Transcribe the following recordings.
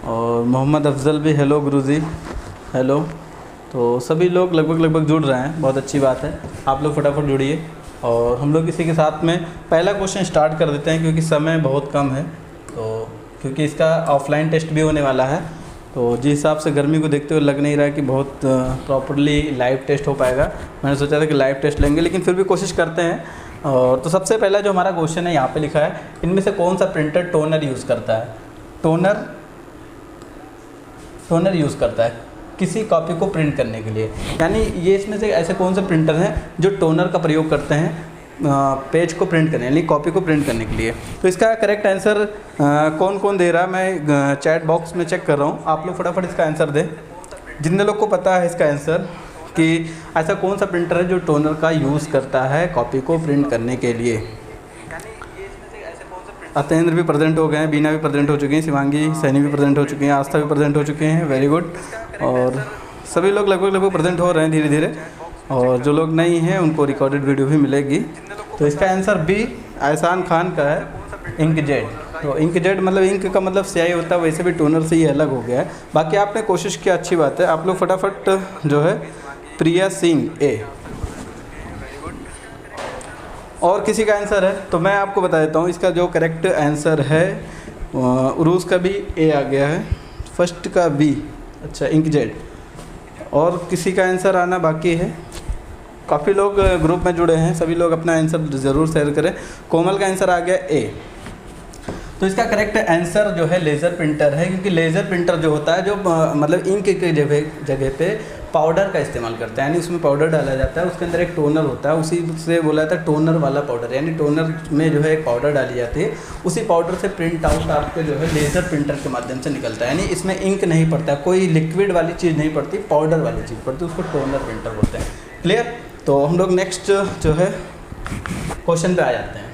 और मोहम्मद अफजल भी हेलो गुरुजी, हेलो। तो सभी लोग लगभग जुड़ रहे हैं, बहुत अच्छी बात है। आप लोग फटाफट जुड़िए और हम लोग इसी के साथ में पहला क्वेश्चन स्टार्ट कर देते हैं, क्योंकि समय बहुत कम है। तो क्योंकि इसका ऑफलाइन टेस्ट भी होने वाला है, तो जिस हिसाब से गर्मी को देखते हुए लग नहीं रहा है कि बहुत प्रॉपरली लाइव टेस्ट हो पाएगा। मैंने सोचा था कि लाइव टेस्ट लेंगे, लेकिन फिर भी कोशिश करते हैं। और तो सबसे पहला जो हमारा क्वेश्चन है यहाँ पे लिखा है, इनमें से कौन सा प्रिंटर टोनर यूज़ करता है? टोनर यूज़ करता है किसी कॉपी को प्रिंट करने के लिए। यानी ये इसमें से ऐसे कौन से प्रिंटर हैं जो टोनर का प्रयोग करते हैं पेज को प्रिंट करने, यानी कॉपी को प्रिंट करने के लिए। तो इसका करेक्ट आंसर कौन कौन दे रहा है, मैं चैट बॉक्स में चेक कर रहा हूँ। आप लोग फटाफट इसका आंसर दें, जितने लोग को पता है इसका आंसर कि ऐसा कौन सा प्रिंटर है जो टोनर का यूज़ करता है कॉपी को प्रिंट करने के लिए। अतेंद्र भी प्रेजेंट हो गए हैं, बीना भी प्रेजेंट हो चुकी हैं, शिवांगी सैनी भी प्रेजेंट हो चुकी हैं, आस्था भी प्रेजेंट हो चुके हैं, वेरी गुड। और सभी लोग लगभग प्रेजेंट हो रहे हैं धीरे धीरे, और जो लोग नहीं हैं उनको रिकॉर्डेड वीडियो भी मिलेगी। तो इसका आंसर बी एहसान खान का है, इंकजेट। तो इंकजेट मतलब इंक का मतलब स्याही होता है, वैसे भी टोनर से ही अलग हो गया है। बाकी आपने कोशिश किया, अच्छी बात है। आप लोग फटाफट जो है प्रिया सिंह ए, और किसी का आंसर है तो मैं आपको बता देता हूँ। इसका जो करेक्ट आंसर है उरूस का भी ए आ गया है, फर्स्ट का बी, अच्छा इंकजेट। और किसी का आंसर आना बाकी है। काफ़ी लोग ग्रुप में जुड़े हैं, सभी लोग अपना आंसर ज़रूर शेयर करें। कोमल का आंसर आ गया ए। तो इसका करेक्ट आंसर जो है लेज़र प्रिंटर है, क्योंकि लेज़र प्रिंटर जो होता है जो मतलब इंक के जगह पे पाउडर का इस्तेमाल करता है, यानी उसमें पाउडर डाला जाता है, उसके अंदर एक टोनर होता है, उसी से बोला जाता है टोनर वाला पाउडर। यानी टोनर में जो है एक पाउडर डाली जाती है, उसी पाउडर से प्रिंट आउट आपके जो है लेज़र प्रिंटर के माध्यम से निकलता है। यानी इसमें इंक नहीं पड़ता, कोई लिक्विड वाली चीज़ नहीं पड़ती, पाउडर वाली चीज़ पड़ती है, उसको टोनर प्रिंटर बोलते हैं। क्लियर? तो हम लोग नेक्स्ट जो है क्वेश्चन पे आ जाते हैं।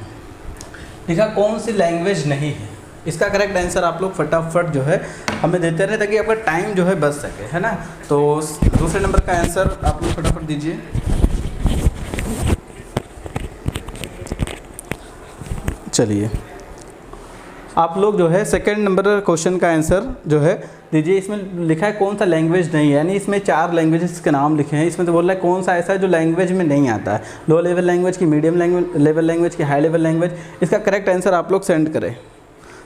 लिखा कौन सी लैंग्वेज नहीं है? इसका करेक्ट आंसर आप लोग फटाफट जो है हमें देते रहे, ताकि आपका टाइम जो है बच सके, है ना। तो दूसरे नंबर का आंसर आप लोग फटाफट दीजिए। चलिए आप लोग जो है सेकंड नंबर क्वेश्चन का आंसर जो है दीजिए। इसमें लिखा है कौन सा लैंग्वेज नहीं है, यानी इसमें 4 लैंग्वेजेस के नाम लिखे हैं। इसमें तो बोल रहा है कौन सा ऐसा है जो लैंग्वेज में नहीं आता है, लो लेवल लैंग्वेज की, मीडियम लेवल लैंग्वेज की, हाई लेवल लैंग्वेज। इसका करेक्ट आंसर आप लोग सेंड करें।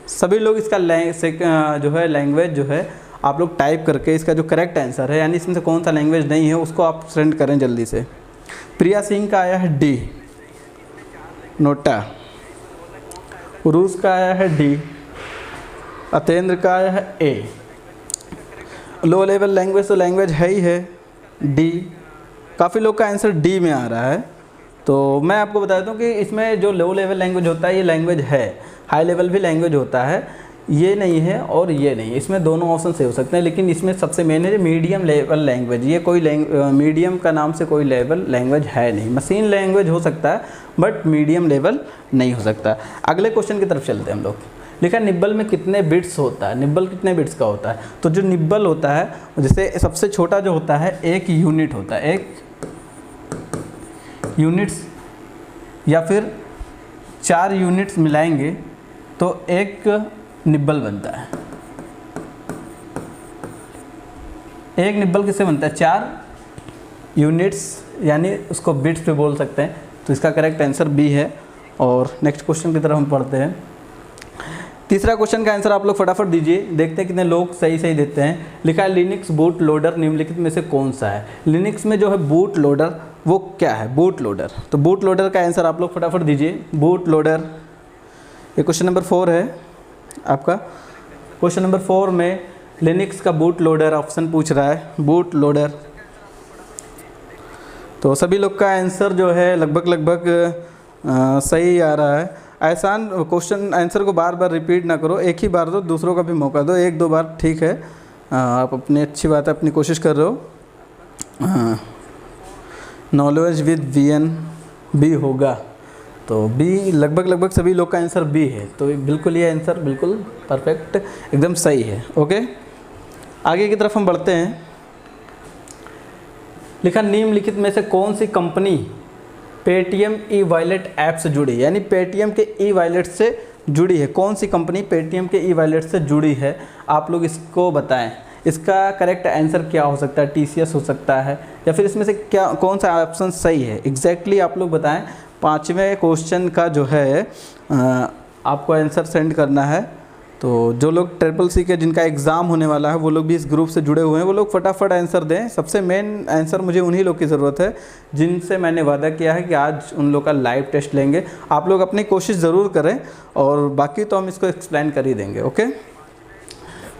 सभी लोग इसका जो है लैंग्वेज जो है आप लोग टाइप करके इसका जो करेक्ट आंसर है, यानी इसमें से कौन सा लैंग्वेज नहीं है, उसको आप सेंड करें जल्दी से। प्रिया सिंह का आया है डी, नोटा। उरूस का आया है डी, अतेंद्र का आया है ए। लो लेवल लैंग्वेज तो लैंग्वेज है ही है, डी। काफ़ी लोग का आंसर डी में आ रहा है। तो मैं आपको बता देता हूँ कि इसमें जो लो लेवल लैंग्वेज होता है ये लैंग्वेज है, हाई लेवल भी लैंग्वेज होता है, ये नहीं है और ये नहीं है। इसमें दोनों ऑप्शन से हो सकते हैं, लेकिन इसमें सबसे मेन है मीडियम लेवल लैंग्वेज। ये कोई मीडियम का नाम से कोई लेवल लैंग्वेज है नहीं। मशीन लैंग्वेज हो सकता है बट मीडियम लेवल नहीं हो सकता। अगले क्वेश्चन की तरफ चलते हैं हम लोग। लिखा निब्बल में कितने बिट्स होता है? निब्बल कितने बिट्स का होता है? तो जो निब्बल होता है, जैसे सबसे छोटा जो होता है 1 यूनिट होता है, 1 यूनिट्स या फिर 4 यूनिट्स मिलाएंगे तो 1 निब्बल बनता है। 1 निब्बल किससे बनता है? 4 यूनिट्स, यानी उसको बिट्स पे बोल सकते हैं। तो इसका करेक्ट आंसर बी है। और नेक्स्ट क्वेश्चन की तरफ हम पढ़ते हैं। तीसरा क्वेश्चन का आंसर आप लोग फटाफट दीजिए, देखते हैं कितने लोग सही देते हैं। लिखा है लिनक्स बूट लोडर निम्नलिखित में से कौन सा है? लिनक्स में जो है बूट लोडर वो क्या है? Boot loader. तो बूट लोडर का आंसर आप लोग फटाफट दीजिए। बूट लोडर, ये क्वेश्चन नंबर 4 है आपका। क्वेश्चन नंबर 4 में लिनक्स का बूट लोडर ऑप्शन पूछ रहा है, बूट लोडर। तो सभी लोग का आंसर जो है लगभग सही आ रहा है। एहसान क्वेश्चन आंसर को बार बार रिपीट ना करो, एक ही बार दो, दूसरों का भी मौका दो। 1-2 बार ठीक है, आप अपनी अच्छी बात है, अपनी कोशिश कर रहे हो। नॉलेज विद VN बी होगा, तो बी लगभग सभी लोग का आंसर बी है। तो बिल्कुल ये आंसर बिल्कुल परफेक्ट एकदम सही है। ओके, आगे की तरफ हम बढ़ते हैं। लिखा निम्नलिखित में से कौन सी company Paytm e wallet app से जुड़ी, यानी पेटीएम के ई वॉलेट से जुड़ी है, कौन सी कंपनी पेटीएम के ई वॉलेट से जुड़ी है, आप लोग इसको बताएं। इसका करेक्ट आंसर क्या हो सकता है, टीसीएस हो सकता है, या फिर इसमें से क्या कौन सा ऑप्शन सही है, एग्जैक्टली आप लोग बताएं। 5वें क्वेश्चन का जो है आपको आंसर सेंड करना है। तो जो लोग CCC के जिनका एग्ज़ाम होने वाला है वो लोग भी इस ग्रुप से जुड़े हुए हैं, वो लोग फटाफट आंसर दें। सबसे मेन आंसर मुझे उन्हीं लोग की ज़रूरत है जिनसे मैंने वादा किया है कि आज उन लोग का लाइव टेस्ट लेंगे। आप लोग अपनी कोशिश ज़रूर करें और बाकी तो हम इसको एक्सप्लेन कर ही देंगे। ओके,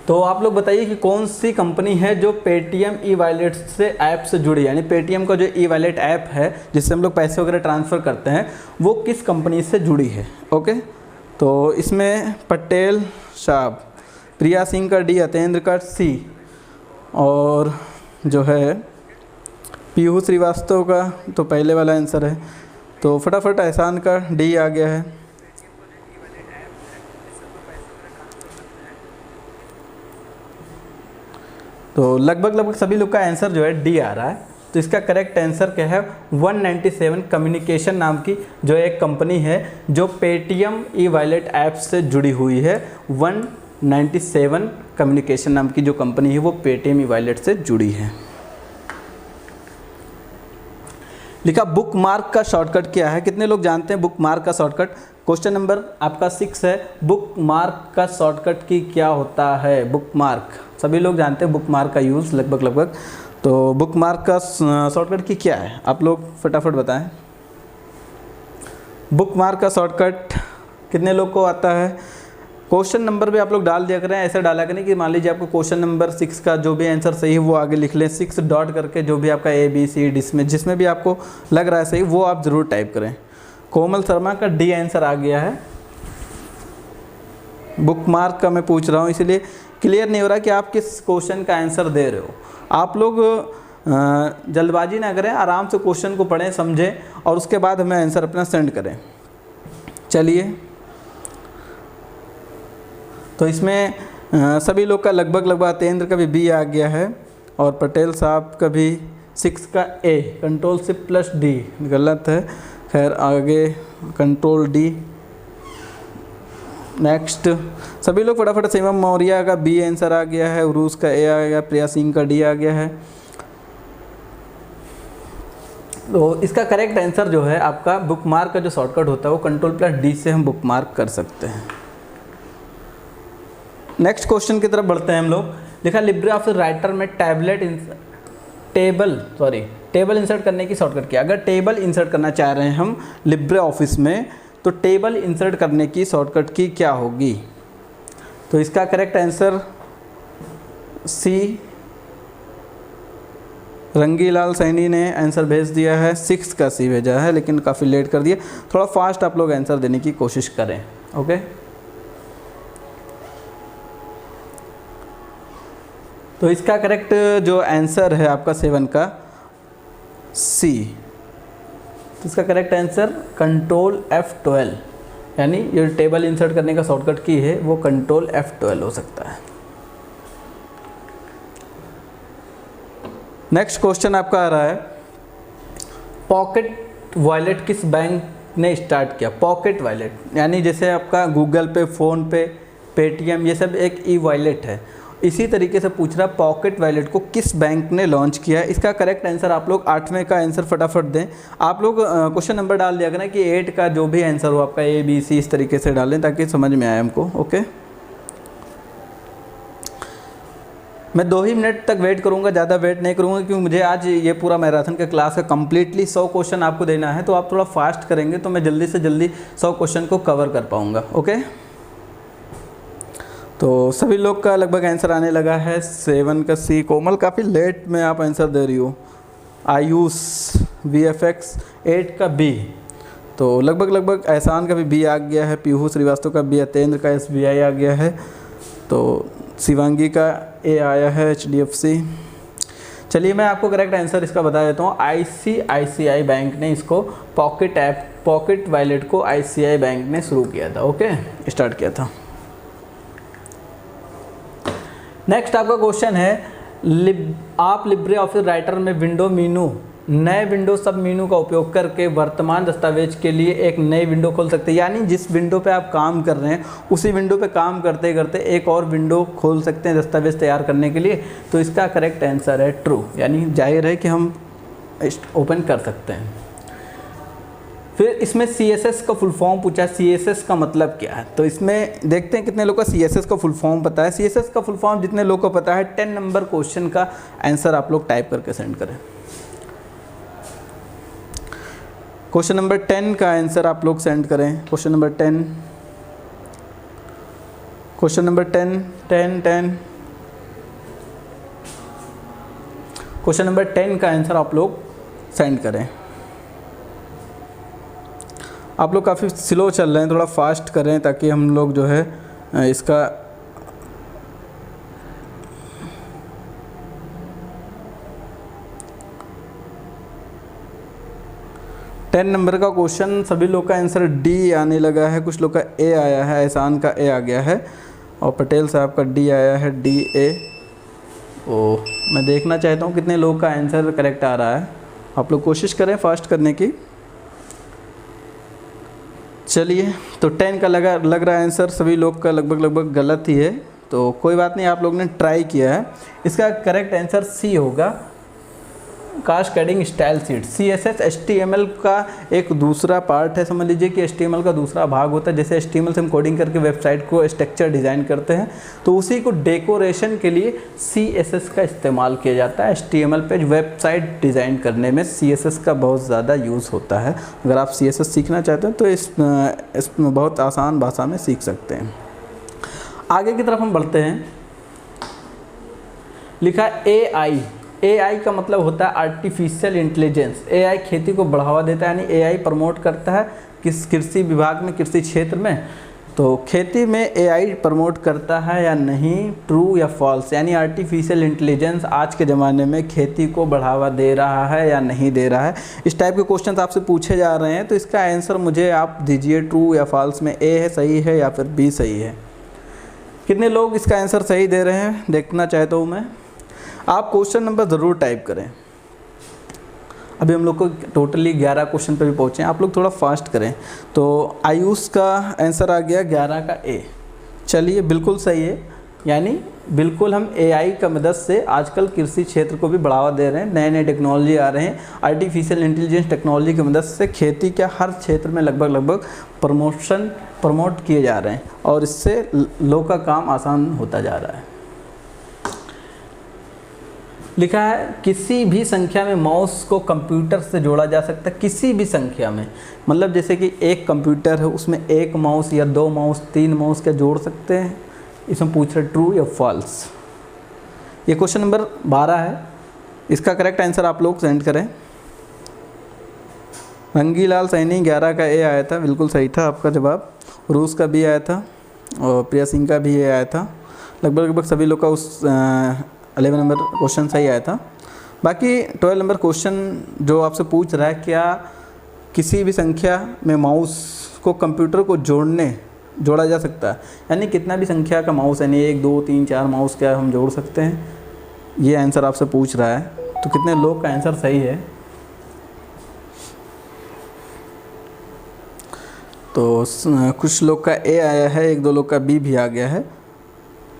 तो आप लोग बताइए कि कौन सी कंपनी है जो पेटीएम ई वॉलेट से ऐप से जुड़ी है, यानी पेटीएम का जो ई वॉलेट ऐप है जिससे हम लोग पैसे वगैरह ट्रांसफ़र करते हैं वो किस कंपनी से जुड़ी है। ओके, तो इसमें पटेल साहब, प्रिया सिंह का डी, अतेंद्र का सी, और जो है पीहू श्रीवास्तव का तो पहले वाला आंसर है। तो फटाफट एहसान का डी आ गया है। तो लगभग सभी लोग का आंसर जो है डी आ रहा है। तो इसका करेक्ट आंसर क्या है, 197 कम्युनिकेशन नाम की जो एक कंपनी है जो पेटीएम ई वॉलेट ऐप से जुड़ी हुई है। 197 कम्युनिकेशन नाम की जो कंपनी है वो पेटीएम ई वॉलेट से जुड़ी है। लिखा बुक मार्क का शॉर्टकट क्या है, कितने लोग जानते हैं बुक मार्क का शॉर्टकट। क्वेश्चन नंबर आपका 6 है, बुक मार्क का शॉर्टकट की क्या होता है। बुक मार्क सभी लोग जानते हैं बुक मार्क का यूज़ लगभग। तो बुक मार्क का शॉर्टकट की क्या है, आप लोग फटाफट बताएं। बुक मार्क का शॉर्टकट कितने लोग को आता है। क्वेश्चन नंबर भी आप लोग डाल दिया करें, ऐसा डाला करें कि मान लीजिए आपको क्वेश्चन नंबर 6 का जो भी आंसर सही है वो आगे लिख लें, 6 डॉट करके जो भी आपका ABCD जिसमें भी आपको लग रहा है सही वो आप ज़रूर टाइप करें। कोमल शर्मा का डी आंसर आ गया है। बुक मार्क का मैं पूछ रहा हूँ इसलिए क्लियर नहीं हो रहा कि आप किस क्वेश्चन का आंसर दे रहे हो। आप लोग जल्दबाजी ना करें, आराम से क्वेश्चन को पढ़ें, समझें और उसके बाद हमें आंसर अपना सेंड करें। चलिए, तो इसमें सभी लोग का लगभग अतेंद्र का भी बी आ गया है और पटेल साहब का भी 6 का ए, कंट्रोल शिफ्ट प्लस डी गलत है। खैर आगे कंट्रोल डी। नेक्स्ट सभी लोग फटाफट, शिवम मौर्य का बी आंसर आ गया है, उरूस का ए आ गया, प्रिया सिंह का डी आ गया है। तो इसका करेक्ट आंसर जो है आपका बुक मार्क का जो शॉर्टकट होता है वो कंट्रोल प्लस डी से हम बुक मार्क कर सकते हैं। नेक्स्ट क्वेश्चन की तरफ बढ़ते हैं हम लोग। लिखा लिब्रे ऑफिस राइटर में टेबल इंसर्ट करने की शॉर्टकट क्या। अगर टेबल इंसर्ट करना चाह रहे हैं हम लिब्रे ऑफिस में तो टेबल इंसर्ट करने की शॉर्टकट की क्या होगी। तो इसका correct answer C, Rangilal Saini ने आंसर भेज दिया है, 6 का सी भेजा है लेकिन काफ़ी लेट कर दिया। थोड़ा फास्ट आप लोग आंसर देने की कोशिश करें। ओके, तो इसका करेक्ट जो आंसर है आपका 7 का सी। तो इसका करेक्ट आंसर कंट्रोल F12, यानी ये टेबल इंसर्ट करने का शॉर्टकट की है वो कंट्रोल F12 हो सकता है। नेक्स्ट क्वेश्चन आपका आ रहा है, पॉकेट वॉलेट किस बैंक ने स्टार्ट किया। पॉकेट वॉलेट यानी जैसे आपका गूगल पे, फ़ोन पे, पेटीएम, ये सब एक ई वॉलेट है। इसी तरीके से पूछ रहा पॉकेट वॉलेट को किस बैंक ने लॉन्च किया है। इसका करेक्ट आंसर आप लोग 8वें का आंसर फटाफट दें। आप लोग क्वेश्चन नंबर डाल दिया करें कि 8 का जो भी आंसर हो आपका ABC इस तरीके से डालें ताकि समझ में आए हमको। ओके, मैं 2 ही मिनट तक वेट करूंगा, ज़्यादा वेट नहीं करूंगा क्योंकि मुझे आज ये पूरा मैराथन का क्लास का कम्प्लीटली 100 क्वेश्चन आपको देना है। तो आप थोड़ा फास्ट करेंगे तो मैं जल्दी से जल्दी 100 क्वेश्चन को कवर कर पाऊँगा। ओके, तो सभी लोग का लगभग आंसर आने लगा है। 7 का सी, कोमल काफ़ी लेट में आप आंसर दे रही हो। आयुष VFX 8 का बी, तो लगभग एहसान का भी बी आ गया है, पीहू श्रीवास्तव का बी, अतेंद्र का SBI आ गया है, तो शिवांगी का ए आया है HDFC। चलिए मैं आपको करेक्ट आंसर इसका बता देता हूँ। ICICI बैंक ने इसको पॉकेट वॉलेट को ICICI बैंक ने शुरू किया था। ओके, स्टार्ट किया था। नेक्स्ट आपका क्वेश्चन है, आप लिब्रे ऑफिस राइटर में विंडो मेनू नए विंडो सब मेनू का उपयोग करके वर्तमान दस्तावेज के लिए एक नई विंडो खोल सकते हैं। यानी जिस विंडो पे आप काम कर रहे हैं उसी विंडो पे काम करते करते एक और विंडो खोल सकते हैं दस्तावेज तैयार करने के लिए। तो इसका करेक्ट आंसर है ट्रू, यानी जाहिर है कि हम ओपन कर सकते हैं। फिर इसमें CSS का फुल फॉर्म पूछा, CSS का मतलब क्या है। तो इसमें देखते हैं कितने लोग का CSS का फुल फॉर्म पता है। CSS का फुल फॉर्म जितने लोग को पता है 10 नंबर क्वेश्चन का आंसर आप लोग टाइप करके सेंड करें। क्वेश्चन नंबर 10 का आंसर आप लोग सेंड करें। Question number 10, question number 10 10 10 question number 10 का आंसर आप लोग सेंड करें। आप लोग काफ़ी स्लो चल रहे हैं, थोड़ा फास्ट करें ताकि हम लोग जो है इसका टेन नंबर का क्वेश्चन सभी लोग का आंसर डी आने लगा है। कुछ लोग का ए आया है, एहसान का ए आ गया है और पटेल साहब का डी आया है, DA। ओ मैं देखना चाहता हूँ कितने लोग का आंसर करेक्ट आ रहा है। आप लोग कोशिश करें फास्ट करने की। चलिए, तो 10 का लग रहा है आंसर सभी लोग का लगभग गलत ही है। तो कोई बात नहीं, आप लोग ने ट्राई किया है। इसका करेक्ट आंसर सी होगा, cascading style sheet. CSS HTML का एक दूसरा पार्ट है। समझ लीजिए कि HTML का दूसरा भाग होता है। जैसे HTML से हम कोडिंग करके वेबसाइट को स्ट्रक्चर डिज़ाइन करते हैं, तो उसी को डेकोरेशन के लिए CSS का इस्तेमाल किया जाता है। HTML पे वेबसाइट डिज़ाइन करने में CSS का बहुत ज़्यादा यूज़ होता है। अगर आप CSS सीखना चाहते हैं तो इसमें बहुत आसान भाषा में सीख सकते हैं। आगे की तरफ हम बढ़ते हैं। लिखा AI का मतलब होता है आर्टिफिशियल इंटेलिजेंस। AI खेती को बढ़ावा देता है, यानी AI प्रमोट करता है किस कृषि विभाग में, कृषि क्षेत्र में। तो खेती में AI प्रमोट करता है या नहीं, ट्रू या फॉल्स। यानी आर्टिफिशियल इंटेलिजेंस आज के ज़माने में खेती को बढ़ावा दे रहा है या नहीं दे रहा है। इस टाइप के क्वेश्चन आपसे पूछे जा रहे हैं, तो इसका आंसर मुझे आप दीजिए, ट्रू या फॉल्स में A है सही है या फिर B सही है। कितने लोग इसका आंसर सही दे रहे हैं देखना चाहता हूँ मैं। आप क्वेश्चन नंबर ज़रूर टाइप करें। अभी हम लोग को टोटली 11 क्वेश्चन पे भी पहुँचे हैं, आप लोग थोड़ा फास्ट करें। तो आयुष का आंसर आ गया 11 का A। चलिए, बिल्कुल सही है। यानी बिल्कुल हम AI का मदद से आजकल कृषि क्षेत्र को भी बढ़ावा दे रहे हैं। नए नए टेक्नोलॉजी आ रहे हैं। आर्टिफिशियल इंटेलिजेंस टेक्नोलॉजी की मदद से खेती के हर क्षेत्र में लगभग प्रमोट किए जा रहे हैं और इससे लोगों का काम आसान होता जा रहा है। लिखा है किसी भी संख्या में माउस को कंप्यूटर से जोड़ा जा सकता है। किसी भी संख्या में, मतलब जैसे कि एक कंप्यूटर है उसमें एक माउस या 2 माउस 3 माउस क्या जोड़ सकते हैं। इसमें पूछ रहे ट्रू या फॉल्स। ये क्वेश्चन नंबर 12 है। इसका करेक्ट आंसर आप लोग सेंड करें। रंगीलाल सैनी 11 का A आया था, बिल्कुल सही था आपका जवाब। रूस का B आया था और प्रिया सिंह का भी A आया था। लगभग सभी लोग का उस 11 नंबर क्वेश्चन सही आया था। बाकी 12 नंबर क्वेश्चन जो आपसे पूछ रहा है, क्या किसी भी संख्या में माउस को कंप्यूटर को जोड़ा जा सकता है। यानी कितना भी संख्या का माउस, यानी 1 2 3 4 माउस क्या हम जोड़ सकते हैं, ये आंसर आपसे पूछ रहा है। तो कितने लोग का आंसर सही है। तो कुछ लोग का A आया है, 1 2 लोग का B भी आ गया है।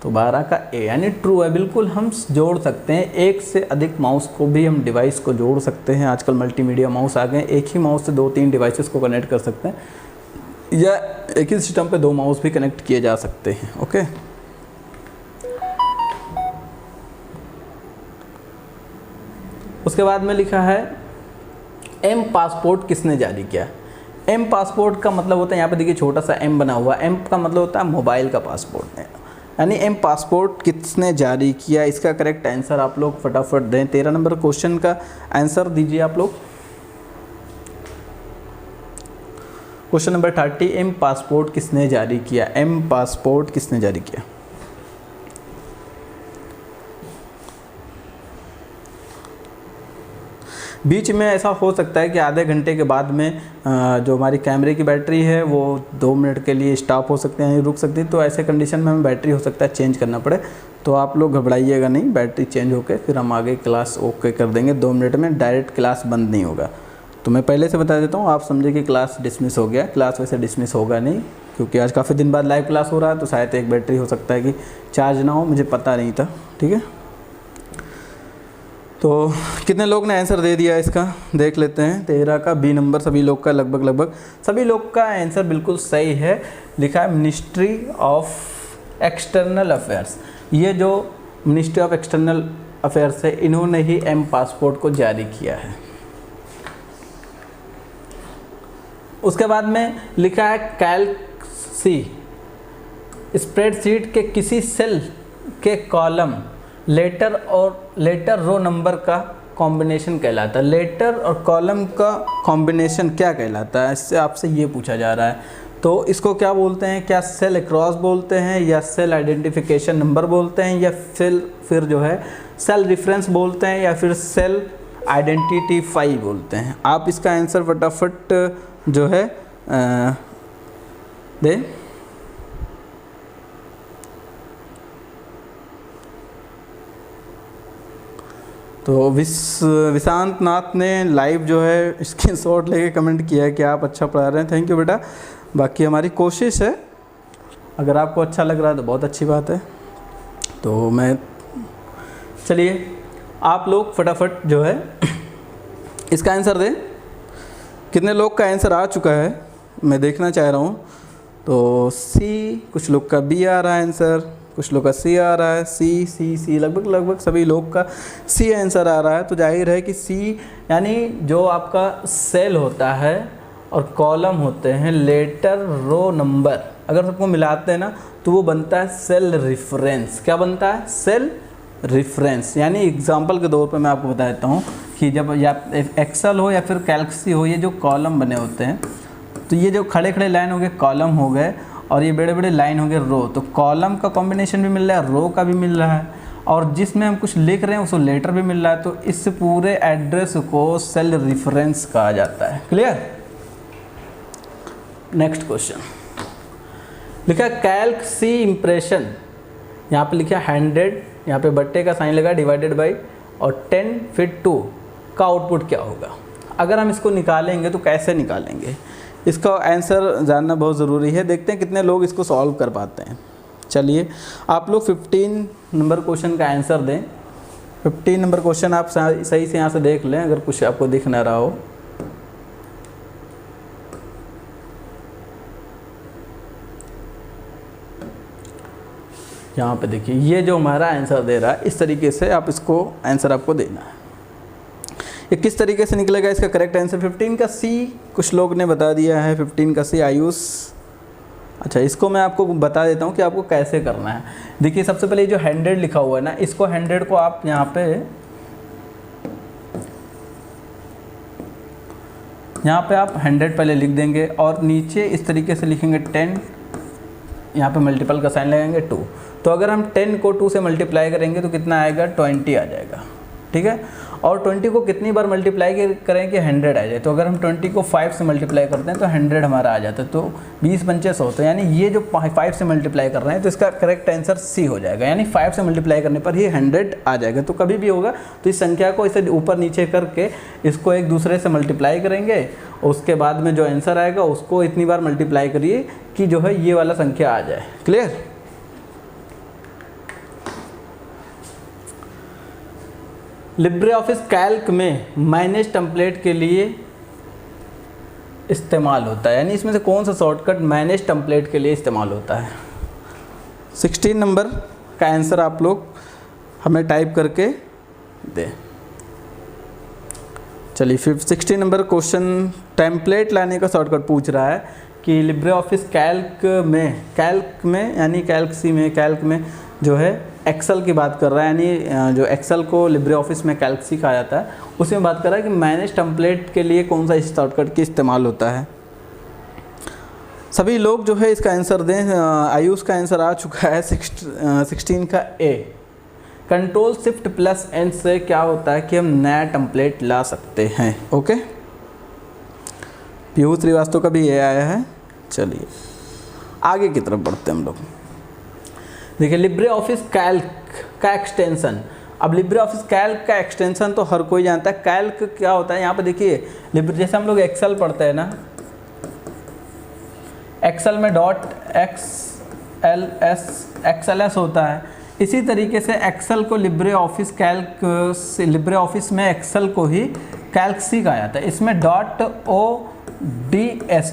तो 12 का A यानी ट्रू है। बिल्कुल हम जोड़ सकते हैं, एक से अधिक माउस को भी हम डिवाइस को जोड़ सकते हैं। आजकल मल्टीमीडिया माउस आ गए हैं, एक ही माउस से 2-3 डिवाइसेस को कनेक्ट कर सकते हैं, या एक ही सिस्टम पे 2 माउस भी कनेक्ट किए जा सकते हैं। ओके, उसके बाद में लिखा है M पासपोर्ट किसने जारी किया। M पासपोर्ट का मतलब होता है, यहाँ पे देखिए छोटा सा M बना हुआ, M का मतलब होता है मोबाइल का पासपोर्ट है। यानी M पासपोर्ट किसने जारी किया, इसका करेक्ट आंसर आप लोग फटाफट दें। 13 नंबर क्वेश्चन का आंसर दीजिए आप लोग। क्वेश्चन नंबर 30, M पासपोर्ट किसने जारी किया। M पासपोर्ट किसने जारी किया। बीच में ऐसा हो सकता है कि आधे घंटे के बाद में जो हमारी कैमरे की बैटरी है वो 2 मिनट के लिए स्टॉप हो सकते हैं, रुक सकती है। तो ऐसे कंडीशन में हमें बैटरी हो सकता है चेंज करना पड़े। तो आप लोग घबराइएगा नहीं, बैटरी चेंज होके फिर हम आगे क्लास ओके कर देंगे। 2 मिनट में डायरेक्ट क्लास बंद नहीं होगा। तो मैं पहले से बता देता हूँ, आप समझे कि क्लास डिसमिस हो गया। क्लास वैसे डिसमिस होगा नहीं, क्योंकि आज काफ़ी दिन बाद लाइव क्लास हो रहा है, तो शायद एक बैटरी हो सकता है कि चार्ज ना हो, मुझे पता नहीं था। ठीक है, तो कितने लोग ने आंसर दे दिया इसका देख लेते हैं। 13 का बी नंबर सभी लोग का लगभग सभी लोग का आंसर बिल्कुल सही है। लिखा है मिनिस्ट्री ऑफ एक्सटर्नल अफेयर्स। ये जो मिनिस्ट्री ऑफ एक्सटर्नल अफेयर्स है, इन्होंने ही एम पासपोर्ट को जारी किया है। उसके बाद में लिखा है कैल्क सी स्प्रेडशीट के किसी सेल के कॉलम लेटर रो नंबर का कॉम्बिनेशन कहलाता है। लेटर और कॉलम का कॉम्बिनेशन क्या कहलाता है, इससे आपसे ये पूछा जा रहा है। तो इसको क्या बोलते हैं, क्या सेल अक्रॉस बोलते हैं, या सेल आइडेंटिफिकेशन नंबर बोलते हैं, या फिर जो है सेल रेफरेंस बोलते हैं, या फिर सेल आइडेंटिफाई बोलते हैं। आप इसका आंसर फटाफट जो है दें। तो विशांत नाथ ने लाइव जो है स्क्रीनशॉट लेके कमेंट किया है कि आप अच्छा पढ़ा रहे हैं। थैंक यू बेटा। बाकी हमारी कोशिश है, अगर आपको अच्छा लग रहा है तो बहुत अच्छी बात है। तो मैं चलिए आप लोग फटाफट जो है इसका आंसर दें। कितने लोग का आंसर आ चुका है मैं देखना चाह रहा हूँ। तो सी, कुछ लोग का बी आ रहा है आंसर, कुछ लोग का सी आ रहा है। सी लगभग सभी लोग का सी आंसर आ रहा है। तो जाहिर है कि सी यानी जो आपका सेल होता है और कॉलम होते हैं लेटर रो नंबर, अगर सबको मिलाते हैं ना तो वो बनता है सेल रेफरेंस। क्या बनता है, सेल रेफरेंस। यानी एग्जांपल के तौर पे मैं आपको बता देता हूँ कि जब या एक्सेल हो या फिर कैल्सी हो, ये जो कॉलम बने होते हैं, तो ये जो खड़े खड़े लाइन हो गए कॉलम हो गए, और ये बड़े बड़े लाइन हो गए रो। तो कॉलम का कॉम्बिनेशन भी मिल रहा है, रो का भी मिल रहा है, और जिसमें हम कुछ लिख रहे हैं उसको लेटर भी मिल रहा है। तो इस पूरे एड्रेस को सेल रेफरेंस कहा जाता है। क्लियर। नेक्स्ट क्वेश्चन लिखा कैल्क सी इम्प्रेशन, यहाँ पे लिखा 100, यहाँ पे बट्टे का साइन लगा, डिवाइडेड बाई और 10 फिर 2 का आउटपुट क्या होगा। अगर हम इसको निकालेंगे तो कैसे निकालेंगे, इसका आंसर जानना बहुत ज़रूरी है। देखते हैं कितने लोग इसको सॉल्व कर पाते हैं। चलिए आप लोग 15 नंबर क्वेश्चन का आंसर दें। 15 नंबर क्वेश्चन आप सही से यहाँ से देख लें, अगर कुछ आपको दिख ना रहा हो। यहाँ पे देखिए, ये जो हमारा आंसर दे रहा है, इस तरीके से आप इसको आंसर आपको देना है। ये किस तरीके से निकलेगा इसका करेक्ट आंसर। 15 का सी कुछ लोग ने बता दिया है, 15 का सी आयुष। अच्छा, इसको मैं आपको बता देता हूँ कि आपको कैसे करना है। देखिए सबसे पहले जो 100 लिखा हुआ है ना, इसको 100 को आप यहाँ पे आप 100 पहले लिख देंगे, और नीचे इस तरीके से लिखेंगे 10, यहाँ पे मल्टीपल का साइन लगाएंगे 2। तो अगर हम 10 को 2 से मल्टीप्लाई करेंगे तो कितना आएगा, 20 आ जाएगा। ठीक है, और 20 को कितनी बार मल्टीप्लाई करें कि 100 आ जाए। तो अगर हम 20 को 5 से मल्टीप्लाई करते हैं तो 100 हमारा आ जाता है। तो 20 पंचे 100, तो यानी ये जो 5 से मल्टीप्लाई कर रहे हैं तो इसका करेक्ट आंसर सी हो जाएगा। यानी 5 से मल्टीप्लाई करने पर ही 100 आ जाएगा। तो कभी भी होगा तो इस संख्या को इसे ऊपर नीचे करके इसको एक दूसरे से मल्टीप्लाई करेंगे, उसके बाद में जो आंसर आएगा उसको इतनी बार मल्टीप्लाई करिए कि जो है ये वाला संख्या आ जाए। क्लियर। लिब्रे ऑफिस कैल्क में माइनस टेम्पलेट के लिए इस्तेमाल होता है, यानी इसमें से कौन सा शॉर्टकट माइनस टेम्पलेट के लिए इस्तेमाल होता है। 16 नंबर का आंसर आप लोग हमें टाइप करके दें। चलिए 16 नंबर क्वेश्चन टेम्पलेट लाने का शॉर्टकट पूछ रहा है कि लिब्रे ऑफिस कैल्क में यानी कैल्क में जो है एक्सेल की बात कर रहा है, यानी जो एक्सेल को लिब्रे ऑफिस में कैल्क सी कहा जाता है, उसमें बात कर रहा है कि माइनस टेम्पलेट के लिए कौन सा इस शॉर्टकट की इस्तेमाल होता है। सभी लोग जो है इसका आंसर दें। आयुष का आंसर आ चुका है 16 का ए। कंट्रोल शिफ्ट प्लस एन से क्या होता है कि हम नया टेम्पलेट ला सकते हैं। ओके, पीयू श्रीवास्तव का भी ये आया है। चलिए आगे की तरफ बढ़ते हैं हम लोग। देखिए लिब्रे ऑफिस कैल्क का एक्सटेंशन। अब लिब्रे ऑफिस कैल्क का एक्सटेंशन तो हर कोई जानता है। कैल्क क्या होता है, यहाँ पे देखिए जैसे हम लोग एक्सेल पढ़ते हैं ना, एक्सेल में XLS होता है, इसी तरीके से एक्सेल को लिब्रे ऑफिस कैल्क से, लिब्रे ऑफिस में एक्सेल को ही कैल्क सी कहा जाता है। इसमें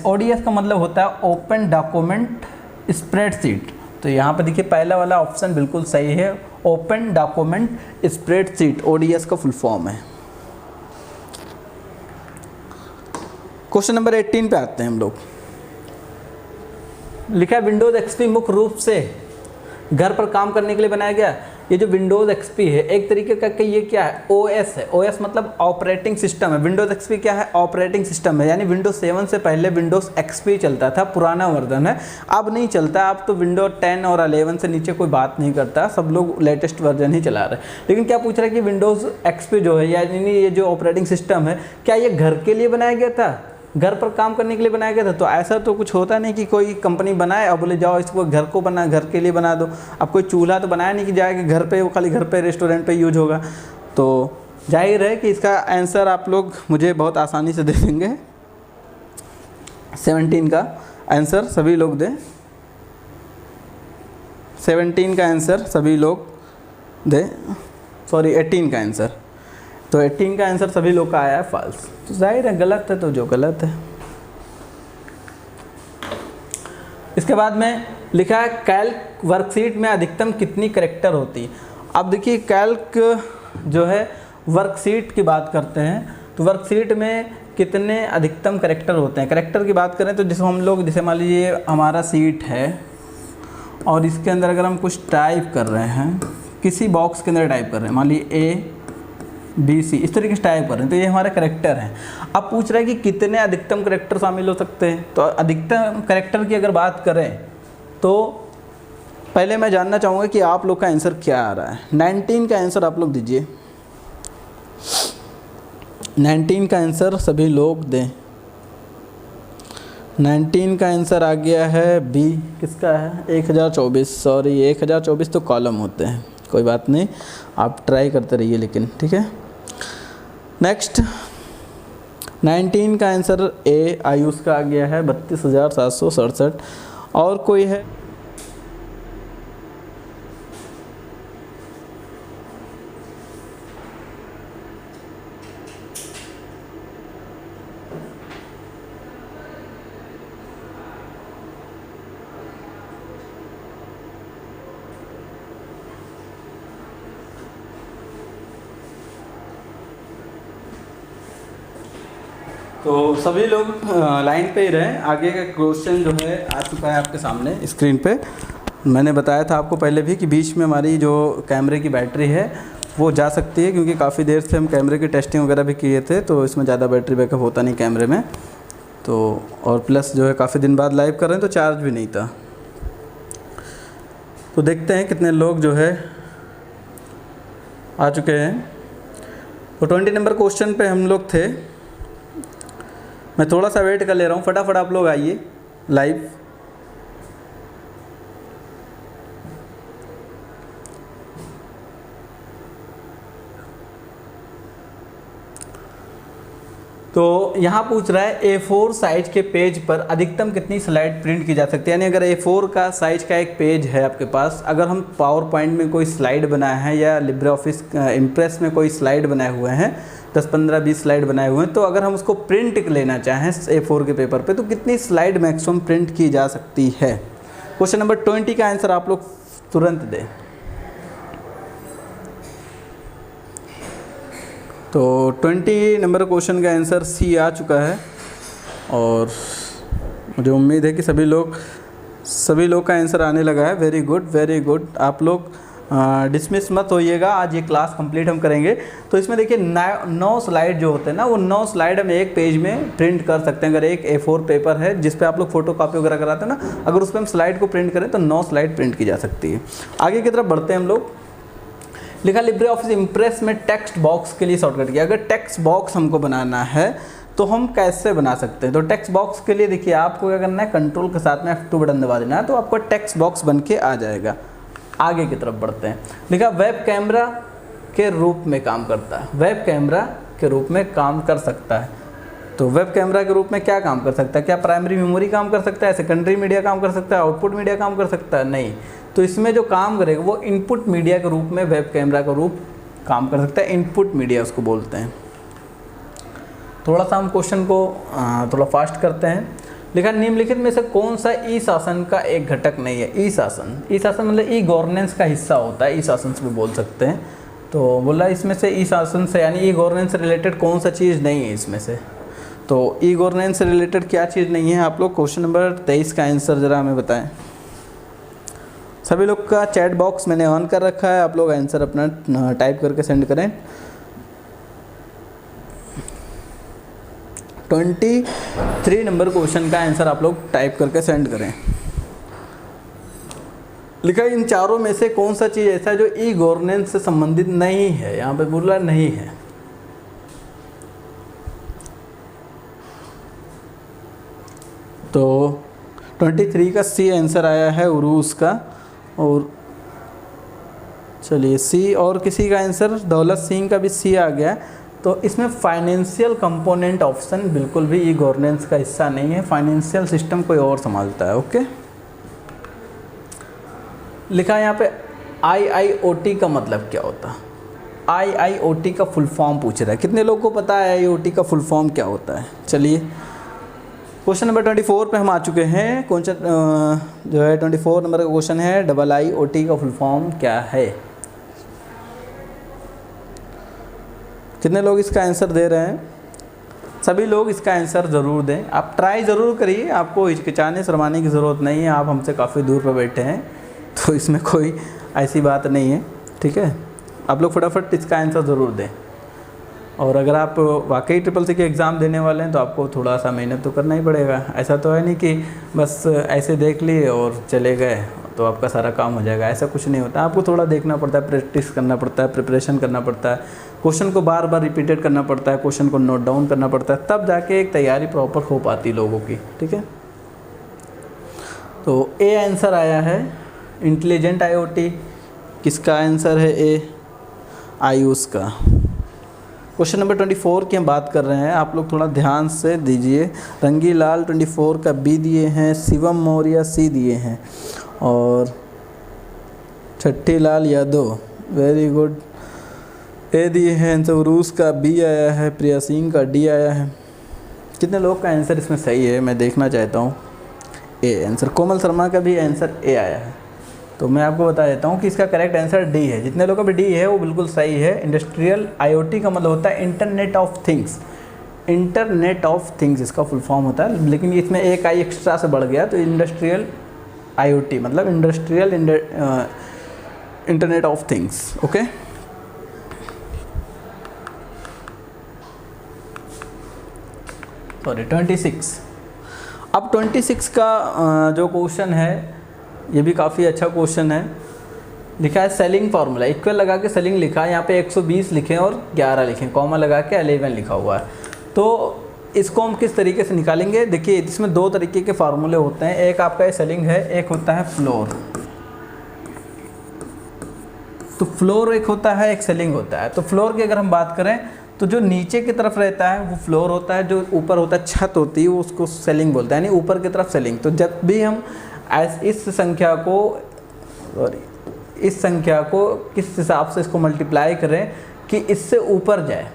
.ODS का मतलब होता है ओपन डॉक्यूमेंट स्प्रेडशीट। तो यहाँ पे देखिए पहला वाला ऑप्शन बिल्कुल सही है, ओपन डॉक्यूमेंट स्प्रेडशीट ODS का फुल फॉर्म है। क्वेश्चन नंबर 18 पे आते हैं हम लोग। लिखा है विंडोज एक्सपी मुख्य रूप से घर पर काम करने के लिए बनाया गया। ये जो विंडोज एक्सपी है एक तरीके का कि ये क्या है, OS है। OS मतलब ऑपरेटिंग सिस्टम है। विंडोज एक्सपी क्या है, ऑपरेटिंग सिस्टम है। यानी विंडोज 7 से पहले विंडोज एक्सपी चलता था, पुराना वर्जन है, अब नहीं चलता। अब तो विंडोज 10 और 11 से नीचे कोई बात नहीं करता, सब लोग लेटेस्ट वर्जन ही चला रहे हैं। लेकिन क्या पूछ रहा है कि विंडोज एक्सपी जो है, यानी ये जो ऑपरेटिंग सिस्टम है, क्या ये घर के लिए बनाया गया था, घर पर काम करने के लिए बनाया गया था? तो ऐसा तो कुछ होता नहीं कि कोई कंपनी बनाए और बोले जाओ इसको घर को बना, घर के लिए बना दो। अब कोई चूल्हा तो बनाया नहीं कि जाएगा घर पे, वो खाली घर पे रेस्टोरेंट पे यूज होगा। तो जाहिर है कि इसका आंसर आप लोग मुझे बहुत आसानी से दे देंगे। 17 का आंसर सभी लोग दें, 17 का आंसर सभी लोग दें, सॉरी 18 का आंसर। तो 18 का आंसर सभी लोग का आया है फॉल्स। तो जाहिर है गलत है, तो जो गलत है। इसके बाद में लिखा है कैल्क वर्कशीट में अधिकतम कितनी कैरेक्टर होती है। अब देखिए कैल्क जो है वर्कशीट की बात करते हैं, तो वर्कशीट में कितने अधिकतम कैरेक्टर होते हैं। कैरेक्टर की बात करें तो जैसे हम लोग, जैसे मान लीजिए हमारा सीट है और इसके अंदर अगर हम कुछ टाइप कर रहे हैं, किसी बॉक्स के अंदर टाइप कर रहे हैं, मान लीजिए ABC, इस तरीके से टाइप कर रहे हैं, तो ये हमारे कैरेक्टर हैं। अब पूछ रहा है कि कितने अधिकतम कैरेक्टर शामिल हो सकते हैं। तो अधिकतम कैरेक्टर की अगर बात करें तो पहले मैं जानना चाहूँगा कि आप लोग का आंसर क्या आ रहा है। 19 का आंसर आप लोग दीजिए, 19 का आंसर सभी लोग दें। 19 का आंसर आ गया है B। किसका है, 1024, सॉरी 1024 तो कॉलम होते हैं, कोई बात नहीं, आप ट्राई करते रहिए लेकिन, ठीक है। नेक्स्ट 19 का आंसर A आयुष का आ गया है 32,767। और कोई है? तो सभी लोग लाइन पे ही रहें। आगे का क्वेश्चन जो है आ चुका है आपके सामने स्क्रीन पे। मैंने बताया था आपको पहले भी कि बीच में हमारी जो कैमरे की बैटरी है वो जा सकती है, क्योंकि काफ़ी देर से हम कैमरे की टेस्टिंग वगैरह भी किए थे, तो इसमें ज़्यादा बैटरी बैकअप होता नहीं कैमरे में। तो और प्लस जो है काफ़ी दिन बाद लाइव कर रहे हैं तो चार्ज भी नहीं था। तो देखते हैं कितने लोग जो है आ चुके हैं। तो 20 नंबर क्वेश्चन पे हम लोग थे। मैं थोड़ा सा वेट कर ले रहा हूँ, फटाफट आप लोग आइए लाइव। तो यहाँ पूछ रहा है A4 साइज के पेज पर अधिकतम कितनी स्लाइड प्रिंट की जा सकती है। यानी अगर A4 का साइज का एक पेज है आपके पास, अगर हम पावर पॉइंट में कोई स्लाइड बनाए हैं या लिब्रे ऑफिस इम्प्रेस में कोई स्लाइड बनाए हुए हैं, 10, 15, 20 स्लाइड बनाए हुए हैं, तो अगर हम उसको प्रिंट लेना चाहें A4 के पेपर पे तो कितनी स्लाइड मैक्सिमम प्रिंट की जा सकती है। क्वेश्चन नंबर 20 का आंसर आप लोग तुरंत दें। तो 20 नंबर क्वेश्चन का आंसर C आ चुका है और मुझे उम्मीद है कि सभी लोग का आंसर आने लगा है। Very good, very good. आप लोग डिसमिस मत होइएगा, आज ये क्लास कंप्लीट हम करेंगे। तो इसमें देखिए 9 स्लाइड जो होते हैं ना, वो 9 स्लाइड हम एक पेज में प्रिंट कर सकते हैं। अगर एक A4 पेपर है जिस पे आप लोग फोटो कॉपी वगैरह कराते हैं ना, अगर उस पर हम स्लाइड को प्रिंट करें तो 9 स्लाइड प्रिंट की जा सकती है। आगे की तरफ बढ़ते हैं हम लोग। लिखा लिब्रे ऑफिस इम्प्रेस में टेक्स्ट बॉक्स के लिए शॉर्टकट किया। अगर टेक्स्ट बॉक्स हमको बनाना है तो हम कैसे बना सकते हैं। तो टेक्स्ट बॉक्स के लिए देखिए आपको क्या करना है, कंट्रोल के साथ में F2 बटन दबा देना है, तो आपको टेक्स्ट बॉक्स बन के आ जाएगा। आगे की तरफ बढ़ते हैं। लिखा वेब कैमरा के रूप में काम करता है, वेब कैमरा के रूप में काम कर सकता है। तो वेब कैमरा के रूप में क्या काम कर सकता है? क्या प्राइमरी मेमोरी काम कर सकता है, सेकेंडरी मीडिया काम कर सकता है, आउटपुट मीडिया काम कर सकता है? नहीं। तो इसमें जो काम करेगा वो इनपुट मीडिया के रूप में वेब कैमरा का रूप काम कर सकता है, इनपुट मीडिया उसको बोलते हैं। थोड़ा सा हम क्वेश्चन को थोड़ा फास्ट करते हैं। लिखा निम्नलिखित में से कौन सा ई शासन का एक घटक नहीं है? ई शासन, ई शासन मतलब ई गवर्नेंस का हिस्सा होता है, ई शासन भी बोल सकते हैं। तो बोला इसमें से ई शासन से यानी ई गवर्नेंस से रिलेटेड कौन सा चीज़ नहीं है इसमें से? तो ई गवर्नेंस से रिलेटेड क्या चीज़ नहीं है? आप लोग क्वेश्चन नंबर 23 का आंसर ज़रा हमें बताएं। सभी लोग का चैट बॉक्स मैंने ऑन कर रखा है, आप लोग आंसर अपना टाइप करके सेंड करें। 23 नंबर क्वेश्चन का आंसर आप लोग टाइप करके सेंड करें। लिखा इन चारों में से कौन सा चीज़ ऐसा है जो ई गवर्नेंस से संबंधित नहीं है? यहाँ पे बोला नहीं है। तो 23 का सी आंसर आया है उरूस का। और चलिए सी, और किसी का आंसर दौलत सिंह का भी सी आ गया। तो इसमें फाइनेंशियल कंपोनेंट ऑप्शन बिल्कुल भी ई गवर्नेंस का हिस्सा नहीं है, फाइनेंशियल सिस्टम कोई और संभालता है। ओके, लिखा है यहाँ पे IIoT का मतलब क्या होता है? IIoT का फुल फॉर्म पूछ रहा है। कितने लोगों को पता है IIoT का फुल फॉर्म क्या होता है? चलिए क्वेश्चन नंबर 24 पे हम आ चुके हैं। क्वेश्चन जो है 24 नंबर का क्वेश्चन है, IIoT का फुल फॉर्म क्या है? कितने लोग इसका आंसर दे रहे हैं? सभी लोग इसका आंसर ज़रूर दें। आप ट्राई ज़रूर करिए, आपको हिचकिचाने शर्माने की ज़रूरत नहीं है। आप हमसे काफ़ी दूर पर बैठे हैं तो इसमें कोई ऐसी बात नहीं है, ठीक है। आप लोग फटाफट इसका आंसर ज़रूर दें। और अगर आप वाकई SSC के एग्ज़ाम देने वाले हैं तो आपको थोड़ा सा मेहनत तो करना ही पड़ेगा। ऐसा तो है नहीं कि बस ऐसे देख लिए और चले गए तो आपका सारा काम हो जाएगा, ऐसा कुछ नहीं होता। आपको थोड़ा देखना पड़ता है, प्रैक्टिस करना पड़ता है, प्रिपरेशन करना पड़ता है, क्वेश्चन को बार बार रिपीटेड करना पड़ता है, क्वेश्चन को नोट डाउन करना पड़ता है, तब जाके एक तैयारी प्रॉपर हो पाती लोगों की, ठीक है। तो ए आंसर आया है इंटेलिजेंट IoT। किसका आंसर है? ए, आयुष का। क्वेश्चन नंबर 24 की हम बात कर रहे हैं, आप लोग थोड़ा ध्यान से दीजिए। रंगीलाल 24 का बी दिए हैं, शिवम मौर्य सी दिए हैं, और छट्टीलाल यादव वेरी गुड ए दिए हैं। तो रूस का बी आया है, प्रिया सिंह का डी आया है। कितने लोग का आंसर इसमें सही है मैं देखना चाहता हूँ। ए आंसर, कोमल शर्मा का भी आंसर ए आया है। तो मैं आपको बता देता हूँ कि इसका करेक्ट आंसर डी है। जितने लोगों का भी डी है वो बिल्कुल सही है। इंडस्ट्रियल IoT का मतलब होता है internet of things. Internet of things इसका फुल फॉर्म होता है, लेकिन इसमें एक आई एक्स्ट्रा से बढ़ गया तो इंडस्ट्रियल IoT मतलब industrial internet of things. Okay, sorry 26। अब 26 का जो क्वेश्चन है ये भी काफ़ी अच्छा क्वेश्चन है। लिखा है सेलिंग फार्मूला, इक्वल लगा के सेलिंग लिखा है, यहाँ पे 120 लिखें और 11 लिखें, कॉमा लगा के 11 लिखा हुआ है। तो इसको हम किस तरीके से निकालेंगे? देखिए इसमें दो तरीके के फार्मूले होते हैं, एक आपका सेलिंग है, एक होता है फ्लोर। तो फ्लोर एक होता है, एक सेलिंग होता है। तो फ्लोर की अगर हम बात करें तो जो नीचे की तरफ रहता है वो फ्लोर होता है, जो ऊपर होता है छत होती है वो उसको सेलिंग बोलता है, यानी ऊपर की तरफ सेलिंग। तो जब भी हम इस संख्या को किस हिसाब से इसको मल्टीप्लाई करें कि इससे ऊपर जाए,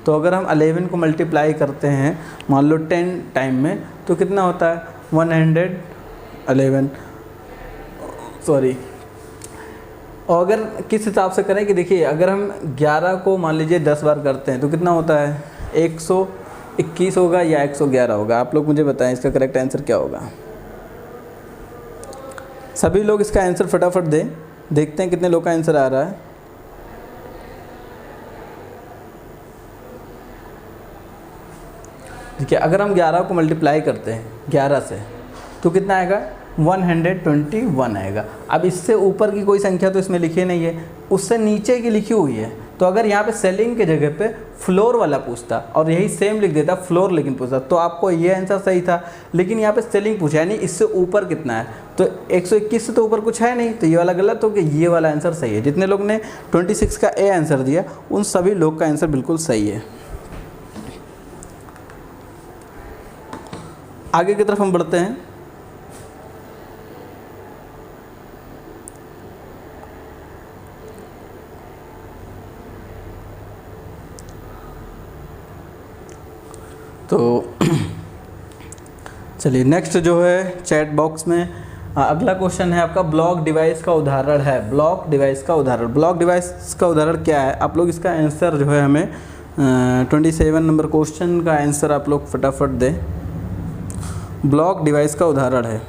तो अगर हम 11 को मल्टीप्लाई करते हैं मान लो 10 टाइम में तो कितना होता है 111 सॉरी। और अगर किस हिसाब से करें कि देखिए अगर हम 11 को मान लीजिए 10 बार करते हैं तो कितना होता है 121 होगा या 111 होगा? आप लोग मुझे बताएं इसका करेक्ट आंसर क्या होगा। सभी लोग इसका आंसर फटाफट दें, देखते हैं कितने लोग का आंसर आ रहा है। देखिए अगर हम 11 को मल्टीप्लाई करते हैं 11 से तो कितना आएगा 121 आएगा। अब इससे ऊपर की कोई संख्या तो इसमें लिखी नहीं है, उससे नीचे की लिखी हुई है, तो अगर यहाँ पे सेलिंग के जगह पे फ्लोर वाला पूछता और यही सेम लिख देता फ्लोर लेकिन पूछता, तो आपको ये आंसर सही था। लेकिन यहाँ पे सेलिंग पूछा, यानी इससे ऊपर कितना है, तो 121 से तो ऊपर कुछ है नहीं, तो ये वाला गलत हो गया, ये वाला आंसर सही है। जितने लोग ने 26 का ए आंसर दिया उन सभी लोग का आंसर बिल्कुल सही है। आगे की तरफ हम बढ़ते हैं। तो चलिए नेक्स्ट जो है चैट बॉक्स में अगला क्वेश्चन है आपका, ब्लॉक डिवाइस का उदाहरण है। ब्लॉक डिवाइस का उदाहरण, ब्लॉक डिवाइस का उदाहरण क्या है, आप लोग इसका आंसर जो है हमें 27 नंबर क्वेश्चन का आंसर आप लोग फटाफट दें। ब्लॉक डिवाइस का उदाहरण है,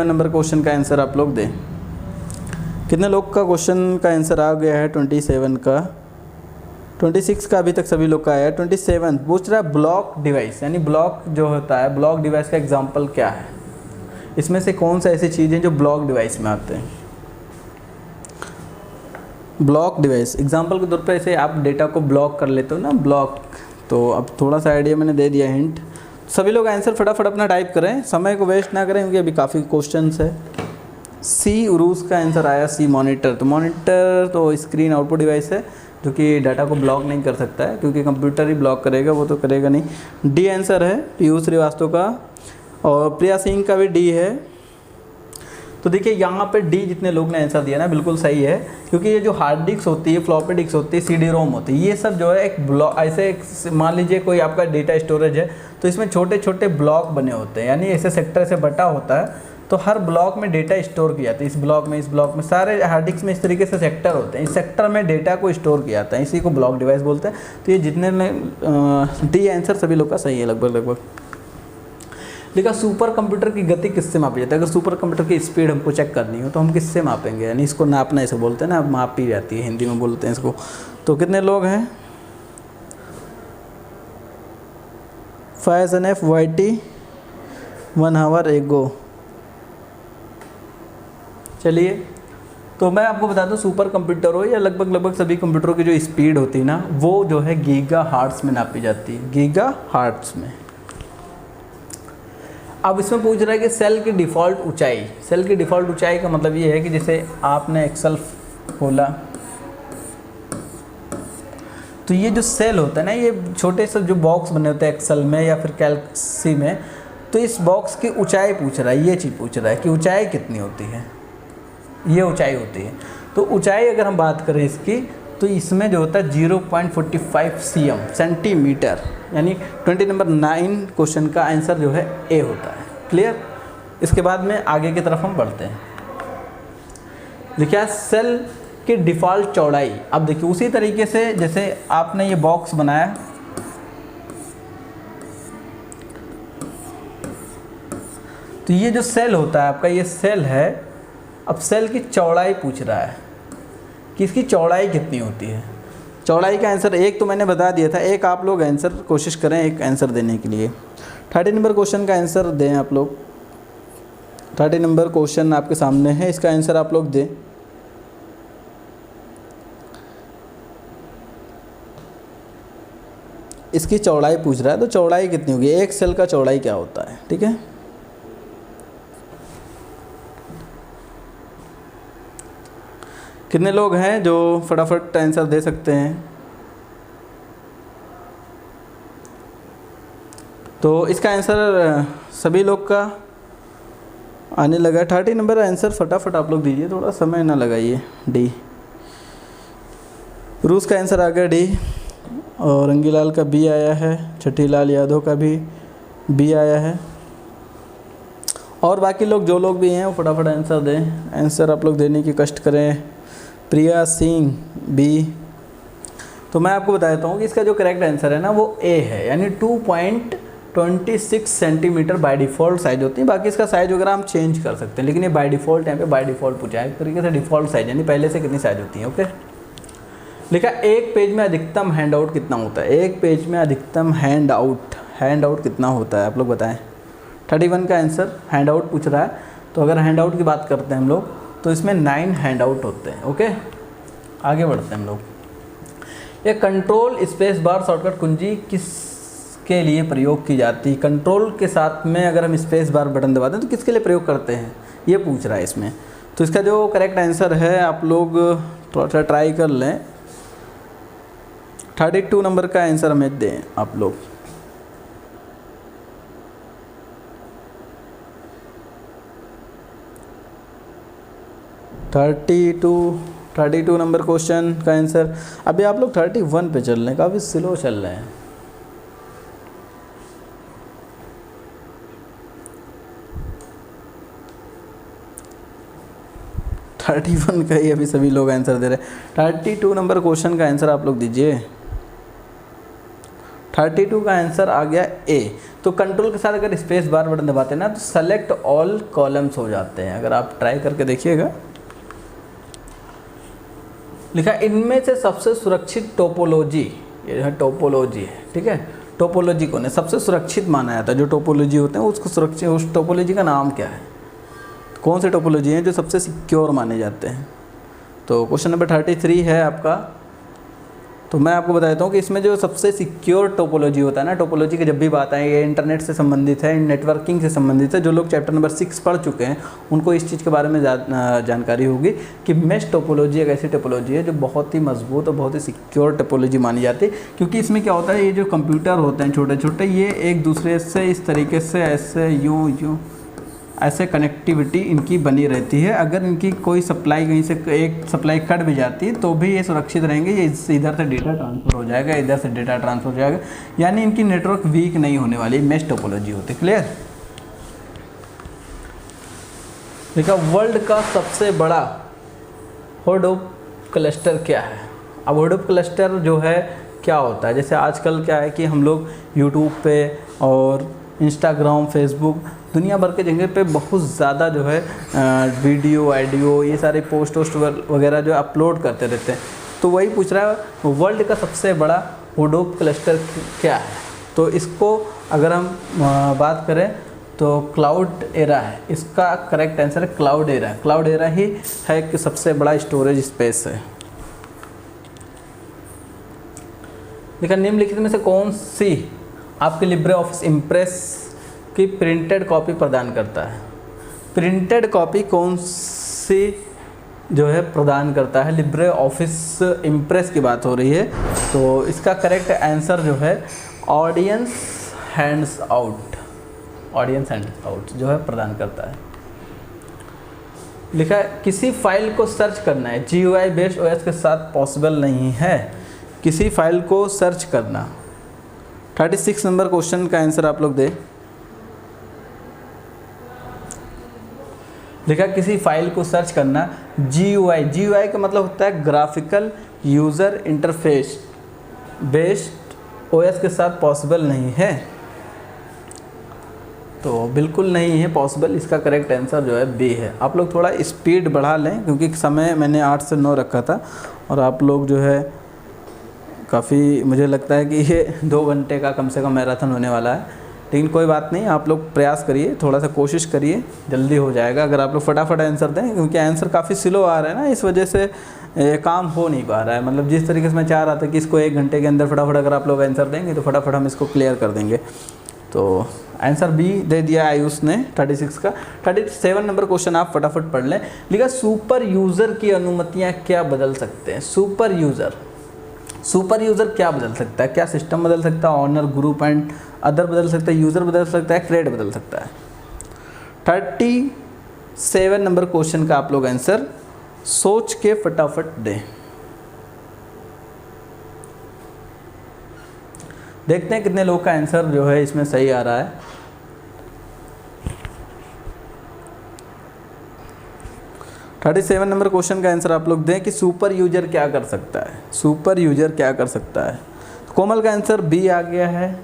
नंबर क्वेश्चन का आंसर आप लोग दें। कितने लोग का क्वेश्चन का आंसर आ गया है 27 का? 26 का अभी तक सभी लोग का आया है। 27 पूछ रहा है ब्लॉक डिवाइस, यानी ब्लॉक जो होता है, ब्लॉक डिवाइस का एग्जांपल क्या है, इसमें से कौन सा ऐसी चीज़ है जो ब्लॉक डिवाइस में आते हैं। ब्लॉक डिवाइस एग्जांपल के तौर पे ऐसे आप डेटा को ब्लॉक कर लेते हो ना, ब्लॉक। तो अब थोड़ा सा आइडिया मैंने दे दिया, हिंट। सभी लोग आंसर फटाफट अपना टाइप करें, समय को वेस्ट ना करें क्योंकि अभी काफ़ी क्वेश्चंस है। सी उरूस का आंसर आया, सी मॉनिटर। तो मॉनिटर तो स्क्रीन आउटपुट डिवाइस है जो कि डाटा को ब्लॉक नहीं कर सकता है, क्योंकि कंप्यूटर ही ब्लॉक करेगा, वो तो करेगा नहीं। डी आंसर है पीयूष श्रीवास्तव का, और प्रिया सिंह का भी डी है। तो देखिए यहाँ पे डी जितने लोग ने आंसर दिया ना बिल्कुल सही है, क्योंकि ये जो हार्ड डिस्क होती है, फ्लॉपी डिस्क होती है, CD रोम होती है, ये सब जो है एक ब्लॉक, ऐसे मान लीजिए कोई आपका डेटा स्टोरेज है तो इसमें छोटे छोटे ब्लॉक बने होते हैं, यानी ऐसे सेक्टर से बटा होता है, तो हर ब्लॉक में डेटा स्टोर किया जाता है। इस ब्लॉक में सारे हार्ड डिस्क में इस तरीके से सेक्टर होते हैं, इस सेक्टर में डेटा को स्टोर किया जाता है, इसी को ब्लॉक डिवाइस बोलते हैं। तो ये जितने में डी आंसर सभी लोग का सही है लगभग। देखा सुपर कंप्यूटर की गति किससे मापी जाती है? अगर सुपर कंप्यूटर की स्पीड हमको चेक करनी हो तो हम किससे मापेंगे, यानी इसको नापना इसे बोलते हैं ना, मापी जाती है, हिंदी में बोलते हैं इसको। तो कितने लोग हैं? FASNF YT 1 hour ago। चलिए, तो मैं आपको बता दूं, सुपर कंप्यूटर हो या लगभग सभी कंप्यूटरों की जो स्पीड होती है ना, वो जो है गीगा हार्ट्स में नापी जाती है, गीगा हार्ट्स में। अब इसमें पूछ रहा है कि सेल की डिफ़ॉल्ट ऊंचाई। सेल की डिफ़ॉल्ट ऊंचाई का मतलब ये है कि जैसे आपने एक्सेल खोला, तो ये जो सेल होता है ना, ये छोटे से जो बॉक्स बने होते हैं एक्सेल में या फिर कैलसी में, तो इस बॉक्स की ऊंचाई पूछ रहा है, ये चीज़ पूछ रहा है कि ऊंचाई कितनी होती है, ये ऊंचाई होती है। तो ऊंचाई अगर हम बात करें इसकी, तो इसमें जो होता है 0.45 cm सेंटीमीटर, यानी 20 नंबर 9 क्वेश्चन का आंसर जो है ए होता है। क्लियर? इसके बाद में आगे की तरफ हम बढ़ते हैं। देखिए सेल की डिफ़ॉल्ट चौड़ाई, अब देखिए उसी तरीके से जैसे आपने ये बॉक्स बनाया, तो ये जो सेल होता है आपका, ये सेल है। अब सेल की चौड़ाई पूछ रहा है कि इसकी चौड़ाई कितनी होती है। चौड़ाई का आंसर एक तो मैंने बता दिया था, एक आप लोग आंसर कोशिश करें एक आंसर देने के लिए। 30 नंबर क्वेश्चन का आंसर दें आप लोग। 30 नंबर क्वेश्चन आपके सामने है, इसका आंसर आप लोग दें। इसकी चौड़ाई पूछ रहा है, तो चौड़ाई कितनी होगी, एक सेल का चौड़ाई क्या होता है, ठीक है। कितने लोग हैं जो फटाफट आंसर दे सकते हैं? तो इसका आंसर सभी लोग का आने लगा। 30 नंबर आंसर फटाफट आप लोग दीजिए, थोड़ा समय ना लगाइए। डी, रूस का आंसर आ गया डी, और रंगीलाल का बी आया है, छठीलाल यादव का भी बी आया है, और बाकी लोग जो लोग भी हैं वो फटाफट आंसर दें। आंसर आप लोग देने की कष्ट करें। प्रिया सिंह बी। तो मैं आपको बता देता हूँ कि इसका जो करेक्ट आंसर है ना वो ए है, यानी 2.26 सेंटीमीटर बाय डिफ़ॉल्ट साइज़ होती है। बाकी इसका साइज़ वगैरह हम चेंज कर सकते हैं, लेकिन ये बाय डिफ़ॉल्ट यहाँ पे बाय डिफ़ॉल्ट पूछा है, एक तरीके से डिफ़ॉल्ट साइज़, यानी पहले से कितनी साइज़ होती है। ओके, लिखा एक पेज में अधिकतम हैंड आउट कितना होता है। एक पेज में अधिकतम हैंड आउट कितना होता है, आप लोग बताएं। 31 का आंसर हैंड आउट पूछ रहा है। तो अगर हैंड आउट की बात करते हैं हम लोग तो इसमें 9 हैंड आउट होते हैं। ओके, आगे बढ़ते हैं हम लोग। ये कंट्रोल स्पेस बार शॉर्टकट कुंजी किसके लिए प्रयोग की जाती है? कंट्रोल के साथ में अगर हम स्पेस बार बटन दबाते हैं तो किसके लिए प्रयोग करते हैं, ये पूछ रहा है इसमें। तो इसका जो करेक्ट आंसर है, आप लोग थोड़ा सा ट्राई कर लें, 32 नंबर का आंसर हमें दें आप लोग। थर्टी टू नंबर क्वेश्चन का आंसर। अभी आप लोग 31 पे चल रहे हैं, काफ़ी स्लो चल रहे हैं। थर्टी वन का ही अभी सभी लोग आंसर दे रहे हैं। 32 नंबर क्वेश्चन का आंसर आप लोग दीजिए। 32 का आंसर आ गया ए। तो कंट्रोल के साथ अगर स्पेस बार बटन दबाते हैं ना तो सेलेक्ट ऑल कॉलम्स हो जाते हैं। अगर आप ट्राई करके देखिएगा, लिखा इनमें से सबसे सुरक्षित टोपोलॉजी, ये जो है टोपोलॉजी है, ठीक है। टोपोलॉजी को ने सबसे सुरक्षित माना जाता है, जो टोपोलॉजी होते हैं उसको सुरक्षित, उस टोपोलॉजी का नाम क्या है? कौन से टोपोलॉजी हैं जो सबसे सिक्योर माने जाते हैं? तो क्वेश्चन नंबर 33 है आपका। तो मैं आपको बता देता हूँ कि इसमें जो सबसे सिक्योर टोपोलॉजी होता है ना, टोपोलॉजी की जब भी बात आए, ये इंटरनेट से संबंधित है, नेटवर्किंग से संबंधित है। जो लोग चैप्टर नंबर 6 पढ़ चुके हैं उनको इस चीज़ के बारे में जानकारी होगी कि मेश टोपोलॉजी एक ऐसी टोपोलॉजी है जो बहुत ही मजबूत और बहुत ही सिक्योर टोपोलॉजी मानी जाती है। क्योंकि इसमें क्या होता है, ये जो कंप्यूटर होते हैं छोटे छोटे, ये एक दूसरे से इस तरीके से ऐसे यूँ ऐसे कनेक्टिविटी इनकी बनी रहती है। अगर इनकी कोई सप्लाई कहीं से एक सप्लाई कट भी जाती है तो भी ये सुरक्षित रहेंगे। ये इधर से डेटा ट्रांसफ़र हो जाएगा, इधर से डेटा ट्रांसफ़र हो जाएगा, यानी इनकी नेटवर्क वीक नहीं होने वाली। मेश टोपोलॉजी होती है। क्लियर? देखा, वर्ल्ड का सबसे बड़ा हडूप क्लस्टर क्या है? अब हडूप क्लस्टर जो है क्या होता है, जैसे आजकल क्या है कि हम लोग यूट्यूब पे और इंस्टाग्राम, फेसबुक, दुनिया भर के जगह पे बहुत ज़्यादा जो है वीडियो, ऑडियो, ये सारे पोस्ट वगैरह जो अपलोड करते रहते हैं। तो वही पूछ रहा है वर्ल्ड का सबसे बड़ा हडूप क्लस्टर क्या है? तो इसको अगर हम बात करें तो क्लाउड एरा है। इसका करेक्ट आंसर है क्लाउड एरा। क्लाउड एरा ही है कि सबसे बड़ा स्टोरेज स्पेस है। देखा, निम्नलिखित में से कौन सी आपके लिब्रे ऑफिस इम्प्रेस की प्रिंटेड कॉपी प्रदान करता है? प्रिंटेड कॉपी कौन सी जो है प्रदान करता है? लिब्रे ऑफिस इम्प्रेस की बात हो रही है। तो इसका करेक्ट आंसर जो है audience hands out. Audience hands out जो है प्रदान करता है। लिखा है किसी फाइल को सर्च करना है GUI बेस्ड OS के साथ पॉसिबल नहीं है। किसी फाइल को सर्च करना। 36 नंबर क्वेश्चन का आंसर आप लोग दे। देखा, किसी फाइल को सर्च करना GUI का मतलब होता है graphical user interface based OS के साथ पॉसिबल नहीं है। तो बिल्कुल नहीं है पॉसिबल। इसका करेक्ट आंसर जो है B है। आप लोग थोड़ा स्पीड बढ़ा लें क्योंकि समय मैंने 8 से 9 रखा था और आप लोग जो है काफ़ी, मुझे लगता है कि ये 2 घंटे का कम से कम मैराथन होने वाला है। लेकिन कोई बात नहीं, आप लोग प्रयास करिए, थोड़ा सा कोशिश करिए, जल्दी हो जाएगा अगर आप लोग फटाफट आंसर दें। क्योंकि आंसर काफ़ी स्लो आ रहा है ना, इस वजह से काम हो नहीं पा रहा है। मतलब जिस तरीके से मैं चाह रहा था कि इसको 1 घंटे के अंदर फटाफट अगर आप लोग आंसर देंगे तो फटाफट हम इसको क्लियर कर देंगे। तो आंसर B दे दिया आयुष ने 36 का। 37 नंबर क्वेश्चन आप फटाफट पढ़ लें। लिखा, सुपर यूज़र की अनुमतियाँ क्या बदल सकते हैं? सुपर यूज़र क्या बदल सकता है? क्या सिस्टम बदल सकता है? ऑनर, ग्रुप एंड अदर बदल सकता है? यूज़र बदल सकता है? क्रेड बदल सकता है? 37 नंबर क्वेश्चन का आप लोग आंसर सोच के फटाफट दें। देखते हैं कितने लोग का आंसर जो है इसमें सही आ रहा है। थर्टी 37 नंबर क्वेश्चन का आंसर आप लोग दें कि सुपर यूजर क्या कर सकता है? सुपर यूजर क्या कर सकता है? कोमल का आंसर B आ गया है।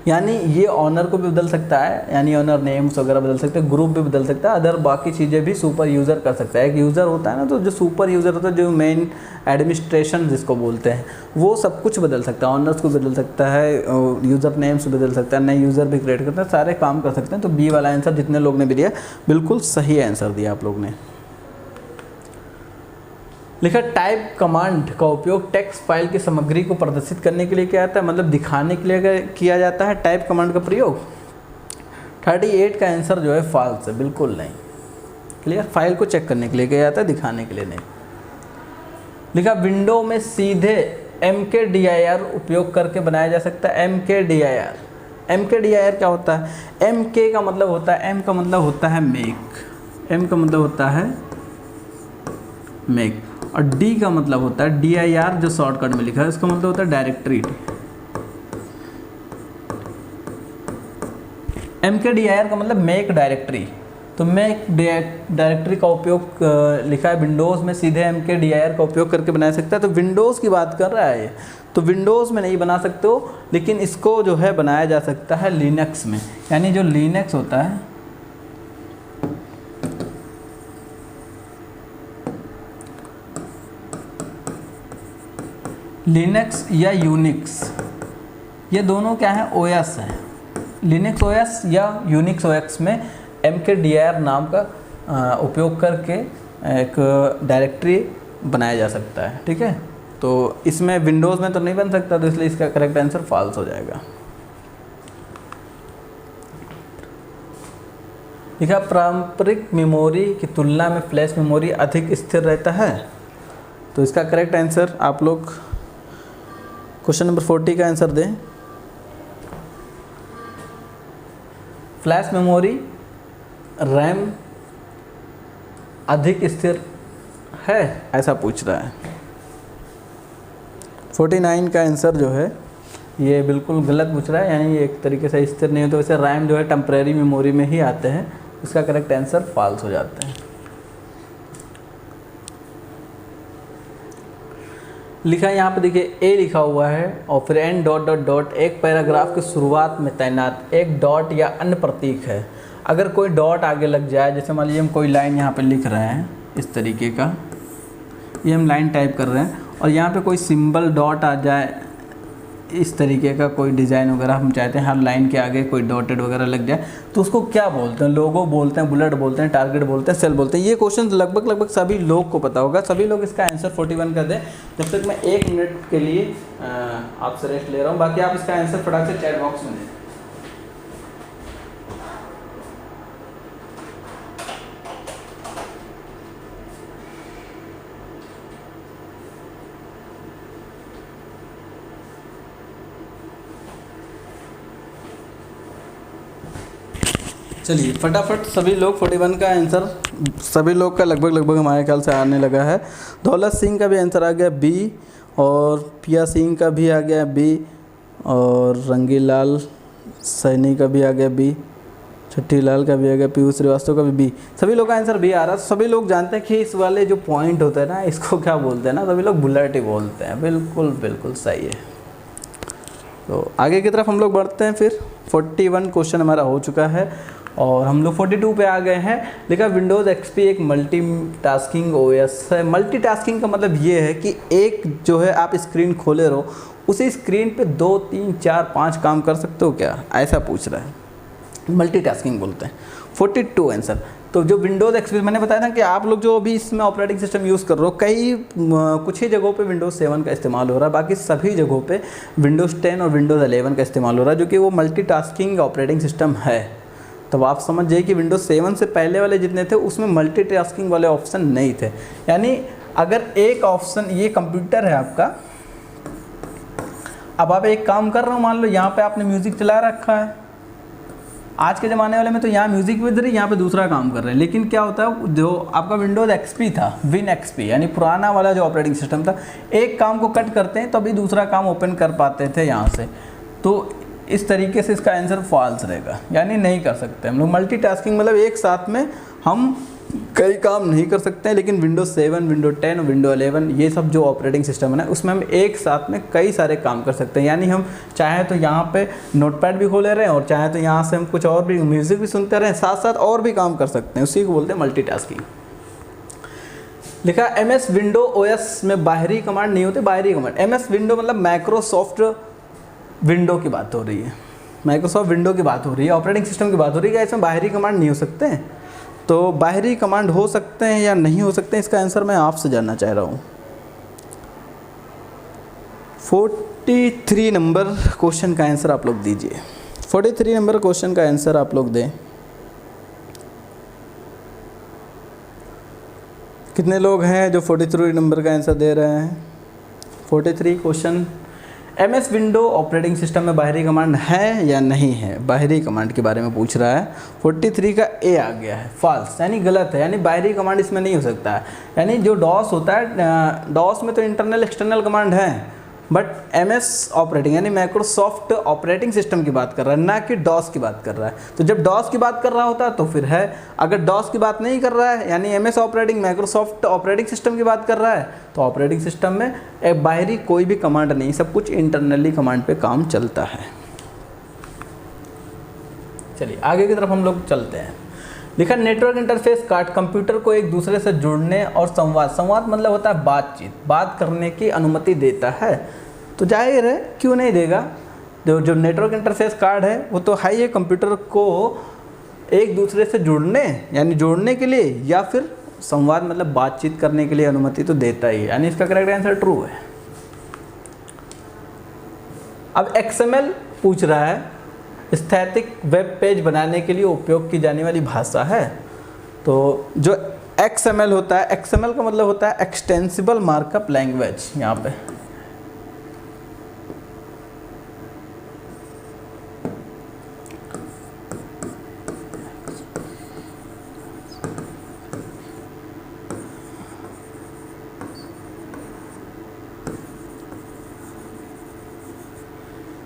यानी ये ऑनर को भी बदल सकता है, यानी ऑनर नेम्स वगैरह बदल सकते हैं, ग्रुप भी बदल सकता है, अदर बाकी चीज़ें भी सुपर यूज़र कर सकता है। एक यूज़र होता है ना, तो जो सुपर यूज़र होता है, जो मेन एडमिनिस्ट्रेशन जिसको बोलते हैं, वो सब कुछ बदल सकता है, ऑनर्स को बदल सकता है, यूज़र नेम्स बदल सकता है, नए यूज़र भी क्रिएट करता है, सारे काम कर सकते हैं। तो बी वाला आंसर जितने लोग ने भी दिया बिल्कुल सही आंसर दिया आप लोग ने। लिखा टाइप कमांड का उपयोग टेक्स्ट फाइल की सामग्री को प्रदर्शित करने के लिए किया जाता है, मतलब दिखाने के लिए किया जाता है टाइप कमांड का प्रयोग। 38 का आंसर जो है फॉल्स है, बिल्कुल नहीं। क्लियर, फाइल को चेक करने के लिए किया जाता है, दिखाने के लिए नहीं। लिखा विंडो में सीधे mkdir उपयोग करके बनाया जा सकता है। mkdir क्या होता है? mk का मतलब होता है, m का मतलब होता है मेक, m का मतलब होता है मेक, और D का मतलब होता है dir, जो शॉर्टकट में लिखा है इसका मतलब होता है डायरेक्टरी। mkdir का मतलब मेक डायरेक्टरी, तो मेक डायरेक्टरी का उपयोग लिखा है विंडोज़ में सीधे mkdir का उपयोग करके बना सकता है। तो विंडोज़ की बात कर रहा है ये, तो विंडोज़ में नहीं बना सकते हो, लेकिन इसको जो है बनाया जा सकता है लिनक्स में। यानी जो लिनक्स होता है, लिनक्स या यूनिक्स, ये दोनों क्या है? ओएस है। लिनक्स ओएस या यूनिक्स ओएस में mkdir नाम का उपयोग करके एक डायरेक्टरी बनाया जा सकता है। ठीक है, तो इसमें विंडोज़ में तो नहीं बन सकता, तो इसलिए इसका करेक्ट आंसर फॉल्स हो जाएगा। लिखा पारंपरिक मेमोरी की तुलना में फ्लैश मेमोरी अधिक स्थिर रहता है, तो इसका करेक्ट आंसर आप लोग क्वेश्चन नंबर 40 का आंसर दें। फ्लैश मेमोरी रैम अधिक स्थिर है, ऐसा पूछ रहा है। 49 का आंसर जो है ये बिल्कुल गलत पूछ रहा है, यानी ये एक तरीके से स्थिर नहीं होता। वैसे रैम जो है टेम्परेरी मेमोरी में ही आते हैं, इसका करेक्ट आंसर फॉल्स हो जाता है। लिखा है यहाँ पे देखिए ए लिखा हुआ है और फिर एन डॉट डॉट डॉट, एक पैराग्राफ की शुरुआत में तैनात एक डॉट या अन्य प्रतीक है। अगर कोई डॉट आगे लग जाए, जैसे मान लीजिए हम कोई लाइन यहाँ पे लिख रहे हैं इस तरीके का, ये हम लाइन टाइप कर रहे हैं और यहाँ पे कोई सिंबल डॉट आ जाए, इस तरीके का कोई डिज़ाइन वगैरह हम चाहते हैं हर लाइन के आगे कोई डॉटेड वगैरह लग जाए, तो उसको क्या बोलते हैं? लोगो बोलते हैं, बुलेट बोलते हैं, टारगेट बोलते हैं, सेल बोलते हैं। ये क्वेश्चन लगभग सभी लोग को पता होगा, सभी लोग इसका आंसर 41 कर दें। जब तक मैं 1 मिनट के लिए आपसे रेस्ट ले रहा हूँ, बाकी आप इसका आंसर फटाक से चैट बॉक्स में दें। चलिए फटाफट सभी लोग 41 का आंसर, सभी लोग का लगभग हमारे ख्याल से आने लगा है। दौलत सिंह का भी आंसर आ गया बी, और पिया सिंह का भी आ गया बी, और रंगीलाल सैनी का भी आ गया बी, छट्टी लाल का भी आ गया, पीयूष श्रीवास्तव का भी बी। सभी लोग का आंसर बी आ रहा है। सभी लोग जानते हैं कि इस वाले जो पॉइंट होता है ना, इसको क्या बोलते हैं ना, सभी लोग बुलेट ही बोलते हैं। बिल्कुल सही है। तो आगे की तरफ हम लोग बढ़ते हैं। फिर 41 क्वेश्चन हमारा हो चुका है और हम लोग 42 पे आ गए हैं। लिखा विंडोज़ एक्सपी एक मल्टीटास्किंग ओएस है। मल्टीटास्किंग का मतलब ये है कि एक जो है आप स्क्रीन खोले रहो, उसी स्क्रीन पे 2, 3, 4, 5 काम कर सकते हो क्या, ऐसा पूछ रहा है। मल्टीटास्किंग बोलते हैं। 42 आंसर। तो जो विंडोज़ एक्सपी मैंने बताया था कि आप लोग जो अभी इसमें ऑपरेटिंग सिस्टम यूज़ कर रहे हो, कुछ ही जगहों पे विंडोज़ 7 का इस्तेमाल हो रहा है, बाकी सभी जगहों पे विंडोज़ 10 और विंडोज़ 11 का इस्तेमाल हो रहा है, जो कि वो मल्टीटास्किंग ऑपरेटिंग सिस्टम है। तो आप समझ जाइए कि विंडोज़ 7 से पहले वाले जितने थे उसमें मल्टीटास्किंग वाले ऑप्शन नहीं थे। यानी अगर एक ऑप्शन, ये कंप्यूटर है आपका, अब आप एक काम कर रहे हो, मान लो यहाँ पे आपने म्यूज़िक चला रखा है। आज के ज़माने वाले में तो यहाँ म्यूज़िक भी इधर ही, यहाँ पे दूसरा काम कर रहे हैं। लेकिन क्या होता है, जो आपका विंडोज़ एक्सपी था, विन एक्सपी, यानी पुराना वाला जो ऑपरेटिंग सिस्टम था, एक काम को कट करते हैं तभी दूसरा काम ओपन कर पाते थे यहाँ से। तो इस तरीके से इसका आंसर फॉल्स रहेगा, यानी नहीं कर सकते हम लोग। मल्टीटास्किंग मतलब एक साथ में हम कई काम नहीं कर सकते हैं, लेकिन विंडोज 7, विंडोज 10 और विंडोज 11 ये सब जो ऑपरेटिंग सिस्टम है ना, उसमें हम एक साथ में कई सारे काम कर सकते हैं। यानी हम चाहे तो यहाँ पे नोटपैड भी खोले रहें और चाहे तो यहाँ से हम कुछ और भी म्यूज़िक भी सुनते रहें, साथ साथ और भी काम कर सकते हैं। उसी को बोलते हैं मल्टीटास्किंग। लिखा MS विंडो OS में बाहरी कमांड नहीं होते, बाहरी कमांड। MS विंडो मतलब माइक्रोसॉफ्ट विंडो की बात हो रही है, माइक्रोसॉफ्ट विंडो की बात हो रही है, ऑपरेटिंग सिस्टम की बात हो रही है। इसमें बाहरी कमांड नहीं हो सकते हैं, तो बाहरी कमांड हो सकते हैं या नहीं हो सकते हैं, इसका आंसर मैं आपसे जानना चाह रहा हूँ। 43 नंबर क्वेश्चन का आंसर आप लोग दीजिए। 43 नंबर क्वेश्चन का आंसर आप लोग दें। कितने लोग हैं जो 43 नंबर का आंसर दे रहे हैं? 43 question, MS window operating system में बाहरी कमांड है या नहीं है, बाहरी कमांड के बारे में पूछ रहा है। 43 का A आ गया है, फॉल्स, यानी गलत है, यानी बाहरी कमांड इसमें नहीं हो सकता है। यानी जो डॉस होता है, डॉस में तो इंटरनल एक्सटर्नल कमांड है, बट MS ऑपरेटिंग यानी माइक्रोसॉफ्ट ऑपरेटिंग सिस्टम की बात कर रहा है, ना कि डॉस की बात कर रहा है। तो जब डॉस की बात कर रहा होता है तो फिर है, अगर डॉस की बात नहीं कर रहा है यानी MS operating Microsoft operating system की बात कर रहा है, तो ऑपरेटिंग सिस्टम में एक बाहरी कोई भी कमांड नहीं, सब कुछ इंटरनली कमांड पे काम चलता है। चलिए आगे की तरफ हम लोग चलते हैं। लिखा नेटवर्क इंटरफेस कार्ड कंप्यूटर को एक दूसरे से जुड़ने और संवाद मतलब होता है बातचीत, बात करने की अनुमति देता है। तो जाहिर है क्यों नहीं देगा, जो नेटवर्क इंटरफेस कार्ड है वो तो है ये कंप्यूटर को एक दूसरे से जुड़ने यानी जोड़ने के लिए या फिर संवाद मतलब बातचीत करने के लिए अनुमति तो देता ही है, यानी इसका करेक्ट आंसर ट्रू है। अब XML पूछ रहा है, स्थैतिक वेब पेज बनाने के लिए उपयोग की जाने वाली भाषा है। तो जो XML होता है, XML का मतलब होता है एक्सटेंसिबल मार्कअप लैंग्वेज। यहाँ पे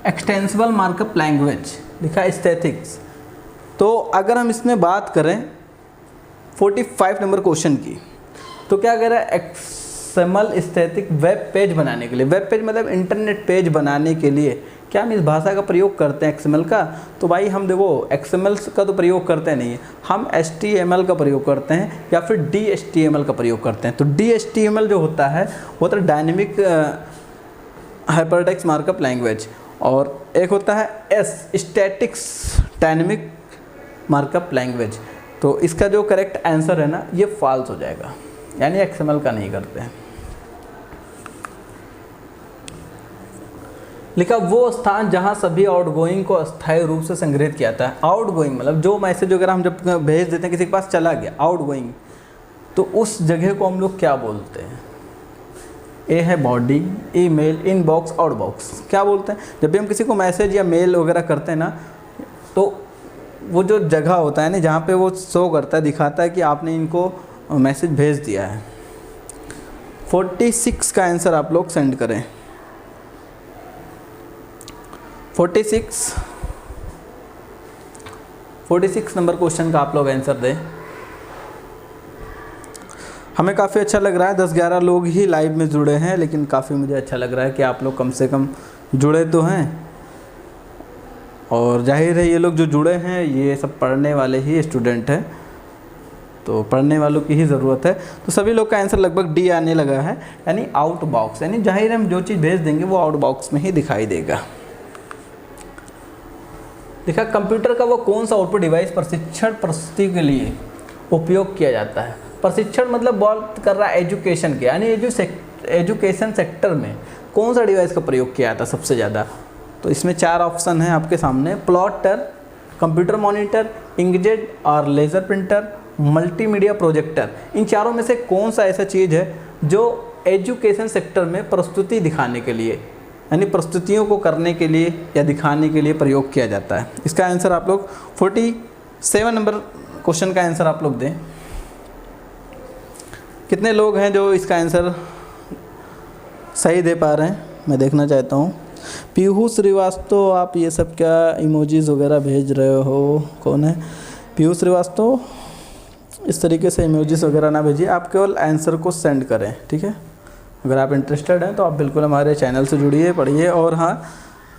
एक्सटेंसिबल मार्कअप लैंग्वेज लिखा है स्थैतिक्स। तो अगर हम इसमें बात करें 45 नंबर क्वेश्चन की, तो क्या कह रहा है, XML स्थैतिक वेब पेज बनाने के लिए, वेब पेज मतलब इंटरनेट पेज बनाने के लिए क्या हम इस भाषा का प्रयोग करते हैं XML का? तो भाई हम देखो XML का तो प्रयोग करते नहीं है, हम HTML का प्रयोग करते हैं या फिर DHTML का प्रयोग करते हैं। तो DHTML जो होता है वो तो डायनेमिक हाइपरटेक्स्ट मार्कअप लैंग्वेज, और एक होता है स्टैटिक्स डायनेमिक मार्कअप लैंग्वेज। तो इसका जो करेक्ट आंसर है ना ये फॉल्स हो जाएगा, यानी XML का नहीं करते हैं। लिखा वो स्थान जहां सभी आउटगोइंग को अस्थायी रूप से संग्रहित किया जाता है। आउटगोइंग मतलब जो मैसेज वगैरह हम जब भेज देते हैं किसी के पास चला गया आउटगोइंग, तो उस जगह को हम लोग क्या बोलते हैं? ए है बॉडी, ईमेल, इनबॉक्स, आउटबॉक्स। क्या बोलते हैं जब भी हम किसी को मैसेज या मेल वगैरह करते हैं ना, तो वो जो जगह होता है ना जहाँ पे वो शो करता है, दिखाता है कि आपने इनको मैसेज भेज दिया है। 46 का आंसर आप लोग सेंड करें। 46 नंबर क्वेश्चन का आप लोग आंसर दें। हमें काफ़ी अच्छा लग रहा है, 10-11 लोग ही लाइव में जुड़े हैं, लेकिन काफ़ी मुझे अच्छा लग रहा है कि आप लोग कम से कम जुड़े तो हैं। और जाहिर है ये लोग जो जुड़े हैं ये सब पढ़ने वाले ही स्टूडेंट हैं, तो पढ़ने वालों की ही ज़रूरत है। तो सभी लोग का आंसर लगभग डी आने लगा है, यानी आउट बॉक्स, यानी जाहिर हम जो चीज़ भेज देंगे वो आउट बॉक्स में ही दिखाई देगा। देखा कंप्यूटर का वो कौन सा आउटपुट डिवाइस प्रशिक्षण प्रस्तुति के लिए उपयोग किया जाता है? प्रशिक्षण मतलब बात कर रहा है एजुकेशन के, यानी एजुकेशन सेक्टर में कौन सा डिवाइस का प्रयोग किया जाता है सबसे ज़्यादा? तो इसमें 4 ऑप्शन हैं आपके सामने, प्लॉटर, कंप्यूटर मॉनिटर, इंकजेट और लेज़र प्रिंटर, मल्टीमीडिया प्रोजेक्टर। इन चारों में से कौन सा ऐसा चीज़ है जो एजुकेशन सेक्टर में प्रस्तुति दिखाने के लिए यानी प्रस्तुतियों को करने के लिए या दिखाने के लिए प्रयोग किया जाता है? इसका आंसर आप लोग 47 नंबर क्वेश्चन का आंसर आप लोग दें। कितने लोग हैं जो इसका आंसर सही दे पा रहे हैं, मैं देखना चाहता हूँ। पीहू श्रीवास्तव, आप ये सब क्या इमोजीज वगैरह भेज रहे हो? कौन है पीहू श्रीवास्तव? इस तरीके से इमोजीज वगैरह ना भेजिए, आप केवल आंसर को सेंड करें, ठीक है। अगर आप इंटरेस्टेड हैं तो आप बिल्कुल हमारे चैनल से जुड़िए, पढ़िए और हाँ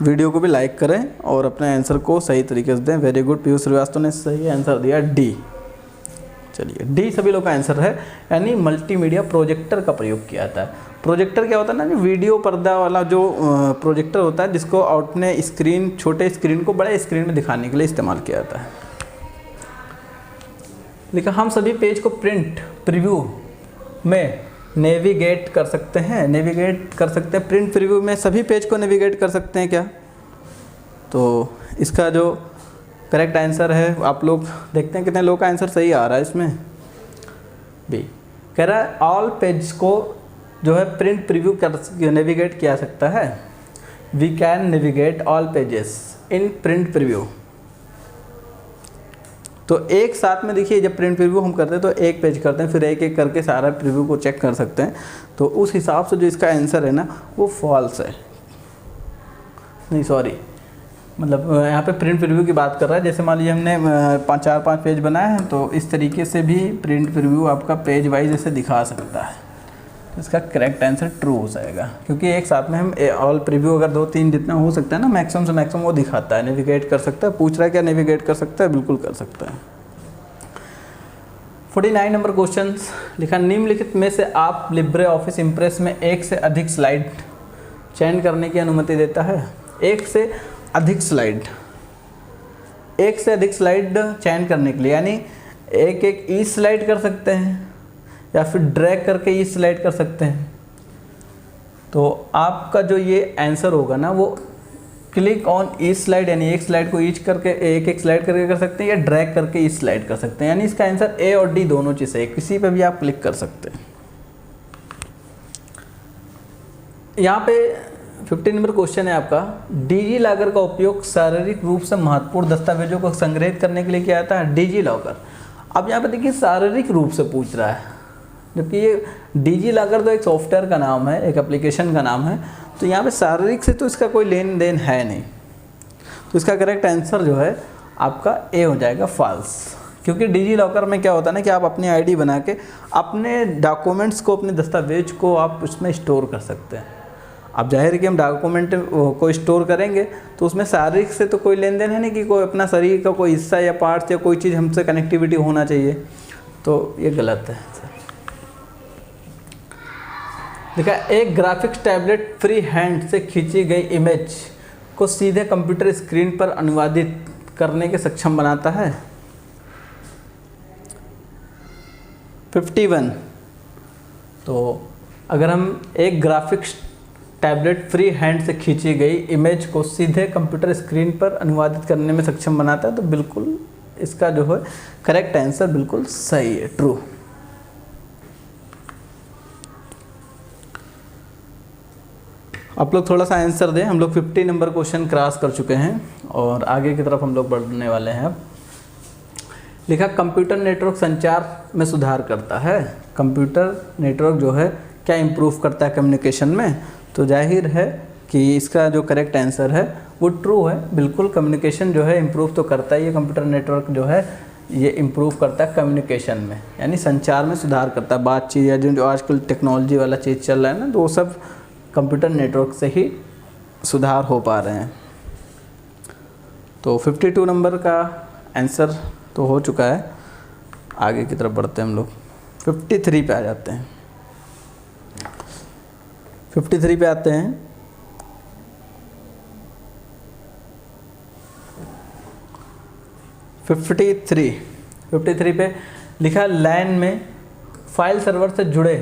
वीडियो को भी लाइक करें और अपने आंसर को सही तरीके से दें। वेरी गुड, पीयूष श्रीवास्तव ने सही आंसर दिया डी। चलिए डी सभी लोग का आंसर है, यानी मल्टीमीडिया प्रोजेक्टर का प्रयोग किया जाता है। प्रोजेक्टर क्या होता है ना, जो वीडियो पर्दा वाला जो प्रोजेक्टर होता है, जिसको अपने स्क्रीन, छोटे स्क्रीन को बड़े स्क्रीन में दिखाने के लिए इस्तेमाल किया जाता है। लिखा हम सभी पेज को प्रिंट प्रीव्यू में नेविगेट कर सकते हैं। नेविगेट कर सकते हैं, प्रिंट प्रीव्यू में सभी पेज को नेविगेट कर सकते हैं क्या? तो इसका जो करेक्ट आंसर है, आप लोग देखते हैं कितने लोग का आंसर सही आ रहा है इसमें। बी कह रहा है ऑल पेज को जो है प्रिंट प्रीव्यू कर नेविगेट किया सकता है। We can navigate all pages in print preview. तो एक साथ में देखिए, जब प्रिंट प्रीव्यू हम करते हैं तो एक पेज करते हैं, फिर एक एक करके सारा प्रीव्यू को चेक कर सकते हैं। तो उस हिसाब से जो इसका आंसर है ना वो फॉल्स है, नहीं सॉरी, मतलब यहाँ पे प्रिंट प्रीव्यू की बात कर रहा है। जैसे मान लीजिए हमने 4-5 पेज बनाए हैं, तो इस तरीके से भी प्रिंट प्रीव्यू आपका पेज वाइज ऐसे दिखा सकता है। तो इसका करेक्ट आंसर ट्रू हो जाएगा, क्योंकि एक साथ में हम ऑल प्रीव्यू अगर 2-3 जितना हो सकता है ना मैक्सिमम से मैक्सिमम वो दिखाता है, नेविगेट कर सकता है। पूछ रहा है क्या नेविगेट कर सकता है? बिल्कुल कर सकता है। 49 नंबर क्वेश्चन लिखा निम्नलिखित में से आप लिब्रे ऑफिस इम्प्रेस में एक से अधिक स्लाइड चयन करने की अनुमति देता है। एक से अधिक स्लाइड चयन करने के लिए, यानी एक एक ई स्लाइड कर सकते हैं या फिर ड्रैग करके ई स्लाइड कर सकते हैं। तो आपका जो ये आंसर होगा ना वो क्लिक ऑन ई स्लाइड, यानी एक स्लाइड को ईच करके एक स्लाइड करके कर सकते हैं, या ड्रैग करके ई स्लाइड कर सकते हैं। यानी इसका आंसर ए और डी दोनों चीज़ है, किसी पे भी आप क्लिक कर सकते हैं। यहाँ पे 15 नंबर क्वेश्चन है आपका, डिजी लॉकर का उपयोग शारीरिक रूप से महत्वपूर्ण दस्तावेजों को संग्रहित करने के लिए किया जाता है। डिजी लॉकर, अब यहाँ पे देखिए शारीरिक रूप से पूछ रहा है, जबकि ये डिजी लॉकर तो एक सॉफ्टवेयर का नाम है, एक एप्लीकेशन का नाम है। तो यहाँ पे शारीरिक से तो इसका कोई लेन देन है नहीं, तो इसका करेक्ट आंसर जो है आपका ए हो जाएगा फॉल्स। क्योंकि डिजी लॉकर में क्या होता है ना कि आप अपनी आईडी बना के अपने डॉक्यूमेंट्स को, अपने दस्तावेज को आप उसमें स्टोर कर सकते हैं। अब जाहिर है कि हम डॉक्यूमेंट को स्टोर करेंगे तो उसमें शारीरिक से तो कोई लेन देन है नहीं कि कोई अपना शरीर का कोई हिस्सा या पार्ट्स या कोई चीज़ हमसे कनेक्टिविटी होना चाहिए, तो ये गलत है। देखा एक ग्राफिक्स टैबलेट फ्री हैंड से खींची गई इमेज को सीधे कंप्यूटर स्क्रीन पर अनुवादित करने के सक्षम बनाता है। 51, तो अगर हम एक ग्राफिक्स टैबलेट फ्री हैंड से खींची गई इमेज को सीधे कंप्यूटर स्क्रीन पर अनुवादित करने में सक्षम बनाता है, तो बिल्कुल इसका जो है करेक्ट आंसर बिल्कुल सही है, ट्रू। आप लोग थोड़ा सा आंसर दें, हम लोग 50 नंबर क्वेश्चन क्रॉस कर चुके हैं और आगे की तरफ हम लोग बढ़ने वाले हैं। अब लिखा कंप्यूटर नेटवर्क संचार में सुधार करता है। कंप्यूटर नेटवर्क जो है क्या इम्प्रूव करता है कम्युनिकेशन में? तो जाहिर है कि इसका जो करेक्ट आंसर है वो ट्रू है। बिल्कुल कम्युनिकेशन जो है इम्प्रूव तो करता ही है, कंप्यूटर नेटवर्क जो है ये इम्प्रूव करता है कम्युनिकेशन में, यानी संचार में सुधार करता है। बातचीत या जो आजकल टेक्नोलॉजी वाला चीज़ चल रहा है ना, तो वो सब कंप्यूटर नेटवर्क से ही सुधार हो पा रहे हैं। तो 52 नंबर का आंसर तो हो चुका है। आगे की तरफ बढ़ते हैं हम लोग, 53 पे आ जाते हैं। 53 पे आते हैं। 53 पे लिखा लैन में फाइल सर्वर से जुड़े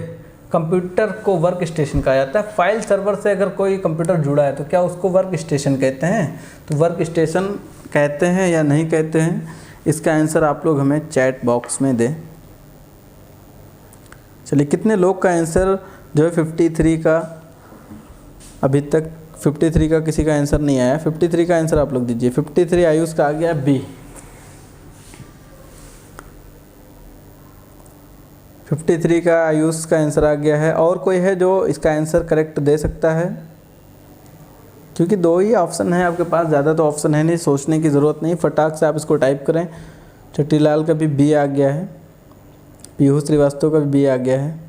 कंप्यूटर को वर्क स्टेशन कहा जाता है। फाइल सर्वर से अगर कोई कंप्यूटर जुड़ा है तो क्या उसको वर्क स्टेशन कहते हैं? तो वर्क स्टेशन कहते हैं या नहीं कहते हैं, इसका आंसर आप लोग हमें चैट बॉक्स में दें। चलिए कितने लोग का आंसर जो है 53 का, अभी तक 53 का किसी का आंसर नहीं आया। 53 का आंसर आप लोग दीजिए। 53 आयुष का आ गया बी। 53 का आयुष का आंसर आ गया है। और कोई है जो इसका आंसर करेक्ट दे सकता है? क्योंकि 2 ही ऑप्शन है आपके पास, ज़्यादा तो ऑप्शन है नहीं, सोचने की ज़रूरत नहीं, फटाक से आप इसको टाइप करें। चट्टीलाल का भी बी आ गया है। पीहू श्रीवास्तव का भी बी आ गया है।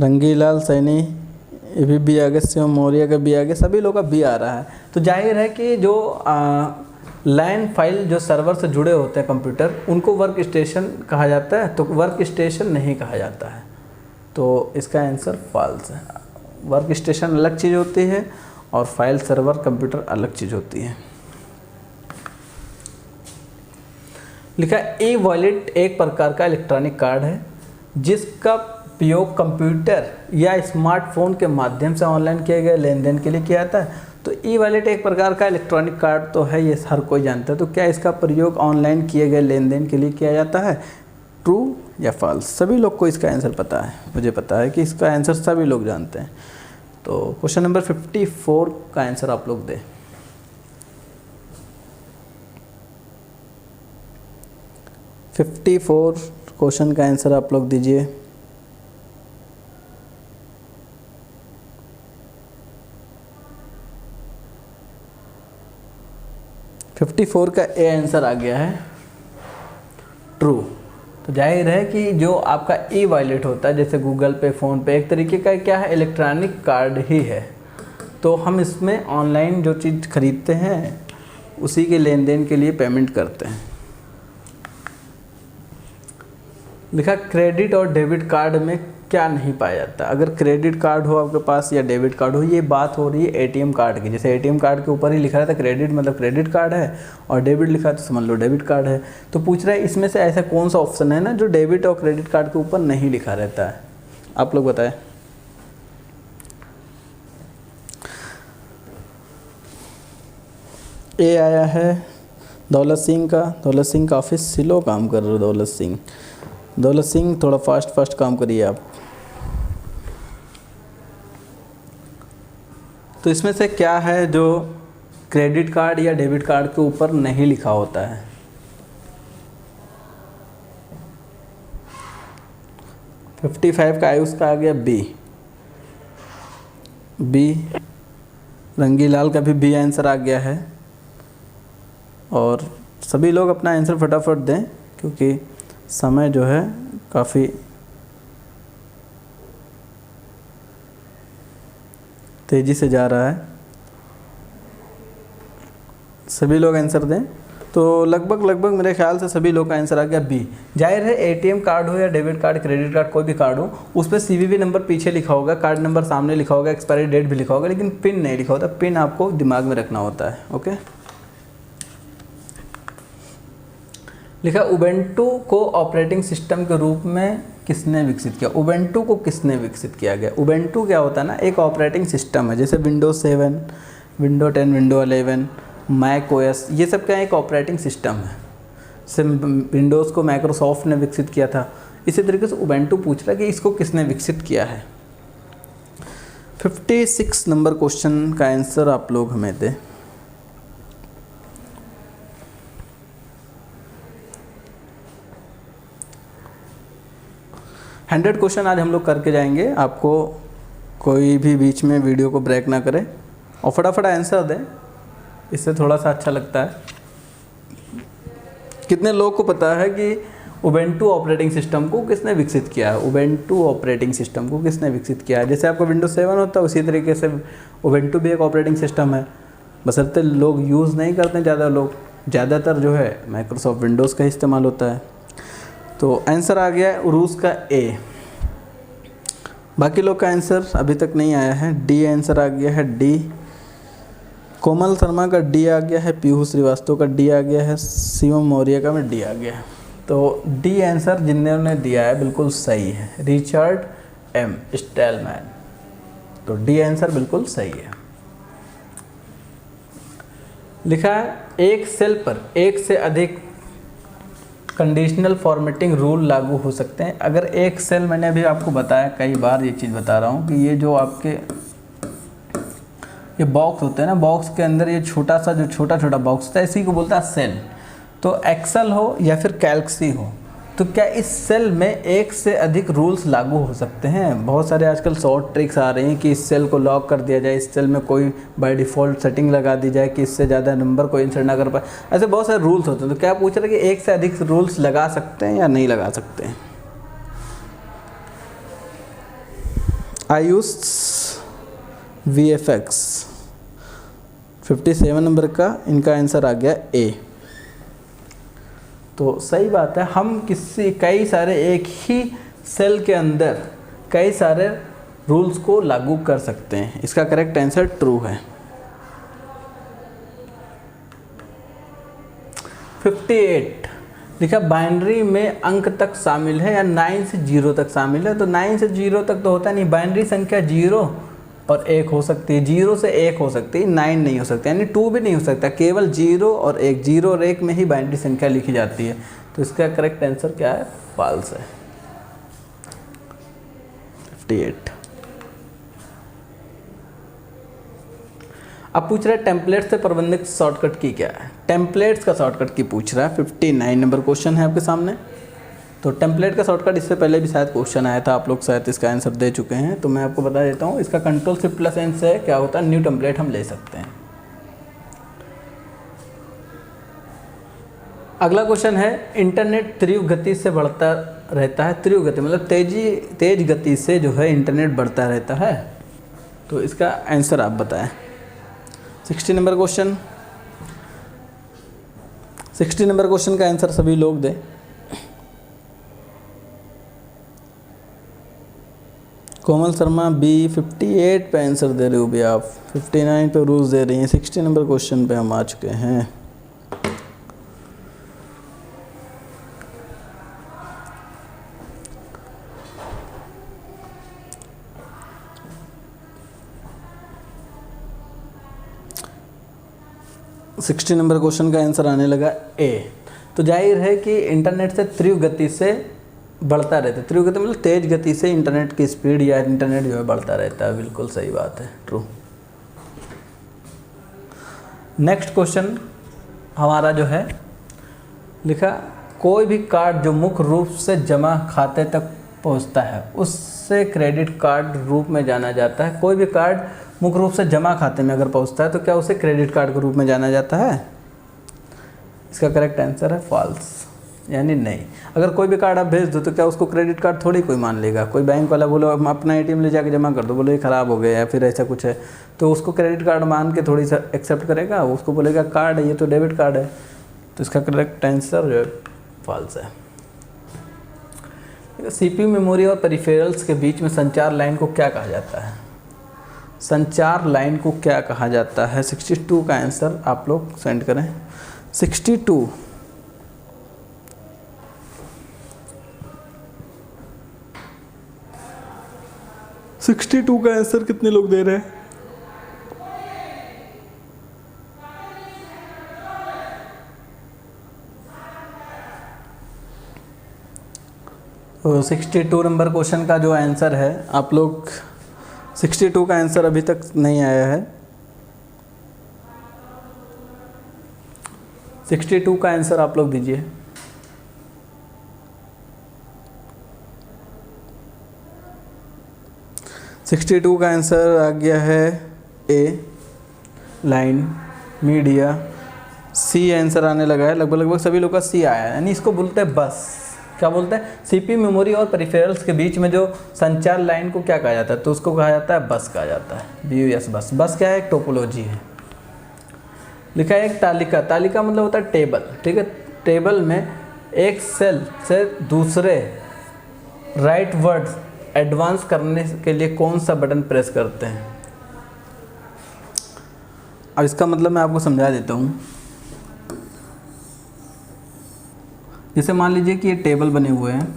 रंगीलाल सैनी ये भी बी आ गया। शिवम मौर्य का बी आ गया। सभी लोग का बी आ रहा है। तो जाहिर है कि जो लैन फाइल जो सर्वर से जुड़े होते हैं कंप्यूटर, उनको वर्क स्टेशन कहा जाता है, तो वर्क स्टेशन नहीं कहा जाता है। तो इसका आंसर फॉल्स है। वर्क स्टेशन अलग चीज़ होती है और फाइल सर्वर कंप्यूटर अलग चीज़ होती है। लिखा ई वॉलेट एक प्रकार का इलेक्ट्रॉनिक कार्ड है जिसका उपयोग कंप्यूटर या स्मार्टफोन के माध्यम से ऑनलाइन किए गए लेन देन के लिए किया जाता है। तो ई वॉलेट एक प्रकार का इलेक्ट्रॉनिक कार्ड तो है, ये हर कोई जानता है। तो क्या इसका प्रयोग ऑनलाइन किए गए लेन देन के लिए किया जाता है? ट्रू या फॉल्स? सभी लोग को इसका आंसर पता है। मुझे पता है कि इसका आंसर सभी लोग जानते हैं। तो क्वेश्चन नंबर 54 का आंसर आप लोग दें। 54 क्वेश्चन का आंसर आप लोग दीजिए। फिफ्टी 54 का ए आंसर आ गया है ट्रू। तो जाहिर है कि जो आपका ई वॉलेट होता है, जैसे गूगल पे, फ़ोन पे, एक तरीके का क्या है, इलेक्ट्रॉनिक कार्ड ही है। तो हम इसमें ऑनलाइन जो चीज़ खरीदते हैं उसी के लेन देन के लिए पेमेंट करते हैं। लिखा क्रेडिट और डेबिट कार्ड में क्या नहीं पाया जाता? अगर क्रेडिट कार्ड हो आपके पास या डेबिट कार्ड हो, ये बात हो रही है एटीएम कार्ड की। जैसे एटीएम कार्ड के ऊपर ही लिखा रहता है क्रेडिट मतलब क्रेडिट कार्ड है, और डेबिट लिखा है तो समझ लो डेबिट कार्ड है। तो पूछ रहा है इसमें से ऐसा कौन सा ऑप्शन है ना जो डेबिट और क्रेडिट कार्ड के ऊपर नहीं लिखा रहता है? आप लोग बताएं। ए आया है दौलत सिंह का। दौलत सिंह काफ़ी स्लो काम कर रहे हो। दौलत सिंह थोड़ा फास्ट काम करिए आप। तो इसमें से क्या है जो क्रेडिट कार्ड या डेबिट कार्ड के ऊपर नहीं लिखा होता है? तो 55 का आयुष का आ गया बी। रंगीलाल का भी बी आंसर आ गया है। और सभी लोग अपना आंसर फटाफट दें क्योंकि समय जो है काफ़ी तेज़ी से जा रहा है। सभी लोग आंसर दें। तो लगभग मेरे ख्याल से सभी लोग का आंसर आ गया बी। जाहिर है एटीएम कार्ड हो या डेबिट कार्ड, क्रेडिट कार्ड, कोई भी कार्ड हो, उस पर सीवीवी नंबर पीछे लिखा होगा, कार्ड नंबर सामने लिखा होगा, एक्सपायरी डेट भी लिखा होगा, लेकिन पिन नहीं लिखा होता। पिन आपको दिमाग में रखना होता है। ओके। लिखा उबेंटू को ऑपरेटिंग सिस्टम के रूप में किसने विकसित किया? उबेंटू को किसने विकसित किया गया? उबेंटू क्या होता है ना, एक ऑपरेटिंग सिस्टम है। जैसे Windows 7, window 10, window 11, Mac OS, ये सब क्या एक ऑपरेटिंग सिस्टम है। जैसे विंडोज़ को माइक्रोसॉफ्ट ने विकसित किया था, इसी तरीके से उबेंटू पूछ रहा है कि इसको किसने विकसित किया है। 56 नंबर क्वेश्चन का आंसर आप लोग हमें दें। हंड्रेड क्वेश्चन आज हम लोग करके जाएंगे। आपको कोई भी बीच में वीडियो को ब्रेक ना करे और फटाफट आंसर दें, इससे थोड़ा सा अच्छा लगता है। कितने लोग को पता है कि उबेंटू ऑपरेटिंग सिस्टम को किसने विकसित किया है? उबेंटू ऑपरेटिंग सिस्टम को किसने विकसित किया है? जैसे आपका विंडोज 7 होता है, उसी तरीके से उबेंटू भी एक ऑपरेटिंग सिस्टम है, बशर्ते लोग यूज़ नहीं करते ज़्यादा लोग। ज़्यादातर जो है माइक्रोसॉफ्ट विंडोज़ का इस्तेमाल होता है। तो आंसर आ गया है उरूस का ए। बाकी लोग का आंसर अभी तक नहीं आया है। डी आंसर आ गया है डी। कोमल शर्मा का डी आ गया है। पीहू श्रीवास्तव का डी आ गया है। शिवम मौर्य का भी डी आ गया है। तो डी आंसर जिन्होंने दिया है बिल्कुल सही है, रिचर्ड एम स्टेलमैन। तो डी आंसर बिल्कुल सही है। लिखा है एक सेल पर एक से अधिक कंडीशनल फॉर्मेटिंग रूल लागू हो सकते हैं। अगर एक सेल, मैंने अभी आपको बताया, कई बार ये चीज़ बता रहा हूँ कि ये जो आपके ये बॉक्स होते हैं ना, बॉक्स के अंदर ये छोटा सा बॉक्स होता है, इसी को बोलता है सेल। तो एक्सेल हो या फिर कैल्सी हो, तो क्या इस सेल में एक से अधिक रूल्स लागू हो सकते हैं? बहुत सारे आजकल शॉर्ट ट्रिक्स आ रही हैं कि इस सेल को लॉक कर दिया जाए, इस सेल में कोई बाय डिफ़ॉल्ट सेटिंग लगा दी जाए कि इससे ज़्यादा नंबर कोई इंसर्ट ना कर पाए। ऐसे बहुत सारे रूल्स होते हैं। तो क्या पूछ रहे हैं कि एक से अधिक रूल्स लगा सकते हैं या नहीं लगा सकते हैं? आयुष VFX 57 नंबर का इनका आंसर आ गया ए। तो सही बात है, हम कई सारे एक ही सेल के अंदर कई सारे रूल्स को लागू कर सकते हैं। इसका करेक्ट आंसर ट्रू है। 58 लिखा बाइनरी में अंक तक शामिल है या 9 से 0 तक शामिल है। तो 9 से 0 तक तो होता नहीं, बाइनरी संख्या 0 और 1 हो सकती है, 0 से 1 हो सकती है, 9 नहीं हो सकता, यानी 2 भी नहीं हो सकता, केवल 0 और 1, 0 और 1 में ही बाइनरी संख्या लिखी जाती है। तो इसका करेक्ट आंसर क्या है? फॉल्स है। 58। अब पूछ रहा है टेम्पलेट से प्रबंधित शॉर्टकट की क्या है? टेम्पलेट्स का शॉर्टकट की पूछ रहा है। 59 नंबर क्वेश्चन है आपके सामने। तो टेम्पलेट का शॉर्टकट इससे पहले भी शायद क्वेश्चन आया था, आप लोग शायद इसका आंसर दे चुके हैं। तो मैं आपको बता देता हूँ, इसका Ctrl+Shift+N से क्या होता है, न्यू टेम्पलेट हम ले सकते हैं। अगला क्वेश्चन है, इंटरनेट तीव्र गति से बढ़ता रहता है। तीव्र गति मतलब तेज गति से जो है इंटरनेट बढ़ता रहता है। तो इसका आंसर आप बताएं। 60 नंबर क्वेश्चन, 60 नंबर क्वेश्चन का आंसर सभी लोग दें। कोमल शर्मा B 58 पे आंसर दे रहे हो भी आप, 59 पे रूल्स दे रही हैं। 60 नंबर क्वेश्चन पे हम आ चुके हैं। सिक्सटी नंबर क्वेश्चन का आंसर आने लगा ए। तो जाहिर है कि इंटरनेट से तीव्र गति से बढ़ता रहता है। तीव्र गति मतलब तेज गति से इंटरनेट की स्पीड या इंटरनेट जो है बढ़ता रहता है। बिल्कुल सही बात है, ट्रू। नेक्स्ट क्वेश्चन हमारा जो है लिखा, कोई भी कार्ड जो मुख्य रूप से जमा खाते तक पहुंचता है उससे क्रेडिट कार्ड रूप में जाना जाता है। कोई भी कार्ड मुख्य रूप से जमा खाते में अगर पहुंचता है तो क्या उसे क्रेडिट कार्ड के रूप में जाना जाता है? इसका करेक्ट आंसर है फॉल्स, यानी नहीं। अगर कोई भी कार्ड आप भेज दो तो क्या उसको क्रेडिट कार्ड थोड़ी कोई मान लेगा। कोई बैंक वाला बोलो अपना ATM ले जाके जमा कर दो, बोलो ये ख़राब हो गया या फिर ऐसा कुछ है, तो उसको क्रेडिट कार्ड मान के थोड़ी सा एक्सेप्ट करेगा। उसको बोलेगा कार्ड है, ये तो डेबिट कार्ड है। तो इसका करेक्ट आंसर जो है फॉल्स है। CPU मेमोरी और पेरिफेरल्स के बीच में संचार लाइन को क्या कहा जाता है? संचार लाइन को क्या कहा जाता है? 62 का आंसर आप लोग सेंड करें। 62 62 का आंसर कितने लोग दे रहे हैं? तो 62 नंबर क्वेश्चन का जो आंसर है, आप लोग 62 का आंसर अभी तक नहीं आया है। 62 का आंसर आप लोग दीजिए। सिक्सटी टू का आंसर आ गया है ए, लाइन, मीडिया। सी आंसर आने लगा है, लगभग सभी लोग का सी आया है, यानी इसको बोलते हैं बस। क्या बोलते हैं? CPU मेमोरी और पेरिफेरल्स के बीच में जो संचार लाइन को क्या कहा जाता है? तो उसको कहा जाता है बस कहा जाता है। BUS बस। बस क्या है? एक टोपोलॉजी है। लिखा है एक तालिका। तालिका मतलब होता है टेबल, ठीक है। टेबल में एक सेल से दूसरे राइट वर्ड्स एडवांस करने के लिए कौन सा बटन प्रेस करते हैं? अब इसका मतलब मैं आपको समझा देता हूँ। जैसे मान लीजिए कि ये टेबल बने हुए हैं।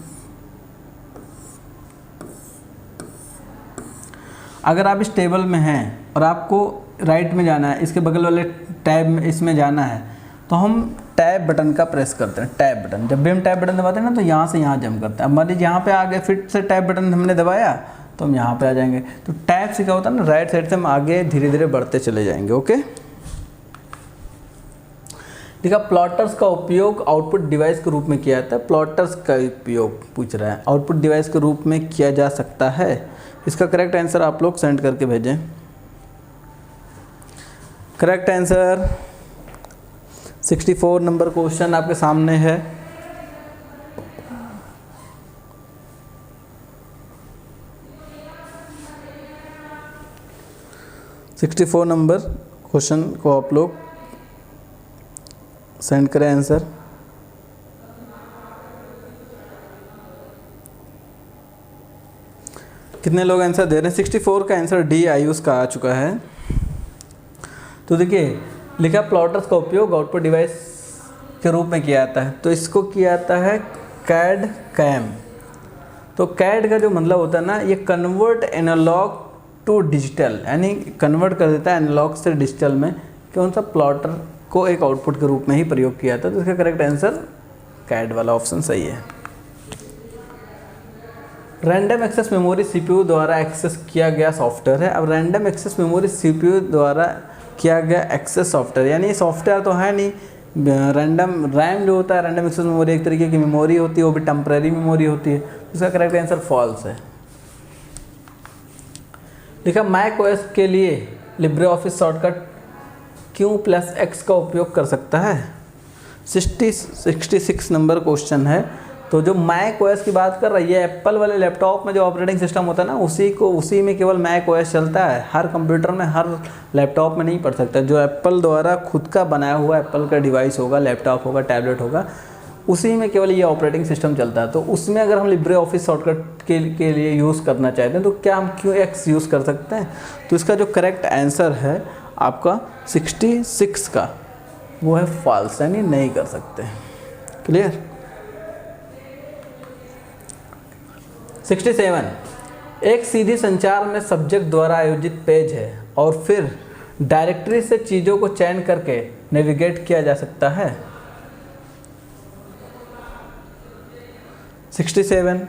अगर आप इस टेबल में हैं और आपको राइट में जाना है, इसके बगल वाले टैब में इसमें जाना है, तो हम टैब बटन का प्रेस करते हैं। टैब बटन, जब भी हम टैब बटन दबाते हैं ना तो यहाँ से यहाँ जंप करते हैं। अब मान लीजिए यहाँ पे आ गए, फिर से टैब बटन हमने दबाया तो हम यहाँ पे आ जाएंगे। तो टैब से क्या होता है ना, राइट साइड से हम आगे धीरे धीरे बढ़ते चले जाएंगे। ओके, देखा प्लॉटर्स का उपयोग आउटपुट डिवाइस के रूप में किया जाता है। प्लॉटर्स का उपयोग पूछ रहा है, आउटपुट डिवाइस के रूप में किया जा सकता है। इसका करेक्ट आंसर आप लोग सेंड करके भेजें। करेक्ट आंसर 64 नंबर क्वेश्चन आपके सामने है। सिक्सटी 64 नंबर क्वेश्चन को आप लोग सेंड करें आंसर। कितने लोग आंसर दे रहे हैं? 64 का आंसर डी आयुष का आ चुका है। तो देखिए लिखा प्लॉटर्स का उपयोग आउटपुट डिवाइस के रूप में किया जाता है, तो इसको किया जाता है कैड कैम। तो कैड का जो मतलब होता है ना, ये कन्वर्ट एनालॉग टू डिजिटल, यानी कन्वर्ट कर देता है एनालॉग से डिजिटल में। कौन सा? प्लॉटर को एक आउटपुट के रूप में ही प्रयोग किया था। तो इसका करेक्ट आंसर कैड वाला ऑप्शन सही है। रैंडम एक्सेस मेमोरी सीपीयू द्वारा एक्सेस किया गया सॉफ्टवेयर है। अब रैंडम एक्सेस मेमोरी सीपीयू द्वारा किया गया एक्सेस सॉफ्टवेयर, यानी सॉफ्टवेयर तो है नहीं। रैंडम रैम जो होता है, रैंडम एक्सेस मेमोरी एक तरीके की मेमोरी होती है, वो भी टेम्परेरी मेमोरी होती है। इसका करेक्ट आंसर फॉल्स है। लिखा मैक ओएस के लिए लिब्रे ऑफिस शॉर्टकट Q+X का उपयोग कर सकता है। 66 नंबर क्वेश्चन है। तो जो मैक ओएस की बात कर रही है, एप्पल वाले लैपटॉप में जो ऑपरेटिंग सिस्टम होता है ना, उसी में केवल मैक ओएस चलता है। हर कंप्यूटर में, हर लैपटॉप में नहीं पढ़ सकता। जो एप्पल द्वारा खुद का बनाया हुआ एप्पल का डिवाइस होगा, लैपटॉप होगा, टैबलेट होगा, उसी में केवल ये ऑपरेटिंग सिस्टम चलता है। तो उसमें अगर हम लिब्रे ऑफिस शॉर्टकट के लिए यूज़ करना चाहते हैं, तो क्या हम Q+X यूज़ कर सकते हैं? तो इसका जो करेक्ट आंसर है आपका 66 का, वो है फॉल्स, यानी नहीं कर सकते। क्लियर? 67 एक सीधी संचार में सब्जेक्ट द्वारा आयोजित पेज है और फिर डायरेक्टरी से चीज़ों को चयन करके नेविगेट किया जा सकता है। 67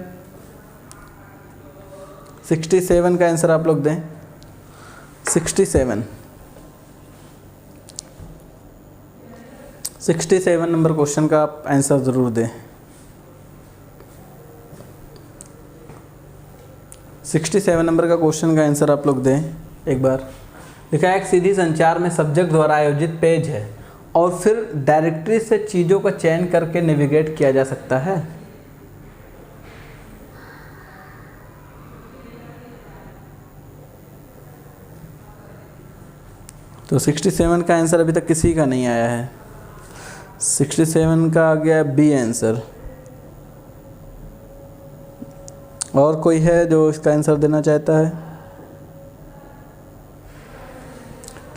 का आंसर आप लोग दें। 67 नंबर क्वेश्चन का आप आंसर ज़रूर दें। 67 नंबर का क्वेश्चन का आंसर आप लोग दें एक बार। लिखा है एक सीधी संचार में सब्जेक्ट द्वारा आयोजित पेज है और फिर डायरेक्टरी से चीज़ों का चयन करके नेविगेट किया जा सकता है। तो 67 का आंसर अभी तक किसी का नहीं आया है। 67 का आ गया बी आंसर। और कोई है जो इसका आंसर देना चाहता है?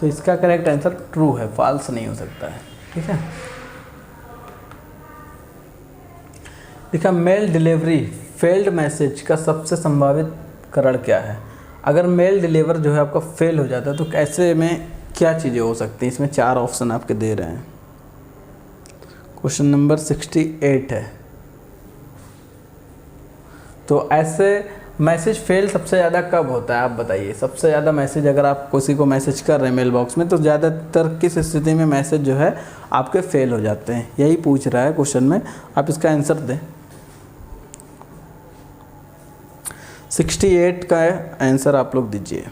तो इसका करेक्ट आंसर ट्रू है, फॉल्स नहीं हो सकता है। ठीक है। लिखा मेल डिलीवरी फेल्ड मैसेज का सबसे संभावित कारण क्या है? अगर मेल डिलीवर जो है आपका फेल हो जाता है, तो ऐसे में क्या चीज़ें हो सकती हैं? इसमें 4 ऑप्शन आपके दे रहे हैं। क्वेश्चन नंबर 68 है। तो ऐसे मैसेज फेल सबसे ज़्यादा कब होता है, आप बताइए। सबसे ज़्यादा मैसेज अगर आप किसी को मैसेज कर रहे हैं मेल बॉक्स में, तो ज़्यादातर किस स्थिति में मैसेज जो है आपके फेल हो जाते हैं, यही पूछ रहा है क्वेश्चन में। आप इसका आंसर दें। 68 का आंसर आप लोग दीजिए।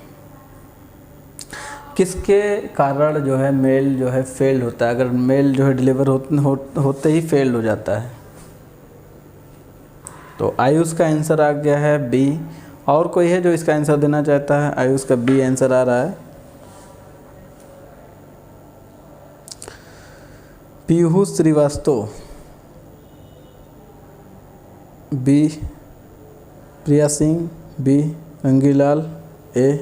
किसके कारण जो है मेल जो है फेल होता है? अगर मेल जो है डिलीवर होते ही फेल हो जाता है। तो आयुष का आंसर आ गया है बी। और कोई है जो इसका आंसर देना चाहता है? आयुष का बी आंसर आ रहा है। पीयूष श्रीवास्तव बी, प्रिया सिंह बी, रंगीलाल ए,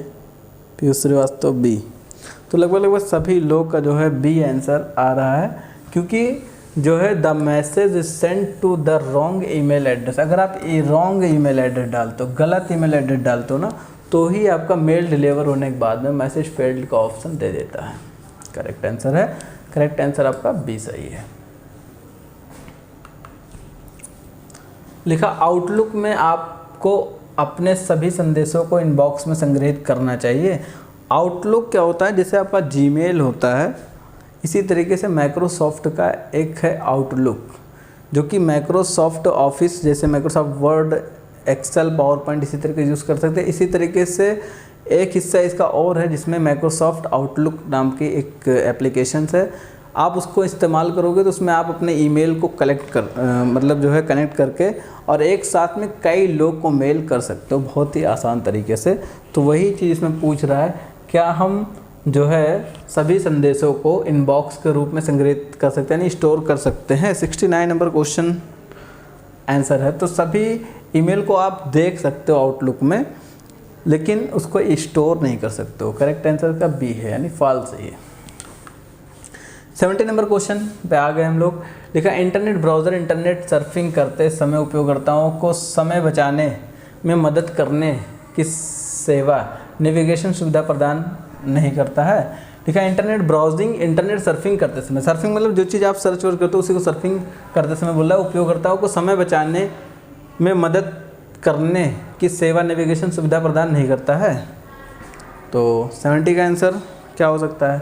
पीयूष श्रीवास्तव बी। तो लगभग सभी लोग का जो है बी आंसर आ रहा है, क्योंकि जो है the message is send to the wrong email address. अगर आप रॉन्ग ईमेल एड्रेस डालते हो, गलत ईमेल एड्रेस डालते हो ना, तो ही आपका मेल डिलीवर होने के बाद में मैसेज फेल्ड का ऑप्शन दे देता है। करेक्ट आंसर है, करेक्ट आंसर आपका बी सही है। लिखा आउटलुक में आपको अपने सभी संदेशों को इनबॉक्स में संग्रहित करना चाहिए। आउटलुक क्या होता है? जैसे आपका जीमेल होता है इसी तरीके से माइक्रोसॉफ्ट का एक है आउटलुक, जो कि माइक्रोसॉफ्ट ऑफिस जैसे Microsoft Word, Excel, PowerPoint इसी तरीके यूज़ कर सकते हैं। इसी तरीके से एक हिस्सा इसका और है जिसमें माइक्रोसॉफ्ट आउटलुक नाम की एक एप्लीकेशन है। आप उसको इस्तेमाल करोगे तो उसमें आप अपने ईमेल को कनेक्ट करके और एक साथ में कई लोग को मेल कर सकते हो बहुत ही आसान तरीके से। तो वही चीज़ इसमें पूछ रहा है, क्या हम जो है सभी संदेशों को इनबॉक्स के रूप में संग्रहित कर सकते हैं, यानी स्टोर कर सकते हैं। 69 नंबर क्वेश्चन आंसर है। तो सभी ईमेल को आप देख सकते हो आउटलुक में, लेकिन उसको स्टोर नहीं कर सकते हो। करेक्ट आंसर का बी है, यानी फॉल्स है ये। 70 नंबर क्वेश्चन पे आ गए हम लोग। लिखा इंटरनेट ब्राउज़र इंटरनेट सर्फिंग करते समय उपयोगकर्ताओं को समय बचाने में मदद करने की सेवा नेविगेशन सुविधा प्रदान नहीं करता है। लिखा इंटरनेट ब्राउजिंग इंटरनेट सर्फिंग करते समय, सर्फिंग मतलब जो चीज़ आप सर्च वर्च करते हो उसी को सर्फिंग करते समय बोल रहा है उपयोगकर्ताओं को समय बचाने में मदद करने की सेवा नेविगेशन सुविधा प्रदान नहीं करता है। तो 70 का आंसर क्या हो सकता है?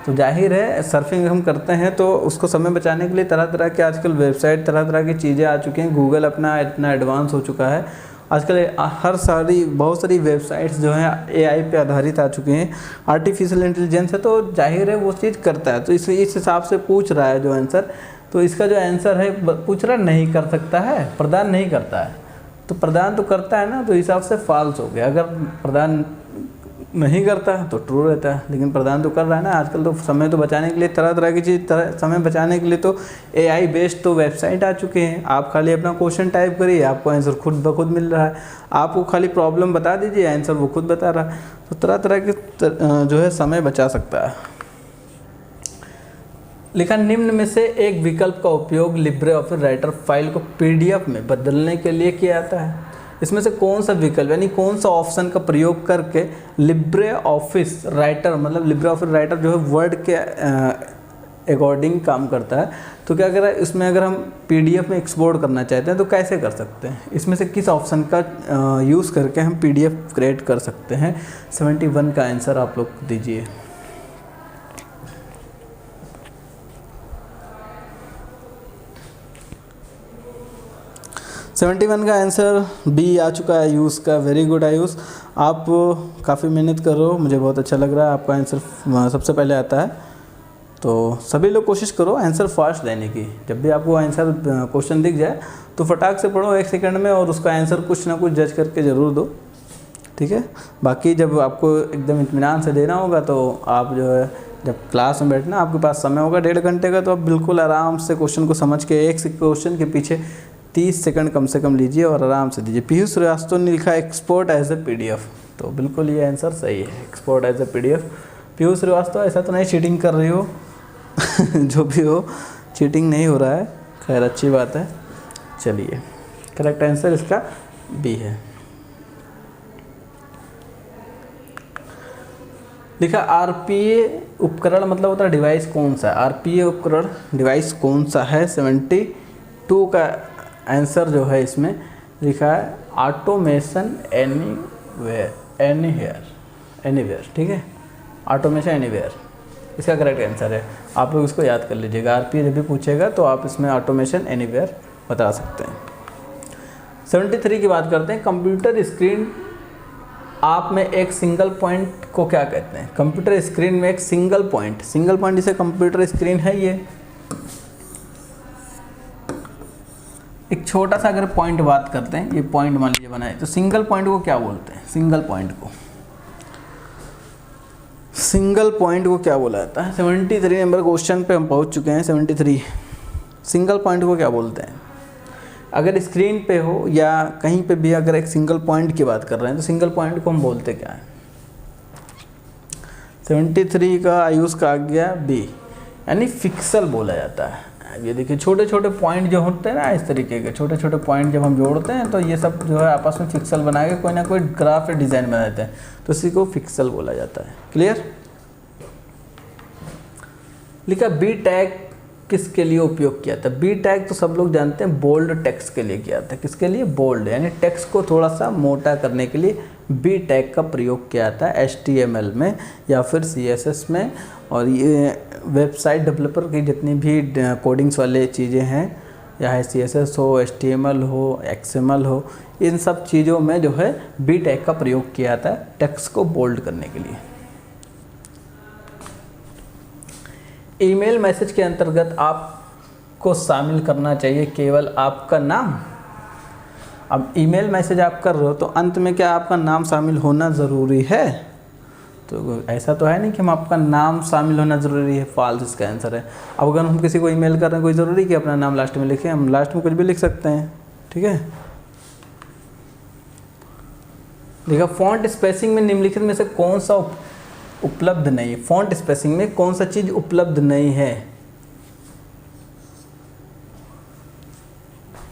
तो जाहिर है सर्फिंग हम करते हैं तो उसको समय बचाने के लिए तरह तरह के आजकल वेबसाइट, तरह तरह की चीज़ें आ चुकी हैं। गूगल अपना इतना एडवांस हो चुका है आजकल, बहुत सारी वेबसाइट्स जो हैं AI पे आधारित आ चुकी हैं। आर्टिफिशियल इंटेलिजेंस है तो जाहिर है वो चीज़ करता है। तो इस हिसाब से पूछ रहा है जो आंसर, तो इसका जो आंसर है पूछ रहा नहीं कर सकता है, प्रदान नहीं करता है। तो प्रदान तो करता है ना, तो हिसाब से फॉल्स हो गया। अगर प्रदान नहीं करता है तो ट्रू रहता है, लेकिन प्रदान तो कर रहा है ना। आजकल तो समय तो बचाने के लिए तरह तरह की चीज़, समय बचाने के लिए तो AI बेस्ड तो वेबसाइट आ चुके हैं। आप खाली अपना क्वेश्चन टाइप करिए, आपको आंसर खुद ब खुद मिल रहा है। आपको खाली प्रॉब्लम बता दीजिए, आंसर वो खुद बता रहा है। तो तरह तरह के जो है समय बचा सकता है। लिखा निम्न में से एक विकल्प का उपयोग लिब्रे ऑफिस राइटर फाइल को PDF में बदलने के लिए किया जाता है। इसमें से कौन सा विकल्प यानी कौन सा ऑप्शन का प्रयोग करके लिब्रे ऑफिस राइटर, मतलब लिब्रे ऑफिस राइटर जो है वर्ड के अकॉर्डिंग काम करता है। तो क्या करें, इसमें अगर हम PDF में एक्सपोर्ट करना चाहते हैं तो कैसे कर सकते हैं? इसमें से किस ऑप्शन का यूज़ करके हम PDF क्रिएट कर सकते हैं? 71 का आंसर आप लोग दीजिए। सेवेंटी 71 का आंसर बी आ चुका है, यूज़ का। वेरी गुड आयुष, आप काफ़ी मेहनत कर रहे हो, मुझे बहुत अच्छा लग रहा है। आपका आंसर सबसे पहले आता है। तो सभी लोग कोशिश करो आंसर फास्ट देने की। जब भी आपको आंसर क्वेश्चन दिख जाए तो फटाक से पढ़ो 1 सेकंड में, और उसका आंसर कुछ ना कुछ जज करके ज़रूर दो, ठीक है। बाकी जब आपको एकदम इत्मीनान से देना होगा तो आप जो है जब क्लास में बैठना, आपके पास समय होगा 1.5 घंटे का, तो आप बिल्कुल आराम से क्वेश्चन को समझ के एक क्वेश्चन के पीछे 30 सेकंड कम से कम लीजिए और आराम से दीजिए। पीयूष श्रीवास्तव ने लिखा एक्सपोर्ट एज ए PDF, तो बिल्कुल ये आंसर सही है, export as a PDF। Piyush Srivastava ऐसा तो नहीं चीटिंग कर रही हो जो भी हो, चीटिंग नहीं हो रहा है, खैर अच्छी बात है। चलिए, करेक्ट आंसर इसका बी है। लिखा RPA उपकरण मतलब होता है डिवाइस कौन सा है? RPA उपकरण डिवाइस कौन सा है? 72 का आंसर जो है इसमें लिखा है ऑटोमेशन एनीवेयर, ठीक है, ऑटोमेशन एनीवेयर इसका करेक्ट आंसर है। आप लोग इसको याद कर लीजिएगा, RPA जब भी पूछेगा तो आप इसमें ऑटोमेशन एनीवेयर बता सकते हैं। 73 की बात करते हैं। कंप्यूटर स्क्रीन आप में एक सिंगल पॉइंट को क्या कहते हैं? कंप्यूटर स्क्रीन में एक सिंगल पॉइंट जिसे कंप्यूटर स्क्रीन है, ये एक छोटा सा अगर पॉइंट बात करते हैं, ये पॉइंट मान लीजिए बनाए, तो सिंगल पॉइंट को क्या बोलते हैं? सिंगल पॉइंट को क्या बोला जाता है? 73 नंबर क्वेश्चन पे हम पहुंच चुके हैं। 73 सिंगल पॉइंट को क्या बोलते हैं? अगर स्क्रीन पे हो या कहीं पे भी अगर एक सिंगल पॉइंट की बात कर रहे हैं तो सिंगल पॉइंट को हम बोलते क्या है? 73 का आयुष का आ गया बी, यानी फिक्सल बोला जाता है। ये देखिए छोटे छोटे पॉइंट जो होते हैं ना, इस तरीके के छोटे छोटे पॉइंट जब हम जोड़ते हैं तो ये सब जो है आपस में फिक्सल बना के कोई ना कोई ग्राफ या डिज़ाइन बना देते हैं, तो इसी को फिक्सल बोला जाता है। क्लियर? लिखा बी टैग किसके लिए उपयोग किया था? बी टैग तो सब लोग जानते हैं बोल्ड टेक्स्ट के लिए किया था। किसके लिए? बोल्ड, यानी टेक्स्ट को थोड़ा सा मोटा करने के लिए बी टैग का प्रयोग किया था HTML में या फिर CSS में। और ये वेबसाइट डेवलपर की जितनी भी कोडिंग्स वाले चीज़ें हैं, चाहे CSS हो, HTML हो, XML हो, इन सब चीज़ों में जो है बी टैग का प्रयोग किया था टेक्स्ट को बोल्ड करने के लिए। ईमेल मैसेज के अंतर्गत आपको शामिल करना चाहिए केवल आपका नाम। अब ईमेल मैसेज आप कर रहे हो तो अंत में क्या आपका नाम शामिल होना ज़रूरी है? तो ऐसा तो है नहीं कि हम आपका नाम शामिल होना ज़रूरी है, फॉल्स इसका आंसर है। अब अगर हम किसी को ईमेल कर रहे हैं, कोई ज़रूरी कि अपना नाम लास्ट में लिखें? हम लास्ट में कुछ भी लिख सकते हैं, ठीक है। देखा, फॉन्ट स्पेसिंग में निम्नलिखित में से कौन सा उपलब्ध नहीं है? फॉन्ट स्पेसिंग में कौन सा चीज़ उपलब्ध नहीं है?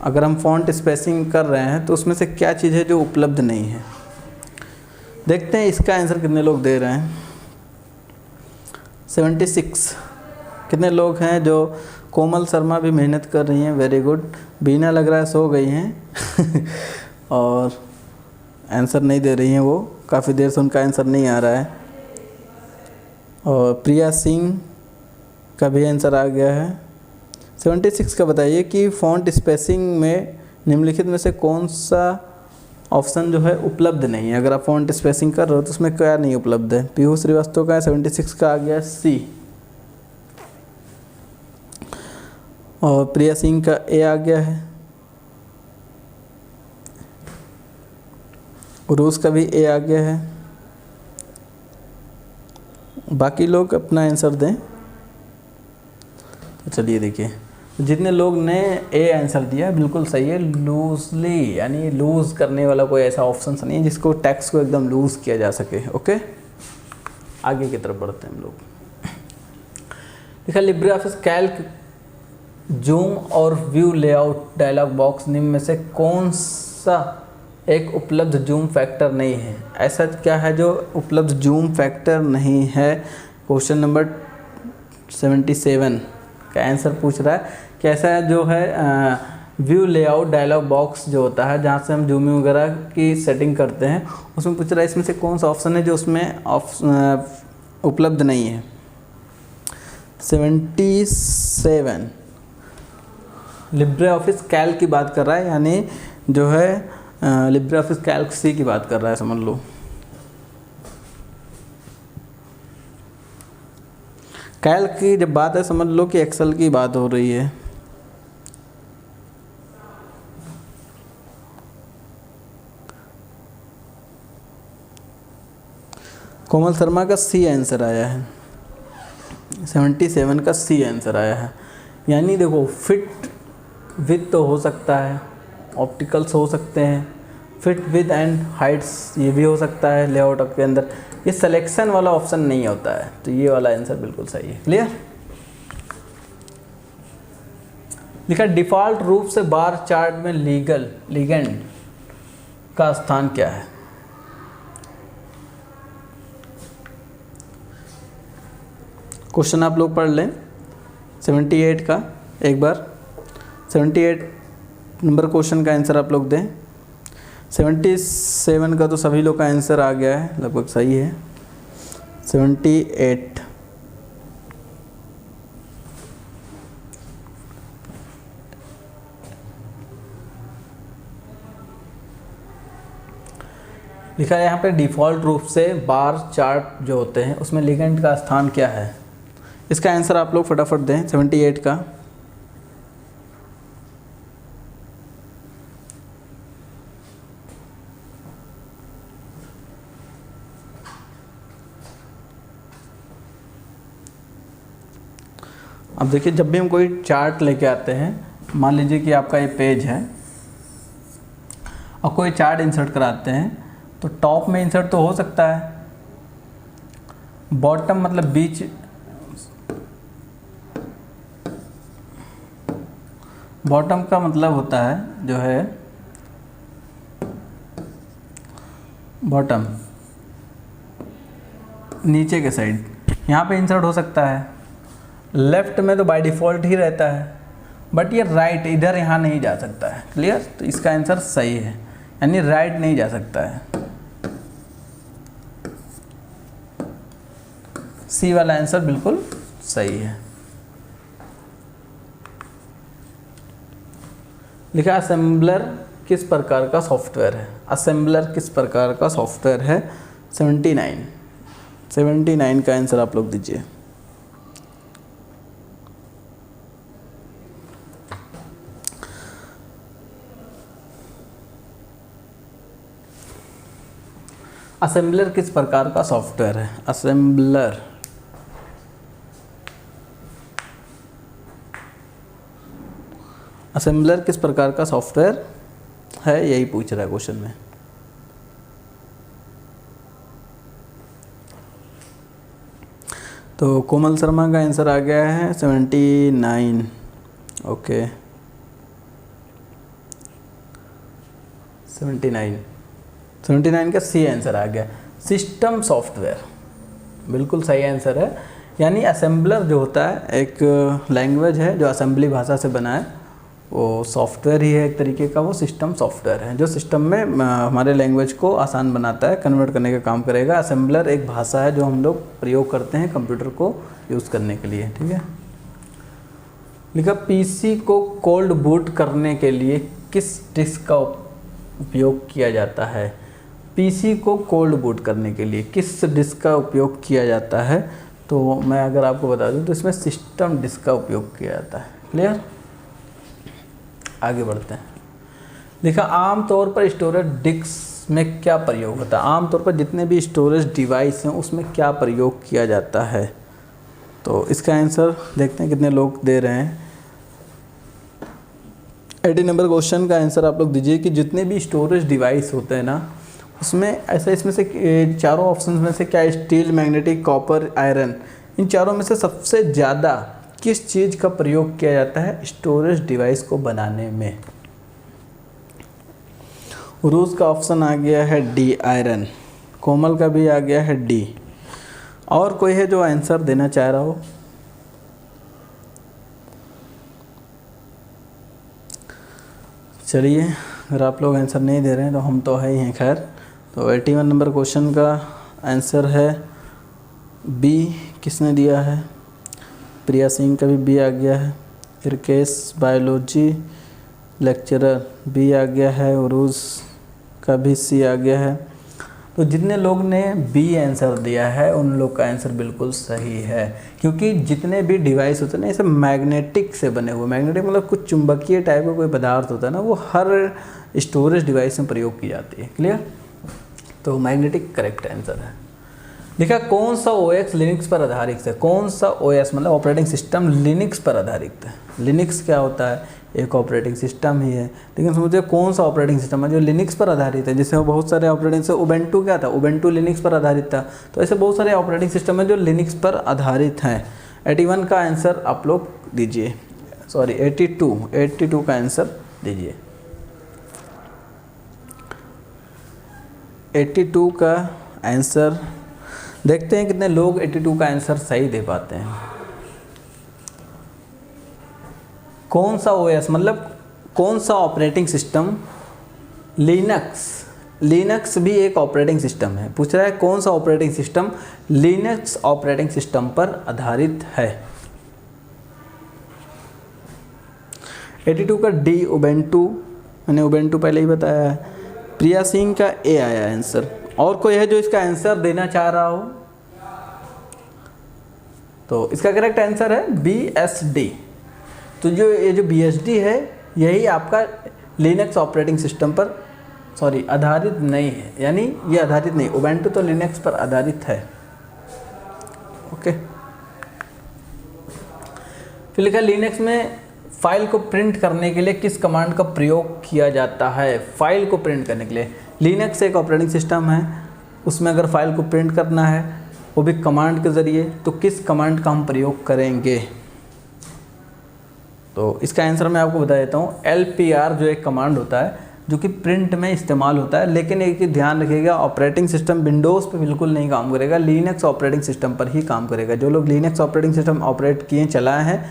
अगर हम फॉन्ट स्पेसिंग कर रहे हैं तो उसमें से क्या चीज़ है जो उपलब्ध नहीं है? देखते हैं इसका आंसर कितने लोग दे रहे हैं। 76 कितने लोग हैं? जो कोमल शर्मा भी मेहनत कर रही हैं, वेरी गुड। बीना लग रहा है सो गई हैं और आंसर नहीं दे रही हैं, वो काफ़ी देर से उनका आंसर नहीं आ रहा है। और प्रिया सिंह का भी आंसर आ गया है। 76 का बताइए कि फ़ॉन्ट स्पेसिंग में निम्नलिखित में से कौन सा ऑप्शन जो है उपलब्ध नहीं है? अगर आप फ़ॉन्ट स्पेसिंग कर रहे हो तो उसमें क्या नहीं उपलब्ध है? पीयूष श्रीवास्तव का 76 का आ गया C, और प्रिया सिंह का A आ गया है, उरूस का भी A आ गया है। बाकी लोग अपना आंसर दें। तो चलिए देखिए, जितने लोग ने A आंसर दिया बिल्कुल सही है। लूजली, यानी लूज़ करने वाला कोई ऐसा ऑप्शन नहीं है जिसको टेक्स्ट को एकदम लूज़ किया जा सके। ओके, आगे की तरफ बढ़ते हैं हम लोग। देखा, लिब्रे ऑफिस कैल्क जूम और व्यू लेआउट डायलॉग बॉक्स निम्न में से कौन सा एक उपलब्ध जूम फैक्टर नहीं है? ऐसा क्या है जो उपलब्ध जूम फैक्टर नहीं है? क्वेश्चन नंबर 77 का आंसर पूछ रहा है कि ऐसा जो है व्यू लेआउट डायलॉग बॉक्स जो होता है जहाँ से हम जूमिंग वगैरह की सेटिंग करते हैं, उसमें पूछ रहा है इसमें से कौन सा ऑप्शन है जो उसमें उपलब्ध नहीं है। 77 लिब्रे ऑफिस कैल्क की बात कर रहा है, यानी जो है लिब्रे ऑफिस कैल्क C की बात कर रहा है, समझ लो। कैल्क की जब बात है समझ लो कि एक्सेल की बात हो रही है। कोमल शर्मा का C आंसर आया है, 77 का C आंसर आया है। यानी देखो, फिट विथ तो हो सकता है, ऑप्टिकल्स हो सकते हैं, फिट विद एंड हाइट्स ये भी हो सकता है लेआउट के अंदर। ये सिलेक्शन वाला ऑप्शन नहीं होता है, तो ये वाला आंसर बिल्कुल सही है। क्लियर? लिखा, डिफ़ॉल्ट रूप से बार चार्ट में लिगेंड का स्थान क्या है? क्वेश्चन आप लोग पढ़ लें 78 का एक बार। 78 नंबर क्वेश्चन का आंसर आप लोग दें। 77 का तो सभी लोग का आंसर आ गया है, लगभग सही है। 78 लिखा है यहाँ पे, डिफ़ॉल्ट रूप से बार चार्ट जो होते हैं उसमें लिगेंड का स्थान क्या है? इसका आंसर आप लोग फटाफट दें 78 का। अब देखिए, जब भी हम कोई चार्ट लेके आते हैं, मान लीजिए कि आपका ये पेज है और कोई चार्ट इंसर्ट कराते हैं, तो टॉप में इंसर्ट तो हो सकता है, बॉटम मतलब बीच, बॉटम का मतलब होता है जो है बॉटम, नीचे के साइड, यहाँ पे इंसर्ट हो सकता है। लेफ्ट में तो बाय डिफ़ॉल्ट ही रहता है, बट ये राइट इधर यहाँ नहीं जा सकता है। क्लियर? तो इसका आंसर सही है, यानी राइट नहीं जा सकता है। सी वाला आंसर बिल्कुल सही है। लिखा असेंबलर किस प्रकार का सॉफ्टवेयर है? असेंबलर किस प्रकार का सॉफ्टवेयर है? 79 का आंसर आप लोग दीजिए। असेंबलर किस प्रकार का सॉफ्टवेयर है? असेंबलर किस प्रकार का सॉफ्टवेयर है, यही पूछ रहा है क्वेश्चन में। तो कोमल शर्मा का आंसर आ गया है 79। ओके 79 का सी आंसर आ गया। सिस्टम सॉफ्टवेयर बिल्कुल सही आंसर है। यानी असेंबलर जो होता है एक लैंग्वेज है जो असेंबली भाषा से बना है, वो सॉफ्टवेयर ही है एक तरीके का। वो सिस्टम सॉफ्टवेयर है जो सिस्टम में हमारे लैंग्वेज को आसान बनाता है, कन्वर्ट करने का काम करेगा। असेंबलर एक भाषा है जो हम लोग प्रयोग करते हैं कंप्यूटर को यूज़ करने के लिए। ठीक है। लिखा पीसी को कोल्ड बूट करने के लिए किस डिस्क का उपयोग किया जाता है? पीसी को कोल्ड बूट करने के लिए किस डिस्क का उपयोग किया जाता है? तो मैं अगर आपको बता दूं तो इसमें सिस्टम डिस्क का उपयोग किया जाता है। क्लियर? आगे बढ़ते हैं। देखा आमतौर पर स्टोरेज डिस्क में क्या प्रयोग होता है? आमतौर पर जितने भी स्टोरेज डिवाइस हैं उसमें क्या प्रयोग किया जाता है? तो इसका आंसर देखते हैं कितने लोग दे रहे हैं। 80 नंबर क्वेश्चन का आंसर आप लोग दीजिए कि जितने भी स्टोरेज डिवाइस होते हैं ना उसमें ऐसा, इसमें से चारों ऑप्शन में से क्या स्टील, मैग्नेटिक, कॉपर, आयरन, इन चारों में से सबसे ज़्यादा किस चीज़ का प्रयोग किया जाता है स्टोरेज डिवाइस को बनाने में? उरूज का ऑप्शन आ गया है डी, आयरन। कोमल का भी आ गया है डी। और कोई है जो आंसर देना चाह रहा हो? चलिए, अगर आप लोग आंसर नहीं दे रहे हैं तो हम तो है ही हैं। खैर, तो 81 नंबर क्वेश्चन का आंसर है बी। किसने दिया है? प्रिया सिंह का भी बी आ गया है। इरकेश बायोलॉजी लेक्चरर बी आ गया है। उरूज का भी सी आ गया है। तो जितने लोग ने बी आंसर दिया है उन लोग का आंसर बिल्कुल सही है, क्योंकि जितने भी डिवाइस होते हैं ना, ये सब मैग्नेटिक से बने हुए। मैग्नेटिक मतलब कुछ चुंबकीय टाइप का कोई पदार्थ होता है ना, वो हर स्टोरेज डिवाइस में प्रयोग की जाती है। क्लियर? तो मैग्नेटिक करेक्ट आंसर है। देखा कौन सा ओएस लिनक्स पर आधारित है? कौन सा ओएस मतलब ऑपरेटिंग सिस्टम लिनक्स पर आधारित है? लिनक्स क्या होता है? एक ऑपरेटिंग सिस्टम ही है, लेकिन समझिए कौन सा ऑपरेटिंग सिस्टम है जो लिनक्स पर आधारित है? जैसे बहुत सारे ऑपरेटिंग से उबुंटू क्या था? उबुंटू लिनक्स पर आधारित था। तो ऐसे बहुत सारे ऑपरेटिंग सिस्टम है जो लिनक्स पर आधारित हैं। 81 का आंसर आप लोग दीजिए, सॉरी 82 का आंसर दीजिए। 82 का आंसर देखते हैं कितने लोग 82 का आंसर सही दे पाते हैं। कौन सा ओएस मतलब कौन सा ऑपरेटिंग सिस्टम? लिनक्स भी एक ऑपरेटिंग सिस्टम है। पूछ रहा है कौन सा operating system Linux operating system पर आधारित है? 82 का डी उबुंटू, मैंने उबुंटू पहले ही बताया है। प्रिया सिंह का ए आया आंसर। और कोई है जो इसका आंसर देना चाह रहा हो? तो इसका करेक्ट आंसर है BSD। तो जो ये जो BSD है यही आपका लिनक्स ऑपरेटिंग सिस्टम पर आधारित नहीं है, यानी ये आधारित नहीं। उबुंटू तो लिनक्स पर आधारित है। ओके, फिर लिखा लिनक्स में फाइल को प्रिंट करने के लिए किस कमांड का प्रयोग किया जाता है? फाइल को प्रिंट करने के लिए लिनक्स एक ऑपरेटिंग सिस्टम है, उसमें अगर फाइल को प्रिंट करना है वो भी कमांड के ज़रिए, तो किस कमांड का हम प्रयोग करेंगे? तो इसका आंसर मैं आपको बता देता हूँ। LPR जो एक कमांड होता है, जो कि प्रिंट में इस्तेमाल होता है। लेकिन एक ही ध्यान रखिएगा, ऑपरेटिंग सिस्टम विंडोज़ पे बिल्कुल नहीं काम करेगा, लिनक्स ऑपरेटिंग सिस्टम पर ही काम करेगा। जो लोग लिनक्स ऑपरेटिंग सिस्टम ऑपरेट किए चलाए हैं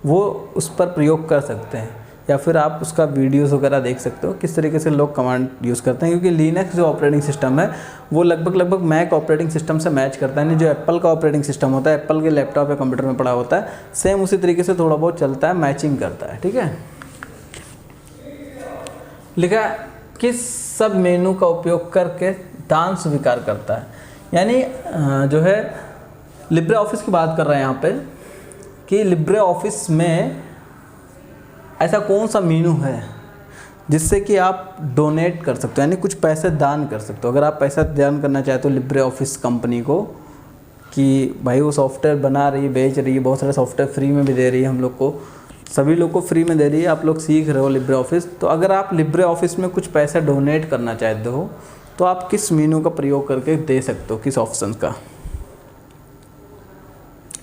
वो उस पर प्रयोग कर सकते हैं, या फिर आप उसका वीडियोस वगैरह देख सकते हो किस तरीके से लोग कमांड यूज़ करते हैं। क्योंकि लिनक्स जो ऑपरेटिंग सिस्टम है वो लगभग मैक ऑपरेटिंग सिस्टम से मैच करता है। नहीं, जो एप्पल का ऑपरेटिंग सिस्टम होता है, एप्पल के लैपटॉप या कंप्यूटर में पड़ा होता है, सेम उसी तरीके से थोड़ा बहुत चलता है, मैचिंग करता है। ठीक है, लिखा किस सब मेनू का उपयोग करके दान स्वीकार करता है। यानी जो है लिब्रे ऑफिस की बात कर रहे हैं यहाँ पे कि लिब्रे ऑफिस में ऐसा कौन सा मेनू है जिससे कि आप डोनेट कर सकते हो, यानी कुछ पैसे दान कर सकते हो। अगर आप पैसा दान करना चाहते हो लिब्रे ऑफिस कंपनी को कि भाई वो सॉफ्टवेयर बना रही है, बेच रही है, बहुत सारे सॉफ्टवेयर फ्री में भी दे रही है, हम लोग को, सभी लोग को फ्री में दे रही है, आप लोग सीख रहे हो लिब्रे ऑफिस, तो अगर आप लिब्रे ऑफिस में कुछ पैसा डोनेट करना चाहते हो तो आप किस मेनू का प्रयोग करके दे सकते हो, किस ऑप्शन का।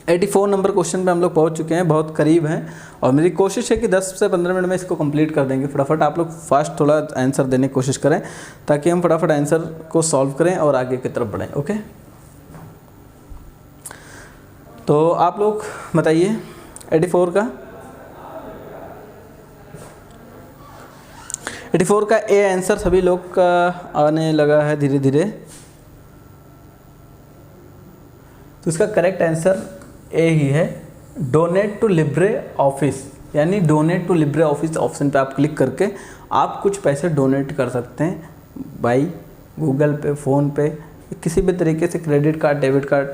84 नंबर क्वेश्चन पे हम लोग पहुंच चुके हैं, बहुत करीब हैं, और मेरी कोशिश है कि 10 से 15 मिनट में इसको कंप्लीट कर देंगे। फटाफट आप लोग फास्ट थोड़ा आंसर देने की कोशिश करें ताकि हम फटाफट आंसर को सॉल्व करें और आगे की तरफ बढ़ें। ओके, तो आप लोग बताइए 84 का ए आंसर सभी लोग का आने लगा है धीरे धीरे। तो इसका करेक्ट आंसर ए ही है, डोनेट टू लिब्रे ऑफिस। यानी donate to LibreOffice option पे आप क्लिक करके आप कुछ पैसे डोनेट कर सकते हैं बाई गूगल पे, फ़ोन पे, किसी भी तरीके से, क्रेडिट कार्ड, डेबिट कार्ड,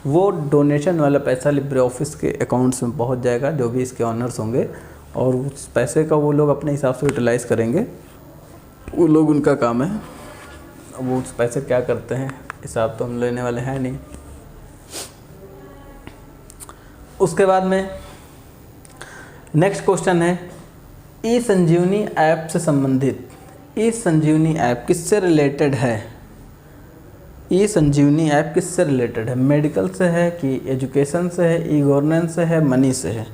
वो डोनेशन वाला पैसा लिब्रे ऑफिस के अकाउंट्स में पहुंच जाएगा, जो भी इसके ऑनर्स होंगे, और उस पैसे का वो लोग अपने हिसाब से यूटिलाइज़ करेंगे। वो लोग, उनका काम है, वो उस पैसे क्या करते हैं हिसाब तो हम लेने वाले हैं नहीं। उसके बाद में नेक्स्ट क्वेश्चन है ई संजीवनी ऐप से संबंधित। ई संजीवनी ऐप किससे रिलेटेड है? ई संजीवनी ऐप किससे रिलेटेड है? मेडिकल से है कि एजुकेशन से है, ई गवर्नेंस से है, मनी से है?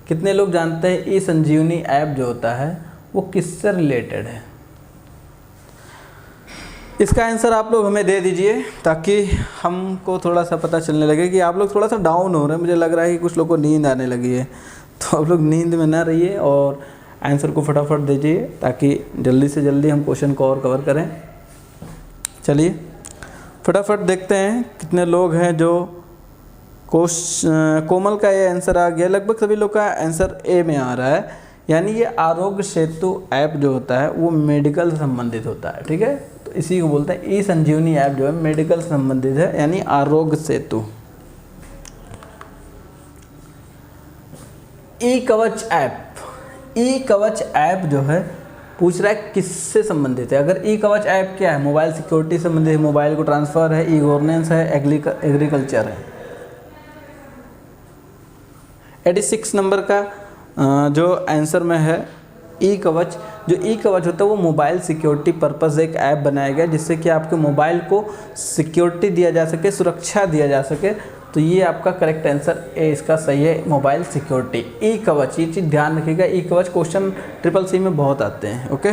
कितने लोग जानते हैं ई संजीवनी ऐप जो होता है वो किससे रिलेटेड है? इसका आंसर आप लोग हमें दे दीजिए ताकि हमको थोड़ा सा पता चलने लगे कि आप लोग थोड़ा सा डाउन हो रहे हैं। मुझे लग रहा है कि कुछ लोग को नींद आने लगी है, तो आप लोग नींद में ना रहिए और आंसर को फटाफट दीजिए ताकि जल्दी से जल्दी हम क्वेश्चन को और कवर करें। चलिए फटाफट देखते हैं कितने लोग हैं जो कोमल का ये आंसर आ गया। लगभग सभी लोग का आंसर ए में आ रहा है, यानी ये आरोग्य सेतु ऐप जो होता है वो मेडिकल से संबंधित होता है। ठीक है, तो इसी को बोलते हैं ई संजीवनी ऐप जो है मेडिकल से संबंधित है, यानी आरोग्य सेतु। ई कवच ऐप, ई कवच ऐप जो है पूछ रहा है किससे संबंधित है। अगर ई कवच ऐप क्या है? मोबाइल सिक्योरिटी से संबंधित है, मोबाइल को ट्रांसफ़र है, ई गवर्नेंस है, एग्रीकल्चर है। 86 नंबर का जो आंसर में है ई कवच। जो ई कवच होता है वो मोबाइल सिक्योरिटी पर्पज़ एक ऐप बनाया गया जिससे कि आपके मोबाइल को सिक्योरिटी दिया जा सके, सुरक्षा दिया जा सके। तो ये आपका करेक्ट आंसर ए इसका सही है, मोबाइल सिक्योरिटी। ई कवच, ये चीज़ ध्यान रखिएगा, ई कवच क्वेश्चन CCC में बहुत आते हैं। ओके,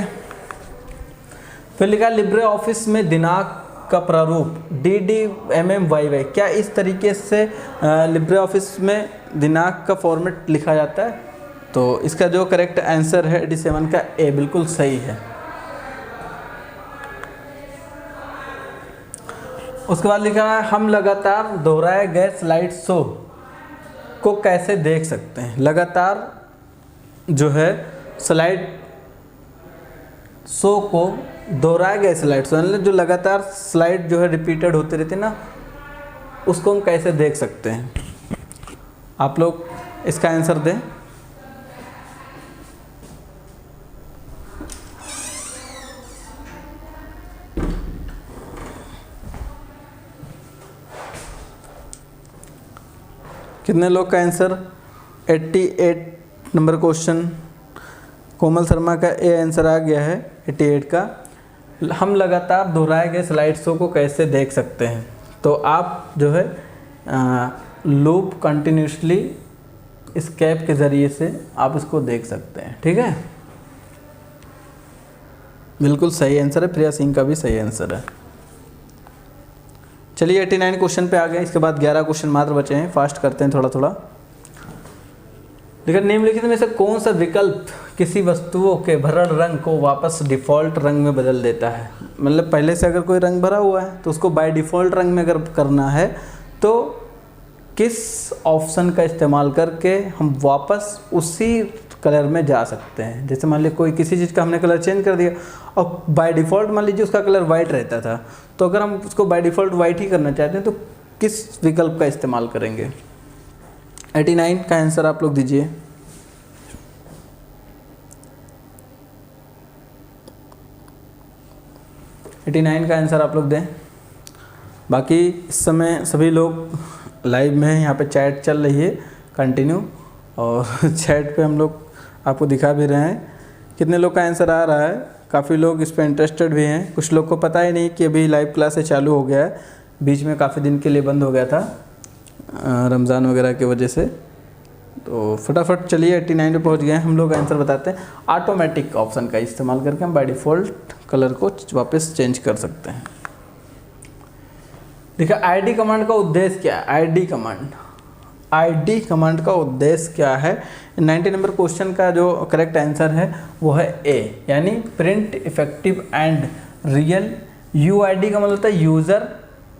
फिर लिखा लिब्रे ऑफिस में दिनांक का प्रारूप DDMMYY। क्या इस तरीके से लिब्रे ऑफिस में दिनांक का फॉर्मेट लिखा जाता है? तो इसका जो करेक्ट आंसर है 87 का ए बिल्कुल सही है। उसके बाद लिखा है हम लगातार दोहराए गए स्लाइड शो को कैसे देख सकते हैं? लगातार जो है स्लाइड शो को दोहराए गए स्लाइड शो, जो लगातार स्लाइड जो है रिपीटेड होते रहते ना, उसको हम कैसे देख सकते हैं? आप लोग इसका आंसर दें। कितने लोग का answer? 88 number question Komal Sharma का ए आंसर आ गया है 88 का। हम लगातार दोहराए गए स्लाइड शो को कैसे देख सकते हैं? तो आप जो है लूप कंटिन्यूसली स्केप के ज़रिए से आप इसको देख सकते हैं। ठीक है, बिल्कुल सही आंसर है, प्रिया सिंह का भी सही आंसर है। चलिए 89 क्वेश्चन पे आ गए, इसके बाद 11 क्वेश्चन मात्र बचे हैं, फास्ट करते हैं थोड़ा थोड़ा। लेकिन निम्नलिखित में से कौन सा विकल्प किसी वस्तुओं के भरण रंग को वापस डिफ़ॉल्ट रंग में बदल देता है? मतलब पहले से अगर कोई रंग भरा हुआ है तो उसको बाय डिफ़ॉल्ट रंग में अगर करना है तो किस ऑप्शन का इस्तेमाल करके हम वापस उसी कलर में जा सकते हैं? जैसे मान लीजिए कोई किसी चीज़ का हमने कलर चेंज कर दिया और बाय डिफ़ॉल्ट मान लीजिए उसका कलर वाइट रहता था, तो अगर हम उसको बाय डिफ़ॉल्ट वाइट ही करना चाहते हैं तो किस विकल्प का इस्तेमाल करेंगे? 89 का आंसर आप लोग दीजिए। एटी 89 का आंसर आप लोग दें। बाकी इस समय सभी लोग लाइव में हैं, यहाँ पे चैट चल रही है कंटिन्यू, और चैट पे हम लोग आपको दिखा भी रहे हैं कितने लोग का आंसर आ रहा है। काफ़ी लोग इस पर इंटरेस्टेड भी हैं, कुछ लोग को पता ही नहीं कि अभी लाइव क्लासेस चालू हो गया है, बीच में काफ़ी दिन के लिए बंद हो गया था रमज़ान वगैरह की वजह से। तो फटाफट चलिए 89 पे पहुँच गए हैं हम लोग। आंसर बताते हैं। ऑटोमेटिक ऑप्शन का इस्तेमाल करके हम बाय डिफ़ॉल्ट कलर को वापस चेंज कर सकते हैं। देखिए आईडी कमांड का उद्देश्य क्या है? आईडी कमांड का उद्देश्य क्या है? 90 नंबर क्वेश्चन का जो करेक्ट आंसर है वो है ए, यानी print effective and real. UID का मतलब होता है यूज़र,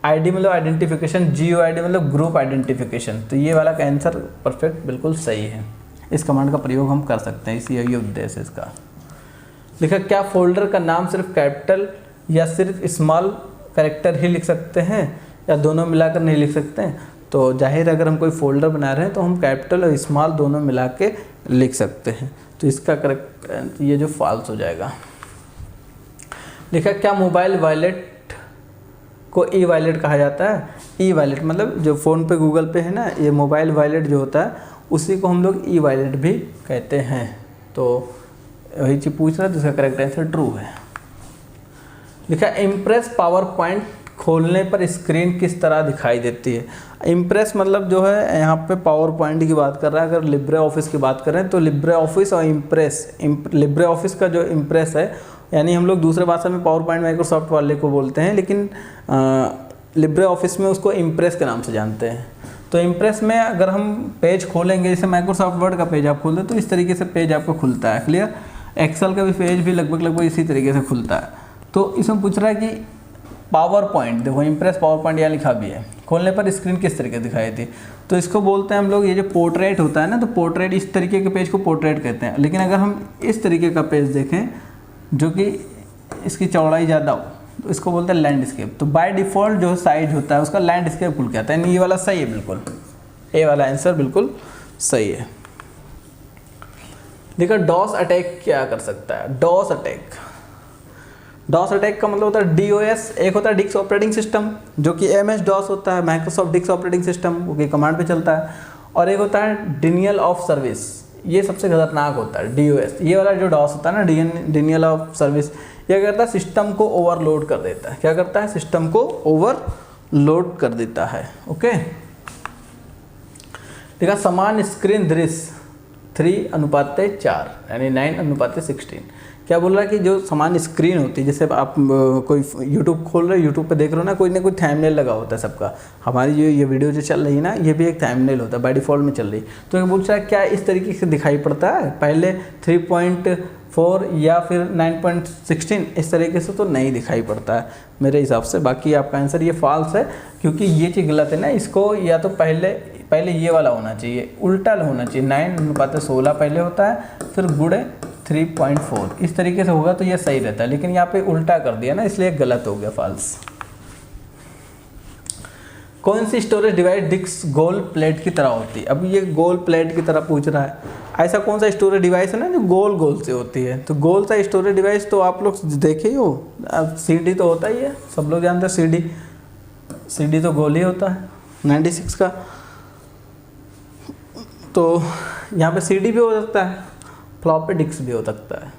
आईडी मतलब आइडेंटिफिकेशन, जीओआईडी मतलब ग्रुप आइडेंटिफिकेशन। तो ये वाला का आंसर परफेक्ट बिल्कुल सही है। इस कमांड का प्रयोग हम कर सकते हैं, इसी ये उद्देश्य इसका। लिखा क्या फोल्डर का नाम सिर्फ कैपिटल या सिर्फ स्मॉल कैरेक्टर ही लिख सकते हैं या दोनों मिलाकर नहीं लिख सकते हैं? तो जाहिर अगर हम कोई फोल्डर बना रहे हैं तो हम कैपिटल और स्मॉल दोनों मिला के लिख सकते हैं। तो इसका करेक्ट ये जो फॉल्स हो जाएगा। लिखा क्या मोबाइल वॉलेट को ई वॉलेट कहा जाता है? ई वॉलेट मतलब जो फ़ोन पे गूगल पे है ना, ये मोबाइल वॉलेट जो होता है उसी को हम लोग ई वॉलेट भी कहते हैं। तो वही चीज़ पूछ रहा है, जिसका करेक्ट आंसर ट्रू है। लिखा इम्प्रेस पावर पॉइंट खोलने पर स्क्रीन किस तरह दिखाई देती है? इम्प्रेस मतलब जो है यहाँ पे पावर पॉइंट की बात कर रहा है। अगर लिब्रे ऑफिस की बात करें तो लिब्रे ऑफिस और इम्प्रेस, लिब्रे ऑफिस का जो इम्प्रेस है, यानी हम लोग दूसरे भाषा में पावर पॉइंट माइक्रोसॉफ्ट वाले को बोलते हैं, लेकिन लिब्रे ऑफिस में उसको इम्प्रेस के नाम से जानते हैं। तो इम्प्रेस में अगर हम पेज खोलेंगे, जैसे माइक्रोसॉफ्ट वर्ड का पेज आप खोलते हैं तो इस तरीके से पेज आपको खुलता है, क्लियर। एक्सेल का भी पेज भी लगभग इसी तरीके से खुलता है। तो इसमें पूछ रहा है कि पावर पॉइंट, देखो इम्प्रेस पावर पॉइंट यहाँ लिखा भी है, खोलने पर स्क्रीन किस तरीके दिखाई थी? तो इसको बोलते हैं हम लोग, ये जो पोर्ट्रेट होता है ना, तो पोर्ट्रेट, इस तरीके के पेज को पोर्ट्रेट कहते हैं। लेकिन अगर हम इस तरीके का पेज देखें जो कि इसकी चौड़ाई ज़्यादा हो तो इसको बोलते हैं लैंडस्केप। तो बाय डिफ़ॉल्ट जो साइज होता है उसका लैंडस्केप खुल के आता है, यानी ये वाला सही है, बिल्कुल ए वाला आंसर बिल्कुल सही है। देखो डॉस अटैक क्या कर सकता है? डॉस अटैक का मतलब होता है डीओएस। एक होता है डिस्क ऑपरेटिंग सिस्टम जो कि एमएस डॉस होता है, माइक्रोसॉफ्ट डिस्क ऑपरेटिंग सिस्टम, वो कि कमांड पे चलता है। और एक होता है डिनियल ऑफ सर्विस, ये सबसे खतरनाक होता है डीओएस। ये वाला जो डॉस होता है ना, डिनियल ऑफ सर्विस, ये करता है सिस्टम को ओवरलोड कर देता है। क्या करता है? सिस्टम को ओवरलोड कर देता है। ओके, देखा समान स्क्रीन दृश्य 3:4 यानी 9:16। क्या बोल रहा है कि जो समान स्क्रीन होती है, जैसे आप कोई यूट्यूब खोल रहे हो, यूट्यूब पे देख रहे हो ना, कोई ना कोई थंबनेल लगा होता है सबका। हमारी जो ये वीडियो जो चल रही है ना, ये भी एक थंबनेल होता है, बाय डिफ़ॉल्ट में चल रही। तो ये पूछ रहा है क्या इस तरीके से दिखाई पड़ता है? पहले 3.4 या फिर 9.16, इस तरीके से तो नहीं दिखाई पड़ता है मेरे हिसाब से। बाकी आपका आंसर ये फॉल्स है, क्योंकि ये चीज़ गलत है ना। इसको या तो पहले ये वाला होना चाहिए, उल्टा होना चाहिए। 9:16 पहले होता है, फिर गुणे 3.4, इस तरीके से होगा तो ये सही रहता है। लेकिन यहाँ पे उल्टा कर दिया ना, इसलिए गलत हो गया, फॉल्स। कौन सी स्टोरेज डिवाइस डिस्क गोल प्लेट की तरह होती है? अब ये गोल प्लेट की तरह पूछ रहा है। ऐसा कौन सा स्टोरेज डिवाइस है ना जो गोल गोल से होती है? तो गोल सा स्टोरेज डिवाइस तो आप लोग देखे ही हो, अब सीडी तो होता ही है, सब लोग जानते हैं सीडी तो गोल ही होता है 96 का। तो यहाँ पे सीडी भी हो सकता है, फ्लॉपी डिस्क भी हो सकता है।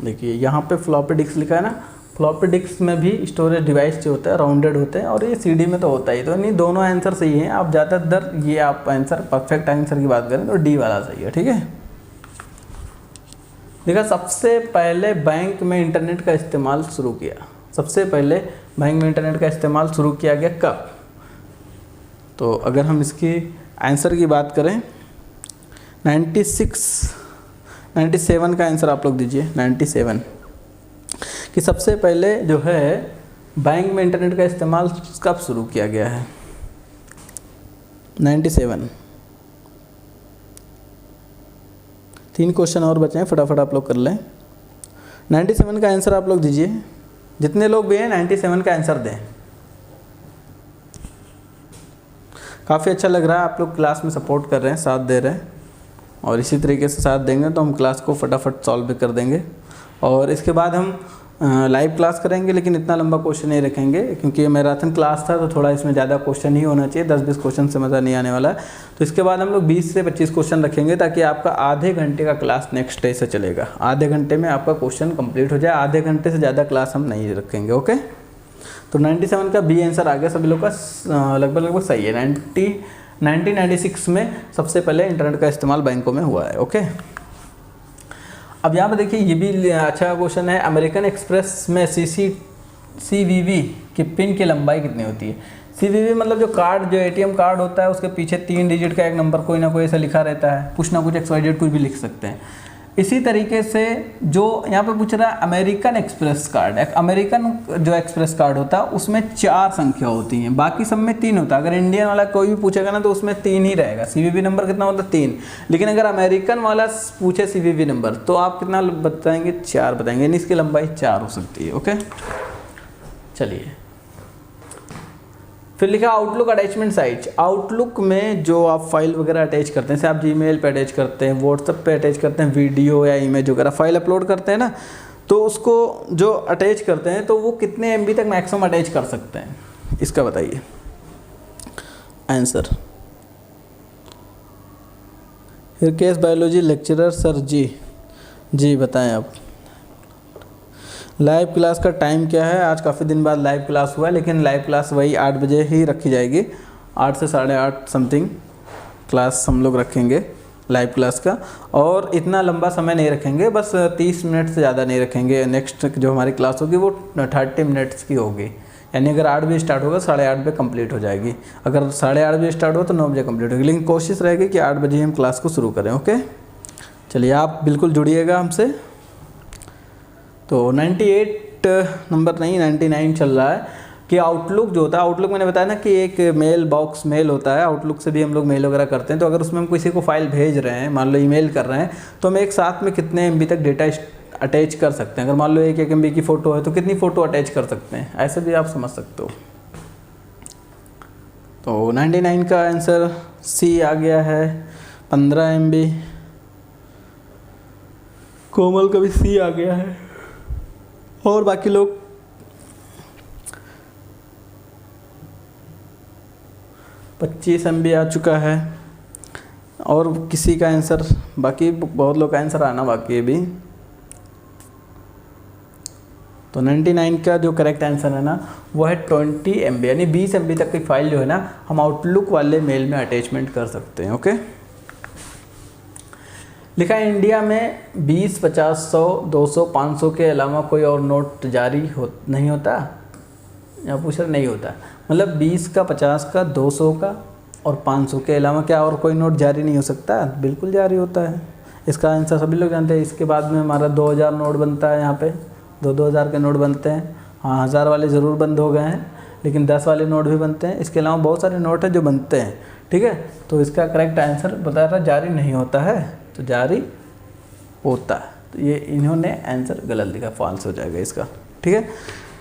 देखिए यहाँ पे फ्लॉपी डिस्क लिखा है ना, फ्लॉपी डिस्क में भी स्टोरेज डिवाइस जो होता है राउंडेड होते हैं, और ये सीडी में तो होता ही। तो नहीं, दोनों आंसर सही हैं। आप ज़्यादातर ये आप आंसर परफेक्ट आंसर की बात करें तो डी वाला सही है, ठीक है। देखा सबसे पहले बैंक में इंटरनेट का इस्तेमाल शुरू किया, सबसे पहले बैंक में इंटरनेट का इस्तेमाल शुरू किया गया कब? तो अगर हम इसकी आंसर की बात करें 97 का आंसर आप लोग दीजिए। 97 कि सबसे पहले जो है बैंक में इंटरनेट का इस्तेमाल कब शुरू किया गया है? 97। 3 क्वेश्चन और बचे हैं, फटाफट आप लोग कर लें। 97 का आंसर आप लोग दीजिए, जितने लोग भी हैं 97 का आंसर दें। काफ़ी अच्छा लग रहा है, आप लोग क्लास में सपोर्ट कर रहे हैं, साथ दे रहे हैं, और इसी तरीके से साथ देंगे तो हम क्लास को फटाफट सॉल्व भी कर देंगे। और इसके बाद हम लाइव क्लास करेंगे, लेकिन इतना लंबा क्वेश्चन नहीं रखेंगे क्योंकि मैराथन क्लास था तो थोड़ा इसमें ज़्यादा क्वेश्चन ही होना चाहिए, 10-20 क्वेश्चन से मज़ा नहीं आने वाला। तो इसके बाद हम लोग 20 से 25 क्वेश्चन रखेंगे ताकि आपका आधे घंटे का क्लास नेक्स्ट डे से चलेगा। आधे घंटे में आपका क्वेश्चन कंप्लीट हो जाए, आधे घंटे से ज़्यादा क्लास हम नहीं रखेंगे। ओके, तो 97 का बी आंसर आ गया सभी लोग का, लगभग सही है। 1996 में सबसे पहले इंटरनेट का इस्तेमाल बैंकों में हुआ है। ओके, अब यहाँ पर देखिए ये भी अच्छा क्वेश्चन है। अमेरिकन एक्सप्रेस में CVV की पिन की लंबाई कितनी होती है? CVV मतलब जो कार्ड, जो ATM कार्ड होता है उसके पीछे 3 डिजिट का एक नंबर कोई ना कोई ऐसा लिखा रहता है, कुछ ना कुछ XYZ कुछ भी लिख सकते हैं। इसी तरीके से जो यहाँ पे पूछ रहा है अमेरिकन एक्सप्रेस कार्ड, अमेरिकन जो एक्सप्रेस कार्ड होता है उसमें 4 संख्या होती हैं, बाकी सब में 3 होता है। अगर इंडियन वाला कोई भी पूछेगा ना तो उसमें 3 ही रहेगा। CVV नंबर कितना होता है? 3। लेकिन अगर अमेरिकन वाला पूछे CVV नंबर तो आप कितना बताएंगे? 4 बताएंगे, यानी इसकी लंबाई 4 हो सकती है। ओके, चलिए फिर लिखा आउटलुक अटैचमेंट साइज। आउटलुक में जो आप फाइल वगैरह अटैच करते हैं, जैसे आप जीमेल पे अटैच करते हैं, व्हाट्सएप पे अटैच करते हैं, वीडियो या इमेज वगैरह फाइल अपलोड करते हैं ना, तो उसको जो अटैच करते हैं तो वो कितने MB तक मैक्सिमम अटैच कर सकते हैं? इसका बताइए आंसर। हिरकेश बायोलॉजी लेक्चरर सर जी बताएं आप। लाइव क्लास का टाइम क्या है? आज काफ़ी दिन बाद लाइव क्लास हुआ है, लेकिन लाइव क्लास वही 8 बजे ही रखी जाएगी। 8 से 8:30 समथिंग क्लास हम लोग रखेंगे लाइव क्लास का, और इतना लंबा समय नहीं रखेंगे, बस 30 मिनट से ज़्यादा नहीं रखेंगे। नेक्स्ट जो हमारी क्लास होगी वो 30 मिनट्स की होगी, यानी अगर 8 बजे स्टार्ट होगा 8:30 बजे कंप्लीट हो जाएगी। अगर 8:30 बजे स्टार्ट हो तो 9 बजे कंप्लीट होगी, लेकिन कोशिश रहेगी कि 8 बजे हम क्लास को शुरू करें। ओके, चलिए आप बिल्कुल जुड़िएगा हमसे। तो 98 नंबर नहीं 99 चल रहा है कि आउटलुक जो होता है, आउटलुक मैंने बताया ना कि एक मेल बॉक्स मेल होता है, आउटलुक से भी हम लोग मेल वगैरह करते हैं। तो अगर उसमें हम किसी को फाइल भेज रहे हैं, मान लो ईमेल कर रहे हैं, तो हम एक साथ में कितने MB तक डेटा अटैच कर सकते हैं? अगर मान लो 1 MB की फ़ोटो है तो कितनी फ़ोटो अटैच कर सकते हैं? ऐसे भी आप समझ सकते हो। तो 99 का आंसर C आ गया है, 15 MB। कोमल का भी C आ गया है, और बाकी लोग 25 MB आ चुका है, और किसी का आंसर, बाकी बहुत लोग का आंसर आना बाकी है भी। तो 99 का जो करेक्ट आंसर है ना वो है 20 MB, यानी 20 MB तक की फाइल जो है ना हम आउटलुक वाले मेल में अटैचमेंट कर सकते हैं। ओके, लिखा है इंडिया में 20, 50, 100, 200, 500 के अलावा कोई और नोट जारी नहीं होता। या पूछ रहे नहीं होता, मतलब 20 का, 50 का, 200 का और 500 के अलावा क्या और कोई नोट जारी नहीं हो सकता? बिल्कुल जारी होता है। इसका आंसर सभी लोग जानते हैं। इसके बाद में हमारा 2000 नोट बनता है, यहाँ पे 2000 के नोट बनते हैं। हाँ, 1000 वाले ज़रूर बंद हो गए हैं, लेकिन 10 वाले नोट भी बनते हैं। इसके अलावा बहुत सारे नोट हैं जो बनते हैं। ठीक है, तो इसका करेक्ट आंसर बता रहा जारी नहीं होता है, तो जारी होता है। तो ये इन्होंने आंसर गलत लिखा, फॉल्स हो जाएगा इसका। ठीक है,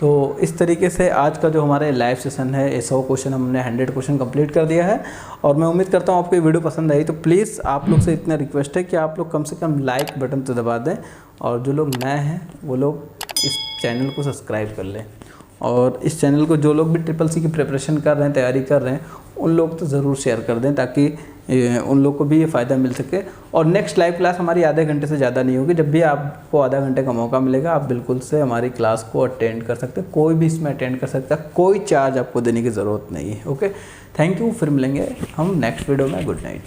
तो इस तरीके से आज का जो हमारे लाइव सेशन है, 100 क्वेश्चन हमने 100 क्वेश्चन कंप्लीट कर दिया है। और मैं उम्मीद करता हूँ आपको ये वीडियो पसंद आई। तो प्लीज़ आप लोग से इतना रिक्वेस्ट है कि आप लोग कम से कम लाइक बटन तो दबा दें, और जो लोग नए हैं वो लोग इस चैनल को सब्सक्राइब कर लें। और इस चैनल को जो लोग भी SSC की प्रिपरेशन कर रहे हैं, तैयारी कर रहे हैं, उन लोग तो ज़रूर शेयर कर दें ताकि उन लोग को भी ये फ़ायदा मिल सके। और नेक्स्ट लाइव क्लास हमारी आधे घंटे से ज़्यादा नहीं होगी। जब भी आपको आधा घंटे का मौका मिलेगा आप बिल्कुल से हमारी क्लास को अटेंड कर सकते हैं। कोई भी इसमें अटेंड कर सकता है, कोई चार्ज आपको देने की ज़रूरत नहीं है। Okay, thank you. फिर मिलेंगे हम नेक्स्ट वीडियो में। Good night.